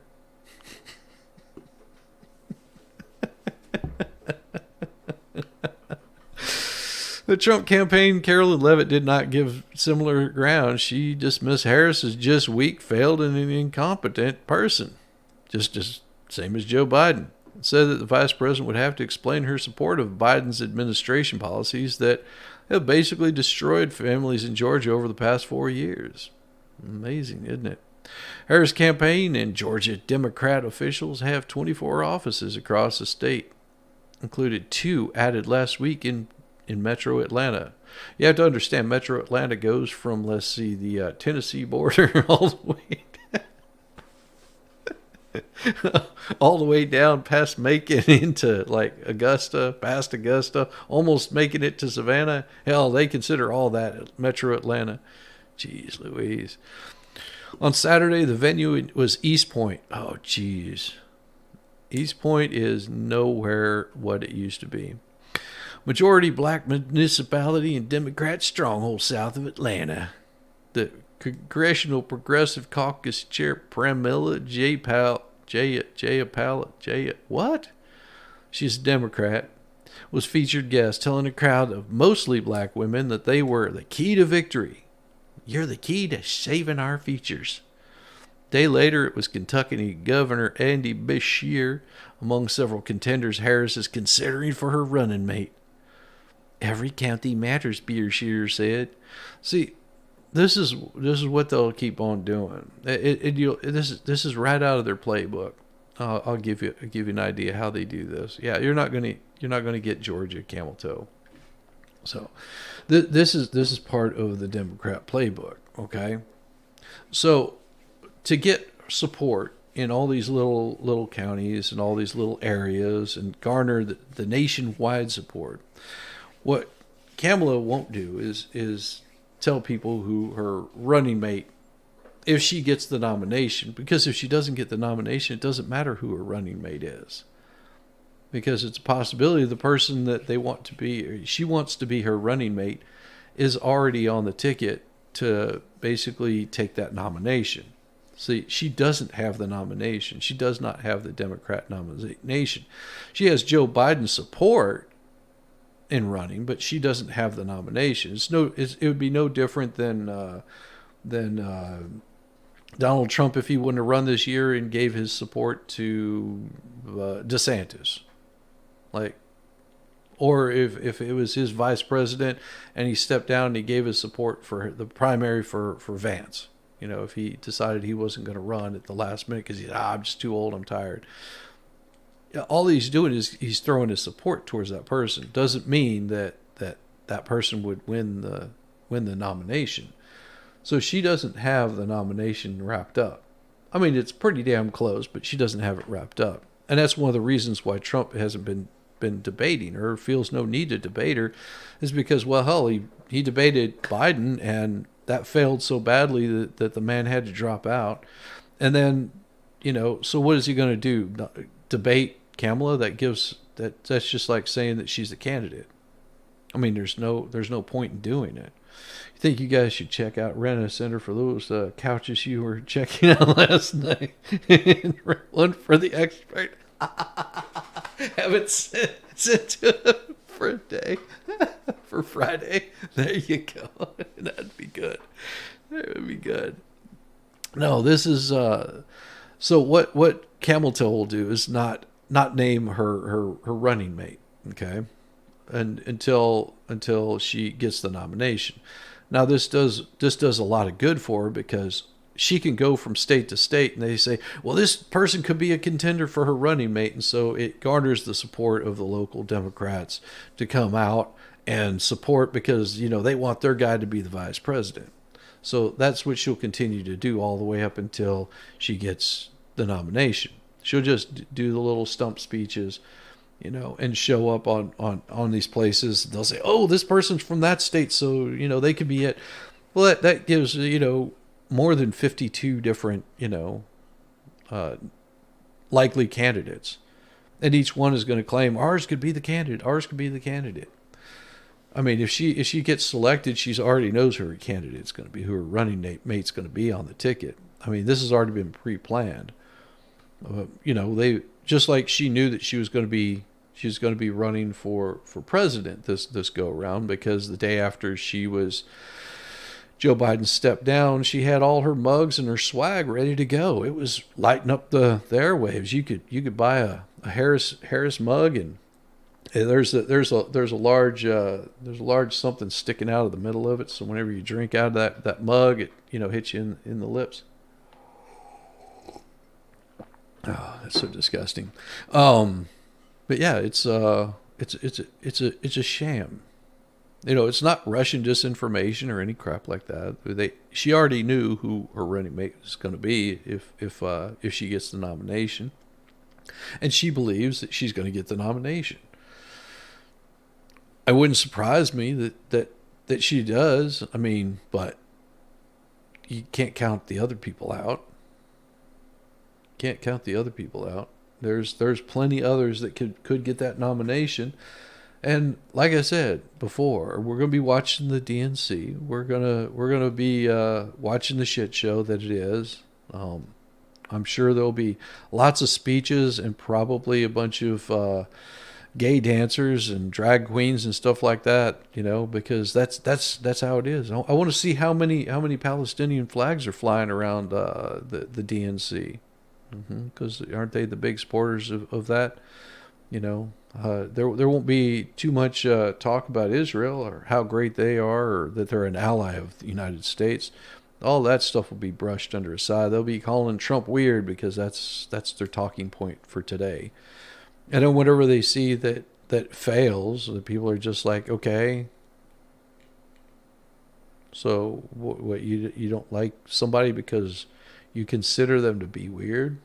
The Trump campaign, Carolyn Levitt, did not give similar ground. She dismissed Harris as just weak, failed, and an incompetent person. Just same as Joe Biden. Said that the vice president would have to explain her support of Biden's administration policies that have basically destroyed families in Georgia over the past 4 years. Amazing, isn't it? Harris' campaign and Georgia Democrat officials have 24 offices across the state. included 2 added last week in Metro Atlanta. You have to understand, Metro Atlanta goes from, let's see, the Tennessee border all the way all the way down past Macon into like Augusta, past Augusta, almost making it to Savannah. Hell, they consider all that Metro Atlanta. Jeez Louise. On Saturday, the venue was East Point. Oh, jeez. East Point is nowhere what it used to be. Majority black municipality and Democrat stronghold south of Atlanta. The Congressional Progressive Caucus Chair Pramila what? She's a Democrat. Was featured guest telling a crowd of mostly black women that they were the key to victory. You're the key to saving our futures. Day later, it was Kentucky Governor Andy Beshear among several contenders Harris is considering for her running mate. Every county matters, Beshear said. See, this is what they'll keep on doing. This is right out of their playbook. I'll give you an idea how they do this. Yeah, you're not gonna get Georgia camel toe. So, this is part of the Democrat playbook. Okay, so to get support in all these little counties and all these little areas and garner the nationwide support, what Kamala won't do is tell people who her running mate, if she gets the nomination, because if she doesn't get the nomination, it doesn't matter who her running mate is, because it's a possibility the person that they want to be, or she wants to be her running mate, is already on the ticket to basically take that nomination. See, she doesn't have the nomination. She does not have the Democrat nomination. She has Joe Biden's support in running, but she doesn't have the nomination. It would be no different than Donald Trump if he wouldn't have run this year and gave his support to DeSantis, or if it was his vice president and he stepped down and he gave his support for the primary for Vance. If he decided he wasn't going to run at the last minute because I'm just too old, I'm tired. All he's doing is he's throwing his support towards that person. Doesn't mean that person would win the nomination. So she doesn't have the nomination wrapped up. I mean, it's pretty damn close, but she doesn't have it wrapped up. And that's one of the reasons why Trump hasn't been debating her, feels no need to debate her, is because, well, hell, he debated Biden and that failed so badly that the man had to drop out. And then, so what is he going to do? Debate Kamala? That's just like saying that she's the candidate. I mean, there's no point in doing it. You think you guys should rent a center for those couches you were checking out last night? One for the expert. Have it sent to him for a day, for Friday. There you go. That'd be good. That would be good. No, this is so what Camel Toe will do is not name her running mate, okay, and until she gets the nomination. Now this does a lot of good for her, because she can go from state to state and they say, well, this person could be a contender for her running mate, and so it garners the support of the local Democrats to come out and support, because they want their guy to be the vice president. So that's what she'll continue to do all the way up until she gets the nomination. She'll just do the little stump speeches, and show up on these places. They'll say, oh, this person's from that state, so, they could be it. Well, that gives, more than 52 different, likely candidates. And each one is going to claim, ours could be the candidate. Ours could be the candidate. I mean, if she gets selected, she already knows who her candidate's going to be, who her running mate's going to be on the ticket. I mean, this has already been pre-planned. They, just like she knew that she was going to be running for president this go around, because the day after Joe Biden stepped down, she had all her mugs and her swag ready to go. It was lighting up the airwaves. You could buy a Harris mug, and there's a large something sticking out of the middle of it. So whenever you drink out of that mug, it hits you in the lips. Oh, that's so disgusting. But yeah, it's a sham. It's not Russian disinformation or any crap like that. She already knew who her running mate was going to be if she gets the nomination, and she believes that she's going to get the nomination. It wouldn't surprise me that she does. I mean, but you can't count the other people out. Can't count the other people out. There's plenty others that could get that nomination. And like I said before, we're going to be watching the DNC. We're gonna be watching the shit show that it is. I'm sure there'll be lots of speeches and probably a bunch of gay dancers and drag queens and stuff like that. Because that's how it is. I want to see how many Palestinian flags are flying around the DNC. Because aren't they the big supporters of that? There won't be too much talk about Israel or how great they are or that they're an ally of the United States. All that stuff will be brushed under aside. They'll be calling Trump weird because that's their talking point for today. And then whenever they see that fails, the people are just like, okay, so what you don't like somebody because you consider them to be weird?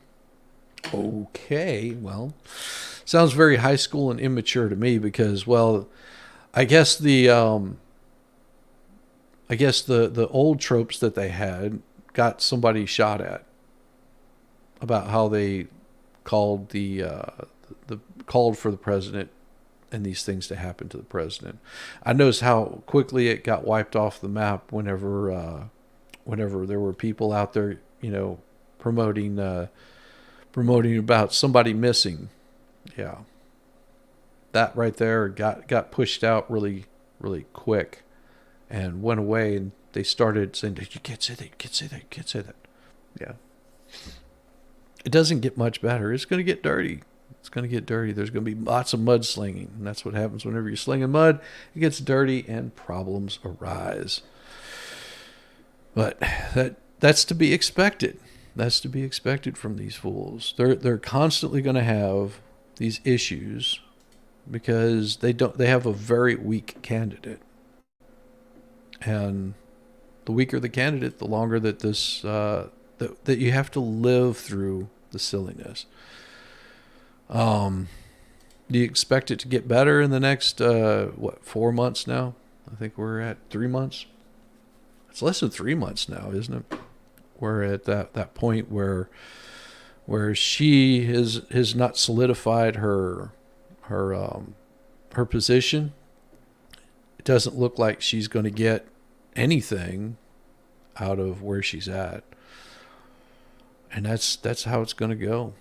Okay, well, sounds very high school and immature to me because, well, I guess the old tropes that they had got somebody shot at about how they called called for the president and these things to happen to the president. I noticed how quickly it got wiped off the map whenever there were people out there, promoting about somebody missing. Yeah. That right there got pushed out really, really quick and went away, and they started saying, you can't say that, you can't say that, you can't say that. Yeah. It doesn't get much better. It's going to get dirty. It's going to get dirty. There's going to be lots of mudslinging, and that's what happens whenever you're slinging mud. It gets dirty and problems arise. But that's to be expected. That's to be expected from these fools. They're constantly going to have these issues because they have a very weak candidate. And the weaker the candidate, the longer that this that you have to live through the silliness. Do you expect it to get better in the next 4 months now? I think we're at 3 months. It's less than 3 months now, isn't it? We're at that point where she has not solidified her position. It doesn't look like she's going to get anything out of where she's at, and that's how it's going to go.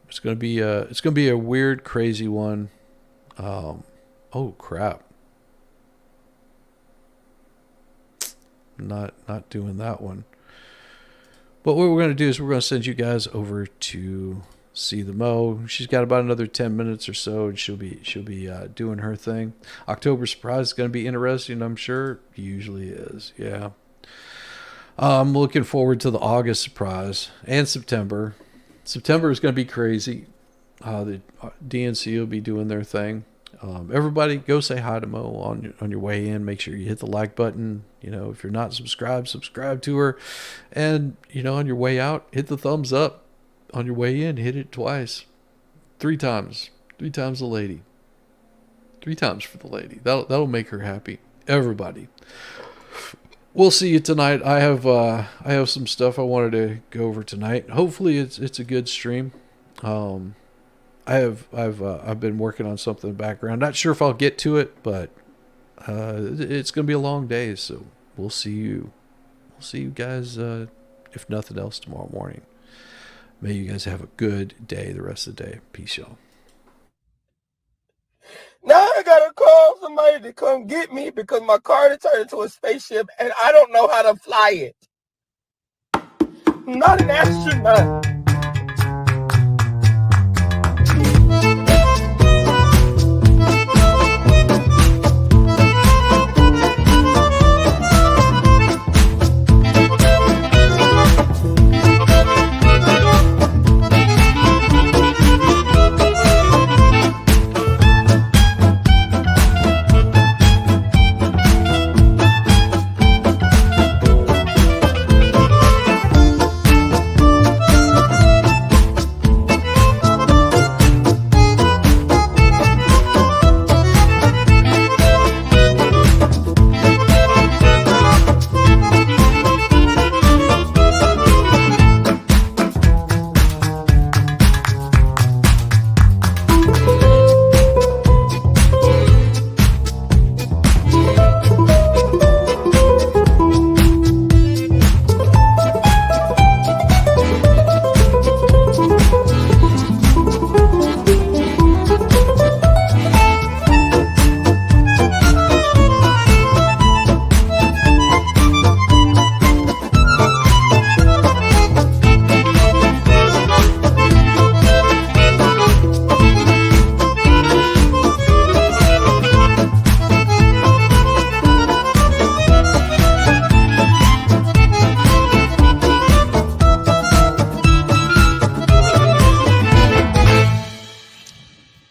It's going to be a weird, crazy one. Oh crap! Not doing that one. But what we're going to do is we're going to send you guys over to see the Mo. She's got about another 10 minutes or so, and she'll be doing her thing. October surprise is going to be interesting, I'm sure. Usually is, yeah. I'm looking forward to the August surprise and September. September is going to be crazy. The DNC will be doing their thing. Everybody go say hi to Mo on your way in. Make sure you hit the like button. If you're not subscribed, subscribe to her. And, on your way out, hit the thumbs up. On your way in, hit it twice. 3 times. 3 times the lady. 3 times for the lady. That'll make her happy. Everybody. We'll see you tonight. I have some stuff I wanted to go over tonight. Hopefully it's a good stream. I've been working on something in the background. Not sure if I'll get to it, but it's gonna be a long day, so we'll see you guys if nothing else tomorrow morning. May you guys have a good day the rest of the day. Peace, y'all. Now I gotta call somebody to come get me because my car turned into a spaceship and I don't know how to fly it. I'm not an astronaut.